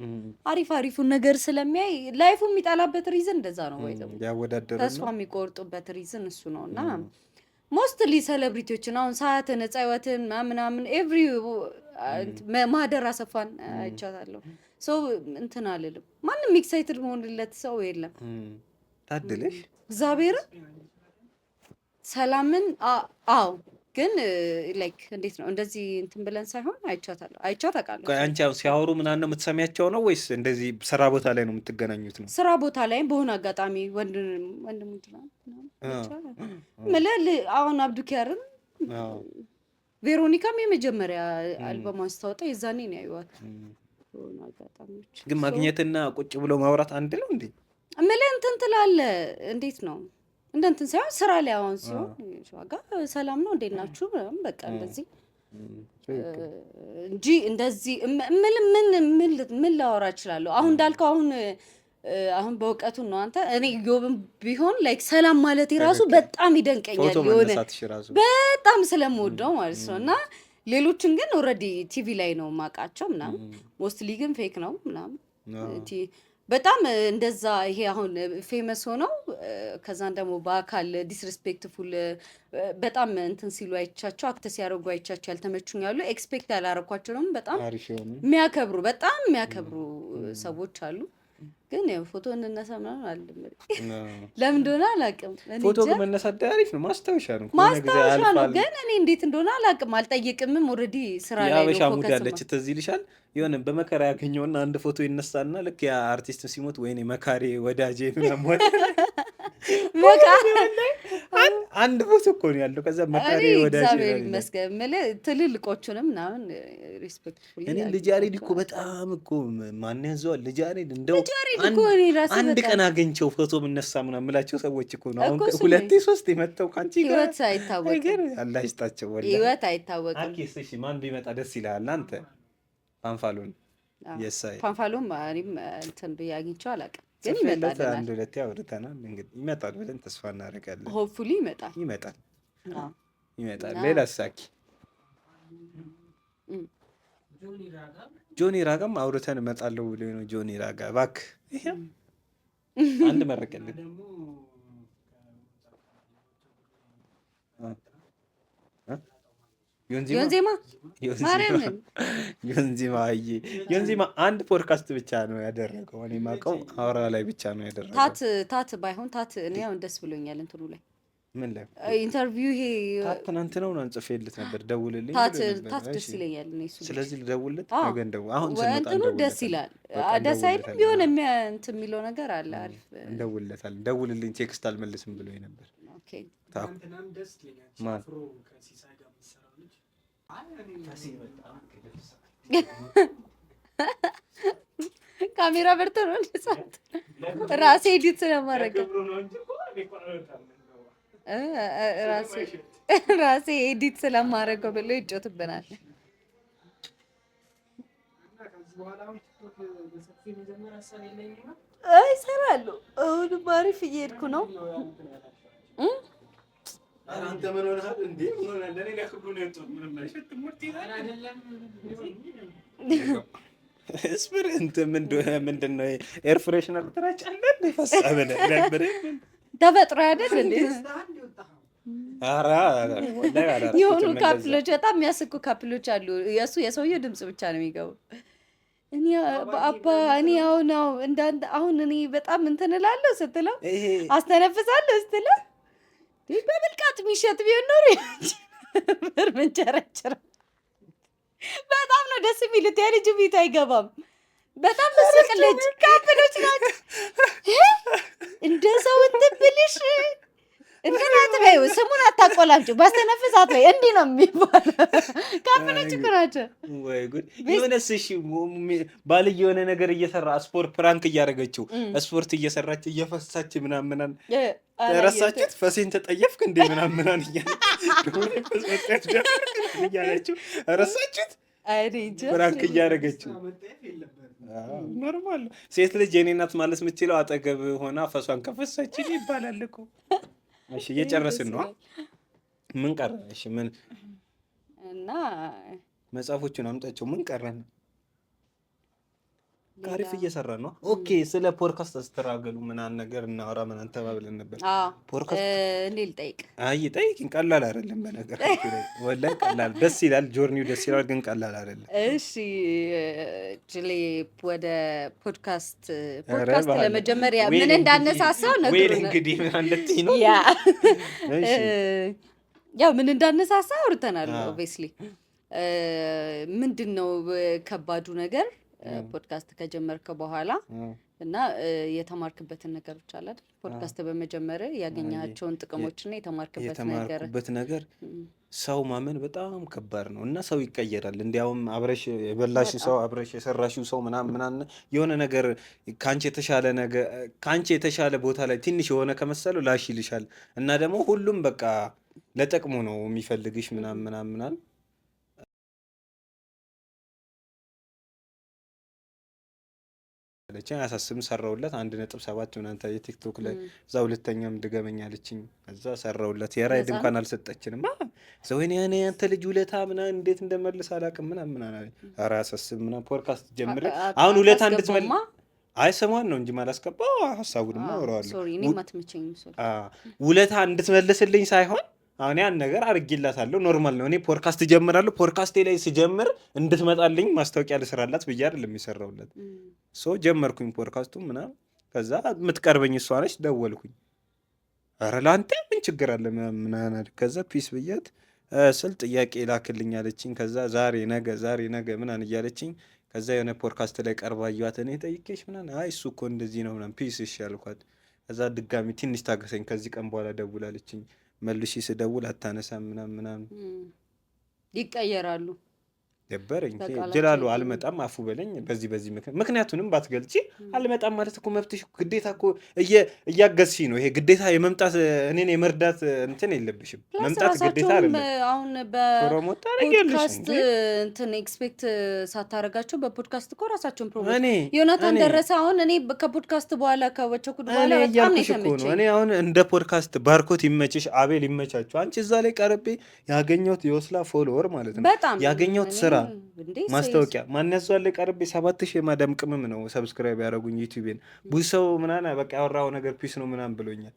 Speaker 2: አሪፉን ነገር ስለሚያይ ላይፉ የሚጠላበት ሪዝን እንደዛ ነው።
Speaker 1: ያወዳደሩ
Speaker 2: ተስፋ የሚቆርጡበት ሪዝን እሱ ነው። እና ሞስትሊ ሴሌብሪቲዎችን አሁን ሰዓትን ነፃ ህይወትን ምናምን ኤቭሪ ማህደር አሰፋን አይቻታለሁ። ሰው እንትን አልልም። ማንም ኤክሳይትድ መሆንለት ሰው የለም።
Speaker 1: ታድለሽ
Speaker 2: እግዚአብሔር ሰላምን አዎ ግን ላይክ እንዴት ነው እንደዚህ እንትን ብለን ሳይሆን አይቻት አውቃለሁ።
Speaker 1: አንቺ ያው ሲያወሩ ምናምን ነው የምትሰሚያቸው ነው ወይስ እንደዚህ ስራ ቦታ ላይ ነው የምትገናኙት ነው?
Speaker 2: ስራ ቦታ ላይ በሆነ አጋጣሚ ወንድም አሁን አብዱኪያርን ቬሮኒካም የመጀመሪያ አልበሟን ስታወጣ የዛኔ ነው ያዩዋት። በሆነ አጋጣሚዎች
Speaker 1: ግን ማግኘትና ቁጭ ብሎ ማውራት አንድ ነው እንዴ?
Speaker 2: እንትን ትላለህ እንዴት ነው እንደንትን ሳይሆን ስራ ላይ አሁን ሲሆን ዋጋ ሰላም ነው እንዴት ናችሁ በቃ እንደዚህ እንጂ እንደዚህ ምን ላወራ እችላለሁ። አሁን እንዳልከው አሁን አሁን በእውቀቱ ነው አንተ እኔ ዮብም ቢሆን ላይክ ሰላም ማለት የራሱ በጣም ይደንቀኛል የሆነ በጣም ስለምወደው ማለት ነው። እና ሌሎችን ግን ኦልሬዲ ቲቪ ላይ ነው ማውቃቸው ምናምን ሞስትሊ ግን ፌክ ነው ምናምን በጣም እንደዛ ይሄ አሁን ፌመስ ሆነው ከዛን ደግሞ በአካል ዲስሪስፔክትፉል በጣም እንትን ሲሉ አይቻቸው አክት ሲያደርጉ አይቻቸው ያልተመቹኝ ያሉ ኤክስፔክት ያላረኳቸው ደግሞ በጣም የሚያከብሩ ሰዎች አሉ። ግን ያው ፎቶ እንነሳ ምናምን አይደለም ለምን እንደሆነ አላውቅም።
Speaker 1: ፎቶ መነሳት አሪፍ ነው፣ ማስታወሻ ነው
Speaker 2: ግን እኔ እንዴት እንደሆነ አላውቅም፣ አልጠየቅምም። ኦልሬዲ ስራ ላይ ነው
Speaker 1: ፎከስ ሙድ ያለች ትዝ ይልሻል? የሆነ በመከራ ያገኘውና አንድ ፎቶ ይነሳና ልክ ያ አርቲስት ሲሞት ወይኔ መካሬ ወዳጄ ምናምን አንድ ፎቶ እኮ ነው ያለው። ከዛ መካሬ ወዳጄ
Speaker 2: መስገብ ማለት ትልልቆቹንም ምናምን ሪስፔክትፉል
Speaker 1: እኔ ልጅ ያሬድ እኮ በጣም እኮ ማን ያዘዋል ልጅ ያሬድ እንደው አንድ ቀን አገኘው ፎቶ ምነሳ ምናምን የምላቸው ሰዎች እኮ ነው። አሁን ሁለቴ ሶስቴ መተው ካንቺ ጋር
Speaker 2: ህይወት አይታወቅም፣
Speaker 1: አላህ ይስጣቸው ወላሂ
Speaker 2: ህይወት አይታወቅም።
Speaker 1: አኪስ እሺ ማን ቢመጣ ደስ ይላል አንተ? ፓንፋሎን የሳይ
Speaker 2: ፓንፋሎን ማሪም እንትን በያግኝቸው አላውቅም፣ ግን ይመጣል።
Speaker 1: አንድ ሁለቴ አውርተናል። እንግዲህ ይመጣል ብለን ተስፋ እናደርጋለን።
Speaker 2: ሆፕፉሊ ይመጣል።
Speaker 1: ሌላ ሳኪ ጆኒ ራጋም አውርተን እመጣለሁ ብሎ ነው። ጆኒ ራጋ እባክህ ይሄ አንድ መረቀልን ዮንዚማ አንድ ፖድካስት ብቻ ነው ያደረገው። እኔ የማውቀው አውራ ላይ ብቻ ነው ያደረገው።
Speaker 2: ታት ባይሆን ታት እኔ አሁን ደስ ብሎኛል። እንትኑ ላይ
Speaker 1: ምን ላይ
Speaker 2: ኢንተርቪው ይሄ
Speaker 1: ትናንት ነው አንጽፌልት ነበር። ደውልልኝ
Speaker 2: ታት ደስ ይለኛል እኔ እሱ።
Speaker 1: ስለዚህ ልደውልለት ነገ እንደው አሁን
Speaker 2: እንትኑ ደስ ይላል። ደስ አይልም? ቢሆን እንትን የሚለው ነገር አለ። አሪፍ
Speaker 1: እንደውልለታል። ደውልልኝ ቴክስት አልመልስም ብሎኝ ነበር።
Speaker 2: ኦኬ
Speaker 4: ታንተናም ደስ ይለኛል። ቻፍሮ ከሲሳይ ጋር የምትሰራው ልጅ
Speaker 2: ካሜራ በርቶ ነው እንደሳት ራሴ ኤዲት ስለማድረግ ራሴ ኤዲት ስለማድረገው ብሎ ይጮትብናል። ይሰራሉ። አሁንም አሪፍ እየሄድኩ ነው።
Speaker 1: አንተ ምን ሆነሃል እንዴ? ምን ሆነሃል? ለኔ ለክብሩ ነው የወጣው። ምንም አይሸትም። ሙርቲ አይደለም እስብር እንትን ምንድን ነው ኤር ፍሬሽነር ትራጫለህ? ፈሳበለ ነበር
Speaker 2: ተፈጥሮ አይደል እንዴ?
Speaker 1: አራ
Speaker 2: የሆኑ ካፕሎች በጣም የሚያስቁ ካፕሎች አሉ። የእሱ የሰውየው ድምጽ ብቻ ነው የሚገባው። እኔ አባ እኔ አሁን እኔ በጣም እንትን እላለሁ ስትለው አስተነፍሳለሁ ስትለው በብልቃጥ የሚሸጥ ቢሆን ኖሮ ምንቸረችረ በጣም ነው ደስ የሚሉት። የልጁ ቤት አይገባም። በጣም መስቅ ልጅ ካፕሎች ናቸው። እንደ ሰው እንትብልሽ እንትን አትበይው፣ ስሙን አታቆላምጪው፣ ባስተነፍሳት ላይ እንዲህ ነው የሚባለው። ካፕሎች እኮ ናቸው።
Speaker 1: ወይ ጉድ! የሆነስ እሺ ባልዬ የሆነ ነገር እየሰራ ስፖርት ፕራንክ እያደረገችው ስፖርት እየሰራች እየፈሳች ምናምን ረሳችሁት? ፈሴን ተጠየፍክ እንዴ ምናምን እያለችው ረሳችሁት? ፕራንክ እያደረገችው ኖርማል። ሴት ልጅ የኔ ናት ማለት የምትችለው አጠገብ ሆና ፈሷን ከፈሳች ይባላል እኮ። እሺ እየጨረስን ነው። ምን ቀረ? እሺ ምን
Speaker 2: እና
Speaker 1: መጽሐፎቹን አምጣቸው። ምን ቀረን? አሪፍ እየሰራ ነው። ኦኬ ስለ ፖድካስት አስተራገሉ ምናምን ነገር እናወራ ምናምን ተባብለን ነበር።
Speaker 2: ፖድካስት እንዴ ልጠይቅ?
Speaker 1: አይ ጠይቅኝ። ቀላል አይደለም በነገራችን ላይ ወላሂ ቀላል ደስ ይላል። ጆርኒው ደስ ይላል፣ ግን ቀላል አይደለም።
Speaker 2: እሺ ጅሌ ወደ ፖድካስት ለመጀመሪያ ምን እንዳነሳሳው
Speaker 1: ወይ እንግዲህ ምን አለትኝ ነው
Speaker 2: ያው ምን እንዳነሳሳ አውርተናል። ኦብቪስሊ ምንድነው ከባዱ ነገር ፖድካስት ከጀመርከ በኋላ እና የተማርክበትን ነገሮች አለ አይደል? ፖድካስት በመጀመር ያገኛቸውን ጥቅሞችና የተማርክበት ነገር
Speaker 1: ሰው ማመን በጣም ከባድ ነው እና ሰው ይቀየራል። እንዲያውም አብረሽ የበላሽ ሰው አብረሽ የሰራሽው ሰው ምናምን የሆነ ነገር ካንቺ የተሻለ ቦታ ላይ ትንሽ የሆነ ከመሰለው ላሽ ይልሻል እና ደግሞ ሁሉም በቃ ለጥቅሙ ነው የሚፈልግሽ ምናምን አለችኝ። አያሳስብም ሰራውለት 1.7 ምናምን ታየ ቲክቶክ ላይ። እዛ ሁለተኛም ድገመኝ አለችኝ። እዛ ሰራውለት የራይድ እንኳን አልሰጠችንም። ዘወይኔ ያኔ አንተ ልጅ ውለታ ምናምን እንዴት እንደመልስ አላውቅም ምናምን ምናምን። ኧረ አያሳስብም ምናምን ፖድካስት ጀምሬ አሁን ውለታ እንድትመልስ አይ ሰማን ነው እንጂ ማላስገባው ሀሳቡንማ አወራዋለሁ።
Speaker 2: ሶሪ እኔም አትመቸኝም። ሶሪ
Speaker 1: ውለታ እንድትመልስልኝ ሳይሆን አሁን ያን ነገር አድርጌላታለሁ። ኖርማል ነው። እኔ ፖድካስት ጀምራለሁ። ፖድካስቴ ላይ ስጀምር እንድትመጣልኝ ማስታወቂያ ልስራላት ብዬ አይደለም የሰራሁላት። ሶ ጀመርኩኝ ፖድካስቱ ምናምን። ከዛ የምትቀርበኝ እሷ ነች። ደወልኩኝ። ኧረ ለአንተ ምን ችግር አለ ምናምን። ከዛ ፒስ ብያት ስል ጥያቄ ላክልኝ አለችኝ። ከዛ ዛሬ ነገ ምናምን እያለችኝ ከዛ የሆነ ፖድካስት ላይ ቀርባ እያት እኔ ጠይቄሽ ምናምን አይ እሱ እኮ እንደዚህ ነው ምናምን ፒስ እሺ አልኳት። ከዛ ድጋሚ ትንሽ ታገሰኝ ከዚህ ቀን በኋላ ደውላለችኝ። መልሺ ስደውል አታነሳም ምናምን
Speaker 2: ይቀየራሉ።
Speaker 1: ደበረኝ ጅላሉ አልመጣም አፉ በለኝ በዚህ ምክንያቱንም ባትገልጪ አልመጣም ማለት እኮ መብትሽ ግዴታ እኮ እያገዝሽ ነው። ይሄ ግዴታ የመምጣት እኔን የመርዳት እንትን የለብሽም። መምጣት ግዴታ አይደለም።
Speaker 2: አሁን በፖድካስት እንትን ኤክስፔክት ሳታረጋቸው በፖድካስት እኮ ራሳቸውን ፕሮሞት ዮናታን ደረሰ። አሁን እኔ ከፖድካስት በኋላ ከወቸኩት በኋላ በጣም ነው የተመቸኝ።
Speaker 1: እኔ አሁን እንደ ፖድካስት ባርኮት ይመችሽ፣ አቤል ይመቻችሁ። አንቺ እዛ ላይ ቀርቤ ያገኘሁት የወስላ ፎሎወር ማለት ነው ያገኘሁት ስራ ማስታወቂያ ማን ያዟል ቀርቤ 7000 የማዳም ቅመም ነው ሰብስክራይብ ያደረጉኝ ዩቲዩብን። ብዙ ሰው ምናምን በቃ ያወራው ነገር ፒስ ነው ምናምን ብሎኛል።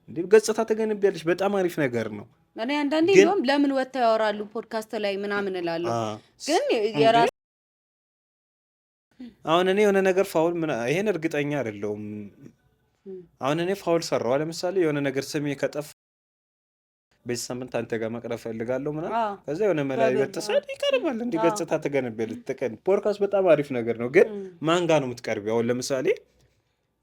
Speaker 1: እንዴ ገጽታ ተገነብያለሽ በጣም አሪፍ ነገር ነው።
Speaker 2: እኔ አንዳንዴ እንደውም ለምን ወጥተው ያወራሉ ፖድካስት ላይ ምናምን እላለሁ። ግን የራስ
Speaker 1: አሁን እኔ የሆነ ነገር ፋውል ይሄን እርግጠኛ አይደለሁም። አሁን እኔ ፋውል ሰራው ለምሳሌ የሆነ ነገር ስሜ ከጠፋ በዚህ ሳምንት አንተ ጋር መቅረብ ፈልጋለሁ ምናምን ከዛ የሆነ መላይ በተሰድ ይቀርባል። እንዲ ገጽታ ተገነብያለሽ ተቀን ፖድካስት በጣም አሪፍ ነገር ነው። ግን ማን ጋር ነው የምትቀርቢው? አሁን ለምሳሌ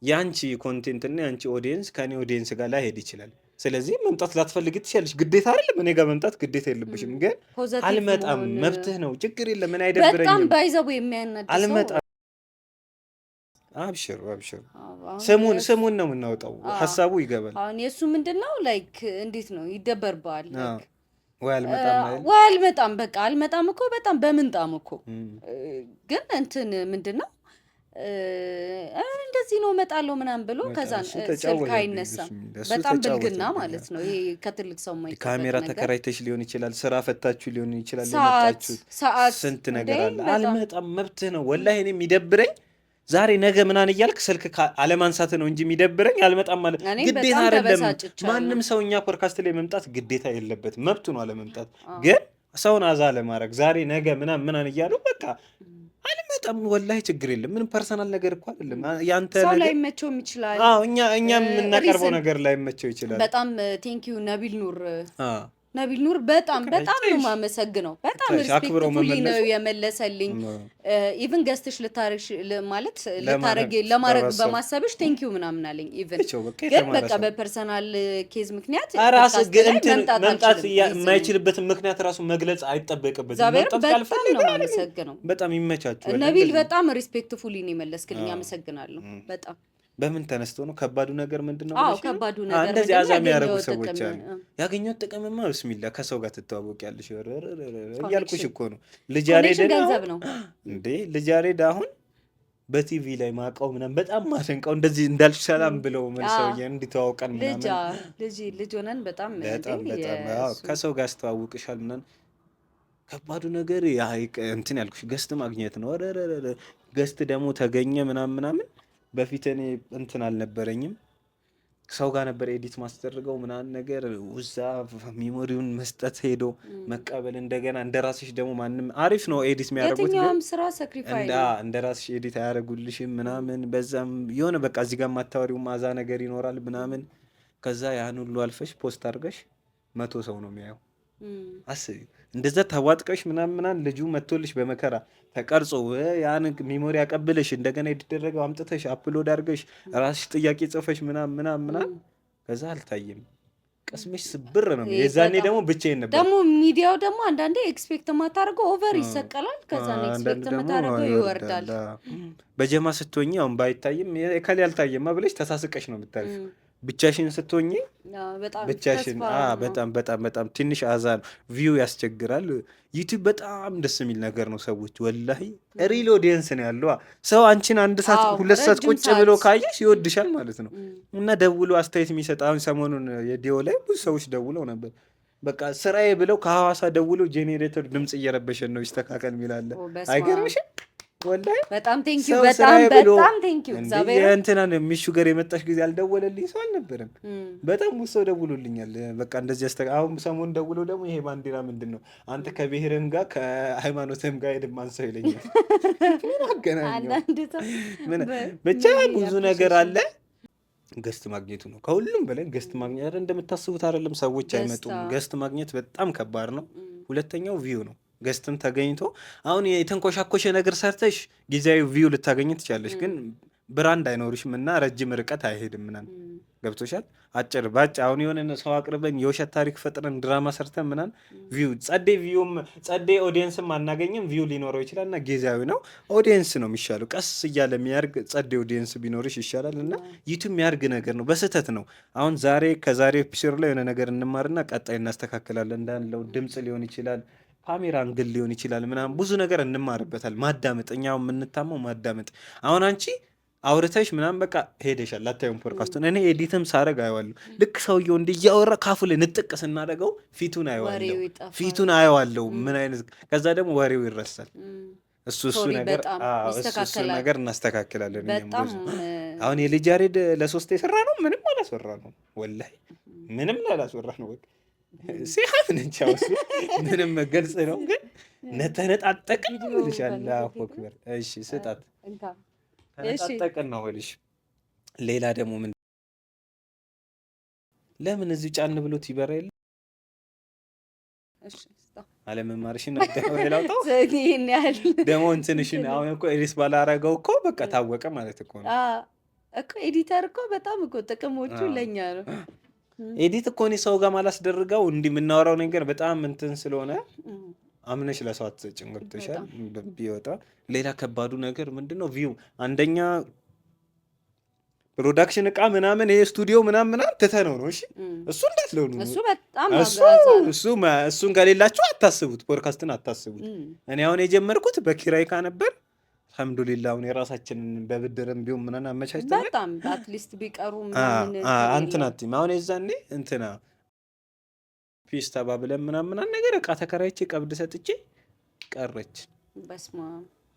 Speaker 1: ያንቺ ኮንቴንት እና ያንቺ ኦዲየንስ ከኔ ኦዲየንስ ጋር ላይሄድ ይችላል። ስለዚህ መምጣት ላትፈልግ ትችያለሽ። ግዴታ አይደለም እኔ ጋር መምጣት ግዴታ የለብሽም። ግን አልመጣም መብትህ ነው ችግር የለም። ምን አይደብረኝም።
Speaker 2: በጣም ባይዘው የሚያናድድ
Speaker 1: አልመጣም። አብሽር ስሙን ነው የምናወጣው። ሀሳቡ ይገባል።
Speaker 2: አሁን የእሱ ምንድነው ላይክ እንዴት ነው ይደበርባል።
Speaker 1: ወይ
Speaker 2: አልመጣም በቃ አልመጣም እኮ በጣም በምንጣም እኮ ግን እንትን ምንድነው እንደዚህ ነው እመጣለሁ ምናምን ብሎ ከዛ ስልክ አይነሳም። በጣም ብልግና ማለት ነው ይሄ ከትልቅ ሰው ማይጠበቅ
Speaker 1: ካሜራ ተከራይተሽ ሊሆን ይችላል፣ ስራ ፈታችሁ ሊሆን ይችላል። የመጣችሁት ስንት ነገር አለ። አልመጣም መብትህ ነው። ወላሂ እኔ የሚደብረኝ ዛሬ ነገ ምናምን እያልክ ስልክ አለማንሳት ነው እንጂ የሚደብረኝ አልመጣም ማለት ግዴታ አይደለም። ማንም ሰው እኛ ፖድካስት ላይ መምጣት ግዴታ የለበትም፣ መብቱ ነው አለመምጣት። ግን ሰውን አዛ ለማድረግ ዛሬ ነገ ምናምን እያሉ በቃ አልመጣም ወላሂ ችግር የለም። ምንም ፐርሰናል ነገር እኮ አይደለም። ያንተ
Speaker 2: ነገር ሰው ላይ መቸው ይችላል።
Speaker 1: እኛ የምናቀርበው ነገር ላይ መቸው ይችላል።
Speaker 2: በጣም ቴንኪዩ ነቢል ኑር በጣም ነው የማመሰግነው። በጣም ሪስፔክትፉሊ ነው የመለሰልኝ። ኢቭን ገስትሽ ለማድረግ በማሰብሽ ቴንኪዩ ምናምን አለኝ። ኢቭን ግን በቃ በፐርሰናል ኬዝ ምክንያት
Speaker 1: መምጣት የማይችልበትን ምክንያት ራሱ መግለጽ አይጠበቅበትም።
Speaker 2: በጣም ነው የማመሰግነው።
Speaker 1: በጣም ይመቻችሁ
Speaker 2: ነቢል። በጣም ሪስፔክትፉሊ ነው የመለስክልኝ። አመሰግናለሁ በጣም።
Speaker 1: በምን ተነስቶ ነው? ከባዱ ነገር ምንድነው?
Speaker 2: ከባዱ ነገር
Speaker 1: እንደዚህ አዛ የሚያደርጉ ሰዎች አሉ። ያገኘሁት ጥቅምማ ብስሚላ ከሰው ጋር ትተዋወቂያለሽ እያልኩሽ እኮ ነው። ልጅ ያሬድ አሁን በቲቪ ላይ ማውቀው ምናምን በጣም ማሰንቀው እንደዚህ እንዳልሽ ሰላም ብለው መልሰው እንዲተዋወቀን ምናምን
Speaker 2: ልጅ ሆነን በጣም
Speaker 1: ከሰው ጋር አስተዋውቅሻል ምናምን። ከባዱ ነገር እንትን ያልኩሽ ገስት ማግኘት ነው። ገስት ደግሞ ተገኘ ምናምን በፊት እኔ እንትን አልነበረኝም። ሰው ጋር ነበር ኤዲት ማስደርገው ምናምን ነገር ውዛ ሚሞሪውን መስጠት ሄዶ መቀበል እንደገና እንደራስሽ ደግሞ ማንም አሪፍ ነው ኤዲት የሚያደርጉት
Speaker 2: ግን ስራ ሰክሪፋይ
Speaker 1: እንደራስሽ ኤዲት አያደርጉልሽም ምናምን። በዛም የሆነ በቃ እዚህ ጋር ማታወሪው ማዛ ነገር ይኖራል ምናምን። ከዛ ያን ሁሉ አልፈሽ ፖስት አድርገሽ 100 ሰው ነው የሚያየው። አስቢ እንደዛ ተዋጥቀሽ ምናምን ልጁ መጥቶልሽ በመከራ ተቀርጾ ያን ሚሞሪ አቀብለሽ እንደገና የተደረገው አምጥተሽ አፕሎድ አድርገሽ ራስሽ ጥያቄ ጽፈሽ ምናምን ከዛ አልታየም። ቀስምሽ ስብር ነው። የዛኔ ደግሞ ብቻዬን ነበር።
Speaker 2: ደግሞ ሚዲያው ደግሞ አንዳንዴ ኤክስፔክት ማታደርገው ኦቨር ይሰቀላል። ከዛ ኤክስፔክት ማታደርገው ይወርዳል።
Speaker 1: በጀማ ስትሆኚ አሁን ባይታይም ከሌ አልታየማ ብለሽ ተሳስቀሽ ነው የምታልፊው። ብቻሽን ስትሆኚ ብቻሽን በጣም በጣም በጣም ትንሽ አዛ ነው። ቪው ያስቸግራል። ዩቲዩብ በጣም ደስ የሚል ነገር ነው። ሰዎች ወላሂ ሪል ኦዲየንስ ነው ያለው። ሰው አንቺን 1 ሰዓት 2 ሰዓት ቁጭ ብሎ ካየሽ ይወድሻል ማለት ነው። እና ደውሎ አስተያየት የሚሰጥ አሁን ሰሞኑን የዲዮ ላይ ብዙ ሰዎች ደውለው ነበር። በቃ ስራዬ ብለው ከሐዋሳ ደውሎ ጄኔሬተር ድምፅ እየረበሸን ነው ይስተካከል የሚላለ አይገርምሽም? ወላሂ
Speaker 2: በጣም ቴንኪዩ በጣም ቴንኪዩ። እግዚአብሔር
Speaker 1: እንትናን ሚሹገር የመጣሽ ጊዜ አልደወለልኝ ሰው አልነበረም። በጣም ብዙ ሰው ደውሎልኛል። በቃ እንደዚህ አሁን ሰሞኑን ደውሎ ደግሞ ይሄ ባንዲራ ምንድን ነው አንተ ከብሔርም ጋር ከሃይማኖትም ጋር የድማን ሰው ይለኛል። ብቻ ብዙ ነገር አለ። ገስት ማግኘቱ ነው ከሁሉም በላይ ገስት ማግኘት እንደምታስቡት አይደለም። ሰዎች አይመጡም። ገስት ማግኘት በጣም ከባድ ነው። ሁለተኛው ቪው ነው። ገስትም ተገኝቶ አሁን የተንኮሻኮሸ ነገር ሰርተሽ ጊዜያዊ ቪው ልታገኝ ትችላለሽ፣ ግን ብራንድ አይኖርሽም እና ረጅም ርቀት አይሄድም ምናምን ገብቶሻል። አጭር ባጭ አሁን የሆነ ሰው አቅርበን የውሸት ታሪክ ፈጥረን ድራማ ሰርተን ምናምን ቪው ጸዴ ኦዲየንስም አናገኝም። ቪው ሊኖረው ይችላል እና ጊዜያዊ ነው። ኦዲየንስ ነው የሚሻለው። ቀስ እያለ የሚያርግ ጸዴ ኦዲየንስ ቢኖርሽ ይሻላል። እና ዩቱብ የሚያርግ ነገር ነው። በስህተት ነው። አሁን ከዛሬ ኤፒሶድ ላይ የሆነ ነገር እንማርና ቀጣይ እናስተካክላለን። እንዳለው ድምፅ ሊሆን ይችላል፣ ካሜራ እንግል ሊሆን ይችላል ምናምን ብዙ ነገር እንማርበታል። ማዳመጥ እኛው የምንታመው ማዳመጥ። አሁን አንቺ አውርተሽ ምናምን በቃ ሄደሻል ላታዩን ፖድካስቱን። እኔ ኤዲትም ሳረግ አየዋለሁ። ልክ ሰውየው እንዲያወራ ካፉ ላይ ንጥቅ ስናደርገው ፊቱን አየዋለሁ ምን አይነት ከዛ ደግሞ ወሬው ይረሳል። እሱ ነገር እናስተካክላለን። አሁን የልጅ ያሬድ ለ3 የሰራ ነው ምንም አላስወራ ነው ወላሂ ምንም አላስወራ ነው። ሲሐፍ ነቻው ምንም ግልጽ ነው ግን ነተነጣጠቅን ልሻላ አክበር። እሺ ስጣት ተነጣጠቅን ነው ልሽ። ሌላ ደግሞ ምን ለምን እዚህ ጫን ብሎት ይበራ የለ አለመማርሽን ላውጣው ደግሞ እንትንሽን አሁን እኮ ኤዲት ባላረገው እኮ በቃ ታወቀ ማለት እኮ ነው
Speaker 2: እኮ ኤዲተር እኮ በጣም እኮ ጥቅሞቹ ለኛ ነው።
Speaker 1: ኤዲት እኮ እኔ ሰው ጋር ማላስደርገው እንዲህ የምናወራው ነገር በጣም እንትን ስለሆነ አምነሽ ለሰው አትሰጭም። ገብቶሻል? ቢወጣ ሌላ ከባዱ ነገር ምንድነው? ቪው አንደኛ ፕሮዳክሽን እቃ ምናምን ይሄ ስቱዲዮ ምናምን ትተነው ነው። እሺ እሱ እንዳትለው ነው። እሱን ከሌላችሁ አታስቡት፣ ፖድካስትን አታስቡት። እኔ አሁን የጀመርኩት በኪራይ ካ ነበር። አልሐምዱሊላህ አሁን የራሳችንን በብድርም ቢሆን ምናምን አመቻችተናል።
Speaker 2: በጣም አትሊስት ቢቀሩ
Speaker 1: አንትናት አሁን የዛኔ እንትና ፒስ ተባብለን ምናምን ነገር እቃ ተከራይቼ ቀብድ ሰጥቼ ቀረች።
Speaker 2: በስማ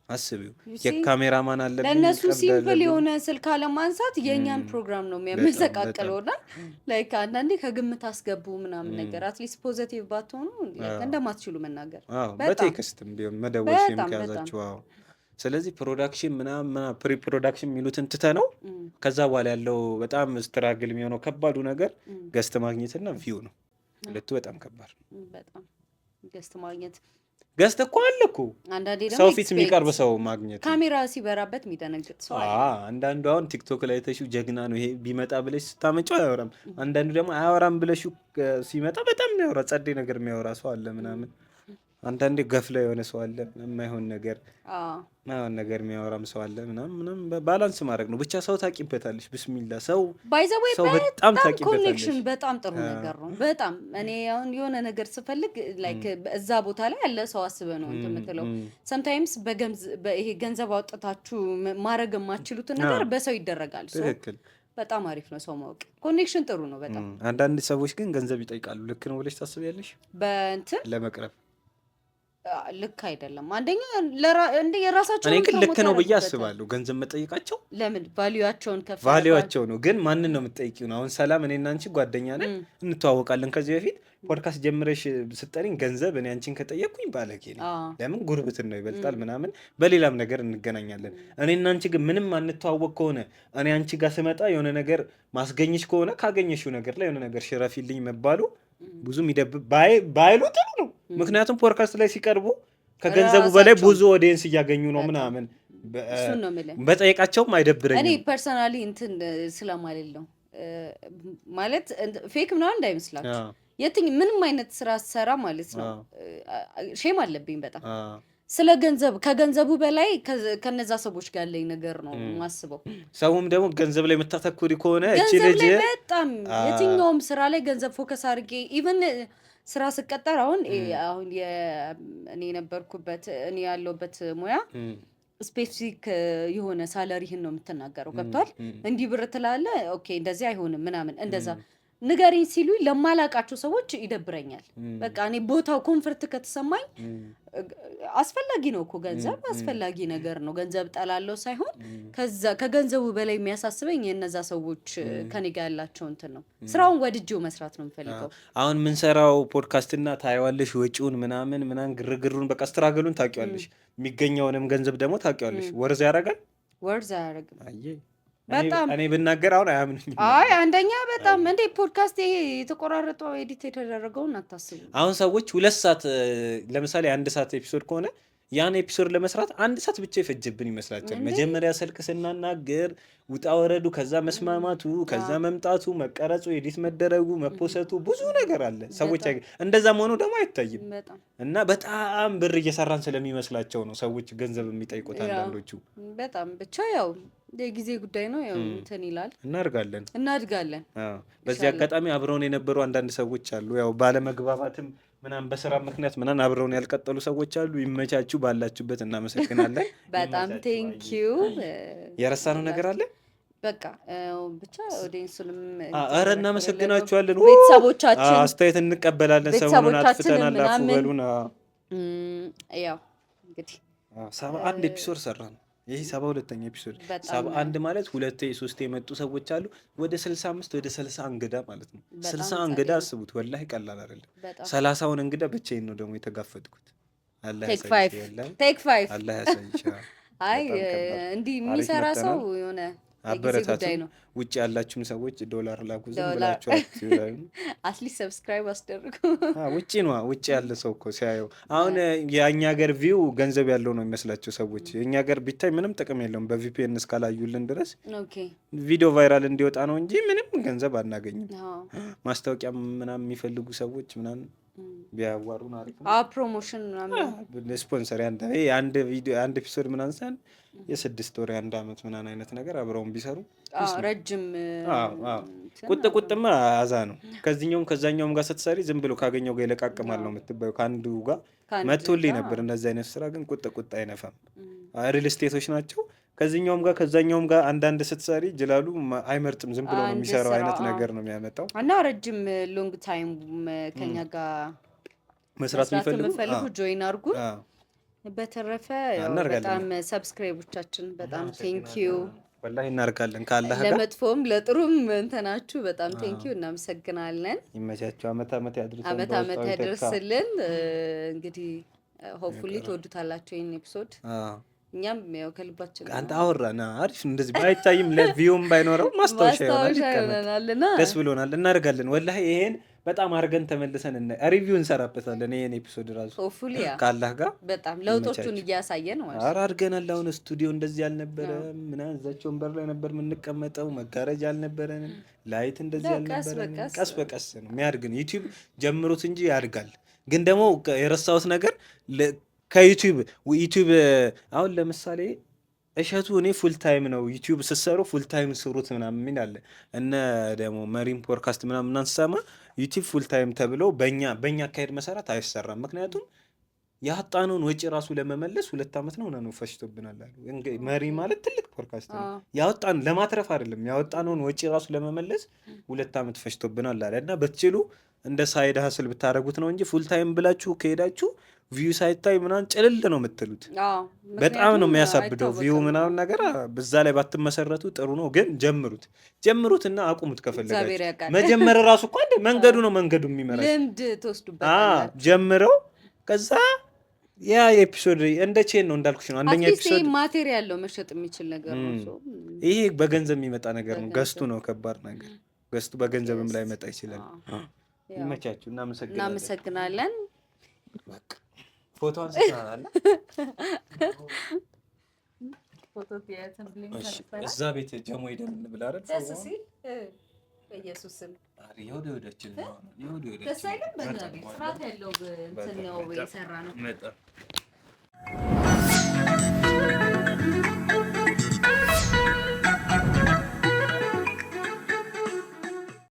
Speaker 1: አስቢው የካሜራማን አለ
Speaker 2: ለነሱ ሲምፕል የሆነ ስልክ አለማንሳት የኛን ፕሮግራም ነው የሚያመሰቃቅለውና ላይክ አንዳንዴ ከግምት አስገቡ ምናምን ነገር አትሊስት ፖዚቲቭ ባትሆኑ እንደማትችሉ መናገር
Speaker 1: በቴክስትም ቢሆን መደወል ከያዛችሁ። ስለዚህ ፕሮዳክሽን ምናምን ፕሪ ፕሮዳክሽን የሚሉትን ትተነው ከዛ በኋላ ያለው በጣም ስትራግል የሚሆነው ከባዱ ነገር ገስት ማግኘትና ቪው ነው። ሁለቱ በጣም ከባድ ነው።
Speaker 2: በጣም ገስት ማግኘት
Speaker 1: ገስት እኮ አለ እኮ አንዳንዴ ደግሞ ሰው ፊት የሚቀርብ ሰው ማግኘት
Speaker 2: ካሜራ ሲበራበት የሚደነግጥ ሰው አለ።
Speaker 1: አንዳንዱ አሁን ቲክቶክ ላይ ተሽው ጀግና ነው ይሄ ቢመጣ ብለሽ ስታመጪው አያወራም። አንዳንዱ ደግሞ አያወራም ብለሽ ሲመጣ በጣም የሚያወራ ጸዴ ነገር የሚያወራ ሰው አለ ምናምን። አንዳንዴ ገፍላ የሆነ ሰው አለ የማይሆን ነገር የሚያወራም ሰው አለ ምናምን። ባላንስ ማድረግ ነው ብቻ። ሰው ታቂበታለሽ። ቢስሚላህ ሰው በጣም ኮኔክሽን በጣም ጥሩ ነገር ነው። በጣም እኔ አሁን የሆነ ነገር ስፈልግ ላይክ እዛ ቦታ ላይ ያለ ሰው አስበህ ነው እንትን የምትለው። ሰምታይምስ ይሄ ገንዘብ አውጥታችሁ ማድረግ የማትችሉትን ነገር በሰው ይደረጋል። ትክክል። በጣም አሪፍ ነው ሰው ማወቅ። ኮኔክሽን ጥሩ ነው በጣም። አንዳንድ ሰዎች ግን ገንዘብ ይጠይቃሉ። ልክ ነው ብለሽ ታስቢያለሽ?
Speaker 2: በእንትን
Speaker 1: ለመቅረብ
Speaker 2: ልክ አይደለም። አንደኛ እንደ የራሳቸው
Speaker 1: እኔ ግን ልክ ነው ብዬ አስባለሁ። ገንዘብ መጠየቃቸው
Speaker 2: ለምን ቫልዩአቸውን
Speaker 1: ቫልዩአቸው ነው። ግን ማንን ነው የምትጠይቂው ነው? አሁን ሰላም እኔና አንቺ ጓደኛ ነን፣ እንተዋወቃለን። ከዚህ በፊት ፖድካስት ጀምረሽ ስጠሪኝ ገንዘብ እኔ አንቺን ከጠየቅኩኝ ባለጌ ነው። ለምን ጉርብትን ነው ይበልጣል ምናምን፣ በሌላም ነገር እንገናኛለን። እኔና አንቺ ግን ምንም አንተዋወቅ ከሆነ እኔ አንቺ ጋር ስመጣ የሆነ ነገር ማስገኘሽ ከሆነ ካገኘሽው ነገር ላይ የሆነ ነገር ሽረፊልኝ መባሉ ብዙ የሚደብር ባይሉ ጥሩ ነው። ምክንያቱም ፖድካስት ላይ ሲቀርቡ ከገንዘቡ በላይ ብዙ ኦዲየንስ እያገኙ ነው ምናምን። በጠየቃቸውም አይደብረኝም።
Speaker 2: እኔ ፐርሰናሊ እንትን ስለማልል ነው ማለት ፌክ ምናምን እንዳይመስላችሁ። ምንም አይነት ስራ ሰራ ማለት ነው ሼም አለብኝ በጣም። ስለ ገንዘብ ከገንዘቡ በላይ ከነዛ ሰዎች ጋር ያለኝ ነገር ነው ማስበው።
Speaker 1: ሰውም ደግሞ ገንዘብ ላይ የምታተኩሪ ከሆነ እቺ
Speaker 2: ገንዘብ
Speaker 1: ልጅ
Speaker 2: ላይ በጣም የትኛውም ስራ ላይ ገንዘብ ፎከስ አድርጌ ኢቭን ስራ ስቀጠር አሁን እኔ የነበርኩበት እኔ ያለሁበት ሙያ ስፔሲፊክ የሆነ ሳለሪህን ነው የምትናገረው። ገብቷል? እንዲህ ብር ትላለ፣ ኦኬ እንደዚህ አይሆንም ምናምን እንደዛ ንገሪኝ ሲሉ ለማላቃቸው ሰዎች ይደብረኛል። በቃ እኔ ቦታው ኮንፈርት ከተሰማኝ አስፈላጊ ነው እኮ ገንዘብ አስፈላጊ ነገር ነው። ገንዘብ ጠላለው ሳይሆን ከገንዘቡ በላይ የሚያሳስበኝ የነዛ ሰዎች ከኔ ጋር ያላቸው እንትን ነው። ስራውን ወድጄው መስራት ነው የምፈልገው።
Speaker 1: አሁን የምንሰራው ፖድካስት እና ታይዋለሽ ወጪውን ምናምን ግርግሩን በቃ ስትራገሉን ታውቂዋለሽ። የሚገኘውንም ገንዘብ ደግሞ ታውቂዋለሽ። ወርዝ ያደርጋል ወርዝ
Speaker 2: አያደርግም።
Speaker 1: በጣም እኔ ብናገር አሁን አያምኑኝም።
Speaker 2: አንደኛ በጣም እንዴ ፖድካስት ይሄ የተቆራረጠው ኤዲት የተደረገውን አታስቡ።
Speaker 1: አሁን ሰዎች 2 ሰዓት ለምሳሌ 1 ሰዓት ኤፒሶድ ከሆነ ያን ኤፒሶድ ለመስራት 1 ሰዓት ብቻ ይፈጅብን ይመስላችኋል። መጀመሪያ ስልክ ስናናገር ውጣ ወረዱ፣ ከዛ መስማማቱ፣ ከዛ መምጣቱ፣ መቀረጹ፣ ኤዲት መደረጉ፣ መፖሰቱ ብዙ ነገር አለ። ሰዎች እንደዛ መሆኑ ደግሞ አይታይም እና በጣም ብር እየሰራን ስለሚመስላቸው ነው ሰዎች ገንዘብ የሚጠይቁት አንዳንዶቹ።
Speaker 2: በጣም ብቻ ያው የጊዜ ጉዳይ ነው። ያው እንትን ይላል እናድጋለን።
Speaker 1: በዚህ አጋጣሚ አብረውን የነበሩ አንዳንድ ሰዎች አሉ። ያው ባለመግባባትም ምናምን በስራ ምክንያት ምናምን አብረውን ያልቀጠሉ ሰዎች አሉ። ይመቻችሁ ባላችሁበት። እናመሰግናለን።
Speaker 2: በጣም ቴንኪዩ።
Speaker 1: የረሳነው ነገር አለ?
Speaker 2: በቃ ብቻ ኦዲየንሱንም
Speaker 1: ኧረ እናመሰግናችኋለን።
Speaker 2: ቤተሰቦቻችን
Speaker 1: አስተያየት እንቀበላለን። ሰሞኑን አጥፍተናል፣ አፉ በሉን።
Speaker 2: ያው እንግዲህ
Speaker 1: 71 ኤፒሶድ ሰራን። ይሄ 72ኛ ኤፒሶድ 71 ማለት 2-3 የመጡ ሰዎች አሉ። ወደ 65 ወደ 60 እንግዳ ማለት ነው። 60 እንግዳ አስቡት። ወላሂ ቀላል አይደለም። 30ውን እንግዳ ብቻዬን ነው ደግሞ የተጋፈጥኩት። አላህ
Speaker 2: ያሳይሽ።
Speaker 1: አላህ ያሳይሽ።
Speaker 2: አይ እንዲህ የሚሰራ ሰው የሆነ
Speaker 1: አበረታቱ። ውጭ ያላችሁም ሰዎች ዶላር ላኩ። ዝም ብላችሁ አትይዩ።
Speaker 2: አትሊስት ሰብስክራይብ አስደርጉ።
Speaker 1: ውጭ ያለ ሰው እኮ ሲያየው አሁን የእኛ ሀገር ቪው ገንዘብ ያለው ነው የሚመስላቸው ሰዎች። የእኛ ሀገር ቢታይ ምንም ጥቅም የለውም። በቪፒኤን እስካላዩልን ድረስ ቪዲዮ ቫይራል እንዲወጣ ነው እንጂ ምንም ገንዘብ አናገኝም። ማስታወቂያ ምናምን የሚፈልጉ ሰዎች ምናምን ቢያዋሩን አሪፍ ነው።
Speaker 2: ፕሮሞሽን ምናምን
Speaker 1: ስፖንሰር አንድ ቪዲዮ አንድ ኤፒሶድ ምናምን ሳን የ6 ወር 1 ዓመት ምናምን አይነት ነገር አብረውን ቢሰሩ
Speaker 2: ረጅም
Speaker 1: ቁጥማ አዛ ነው። ከዛኛውም ጋር ስትሰሪ ዝም ብሎ ካገኘው ጋር ይለቃቅማል ነው የምትባዩ። ከአንዱ ጋር መቶልኝ ነበር እንደዚህ አይነት ስራ፣ ግን ቁጥ አይነፋም። ሪል ስቴቶች ናቸው። ከዛኛውም ጋር አንዳንድ ስትሰሪ ጅላሉ አይመርጥም። ዝም ብሎ ነው የሚሰራው አይነት ነገር ነው የሚያመጣው። እና
Speaker 2: ረጅም ሎንግ ታይም ከኛ ጋር
Speaker 1: መስራት የሚፈልጉ
Speaker 2: ጆይን አድርጉ። በተረፈ በጣም ሰብስክራይቦቻችን በጣም ቴንኪዩ
Speaker 1: ወላሂ እናርጋለን። ካላህ ጋር
Speaker 2: ለመጥፎም ለጥሩም እንተናችሁ በጣም ቴንኪዩ እናመሰግናለን።
Speaker 1: ይመቻችሁ። አመት
Speaker 2: ያድርስልን። እንግዲህ ሆፕፉሊ ትወዱታላችሁ ይሄን ኤፒሶድ። እኛም ያው ከልባችን
Speaker 1: አንተ አወራና አሪፍ እንደዚህ ባይታይም ለቪውም ባይኖረው ማስታወሻ ይሆናልና ደስ ብሎናል። እናርጋለን። ወላሂ ይሄን በጣም አርገን ተመልሰን ሪቪው እንሰራበታለን። ይሄን ኤፒሶድ ራሱ
Speaker 2: ሆፕፉሊ
Speaker 1: ካላህ ጋር
Speaker 2: በጣም ለውጦቹን እያሳየን ማለት ነው።
Speaker 1: አርገናል። አሁን ስቱዲዮ እንደዚህ አልነበረም። ምናምን እዛች ወንበር ላይ ነበር የምንቀመጠው። መጋረጃ አልነበረንም። ላይት እንደዚህ አልነበረንም። ቀስ በቀስ ነው የሚያድግን። ዩቲዩብ ጀምሩት እንጂ ያድጋል። ግን ደግሞ የረሳሁት ነገር ከዩቲዩብ አሁን ለምሳሌ እሸቱ እኔ ፉል ታይም ነው ዩቲዩብ ስትሰሩ ፉል ታይም ስሩት ምናምን ምን አለ እነ ደግሞ መሪም ፖድካስት ምናምን አንሰማ ዩቲዩብ ፉል ታይም ተብለው በእኛ አካሄድ መሰረት አይሰራም። ምክንያቱም ያጣነውን ወጪ ራሱ ለመመለስ 2 ዓመት ነው ፈጅቶብናል አሉ። መሪ ማለት ትልቅ ፖድካስት ነው። ያወጣን ለማትረፍ አይደለም፣ ያወጣነውን ወጪ ራሱ ለመመለስ 2 ዓመት ፈጅቶብናል አለ እና በትችሉ እንደ ሳይድ ሀስል ብታደርጉት ነው እንጂ ፉል ታይም ብላችሁ ከሄዳችሁ ቪው ሳይታይ ምናምን ጭልል ነው የምትሉት። በጣም ነው የሚያሳብደው ቪው ምናምን ነገር። በዛ ላይ ባትመሰረቱ ጥሩ ነው። ግን ጀምሩት እና አቁሙት ከፈለጋችሁ። መጀመር ራሱ እኮ አንዴ መንገዱ የሚመራው
Speaker 2: ልምድ ተወስዱበት
Speaker 1: ጀምረው ከዛ ያ ኤፒሶድ እንደ ቼን ነው እንዳልኩሽ ነው። አንደኛ ኤፒሶድ
Speaker 2: ማቴሪያል ነው መሸጥ የሚችል ነገር ነው።
Speaker 1: ይሄ በገንዘብ የሚመጣ ነገር ነው። ገዝቱ ነው ከባድ ነገር። ገዝቱ በገንዘብም ላይ መጣ ይችላል። ይመቻችሁ።
Speaker 2: እናመሰግናለን።
Speaker 1: ፎቶ አንስተናል። እዛ ቤት ጀሞ ሄደን እንብላ አይደል?
Speaker 2: ደስ ሲል በኢየሱስም
Speaker 1: የወደችን ነው።
Speaker 2: ደስ አይልም። በእግዚአብሔር ፍርሃት ያለው እንትን ነው የሰራ ነው።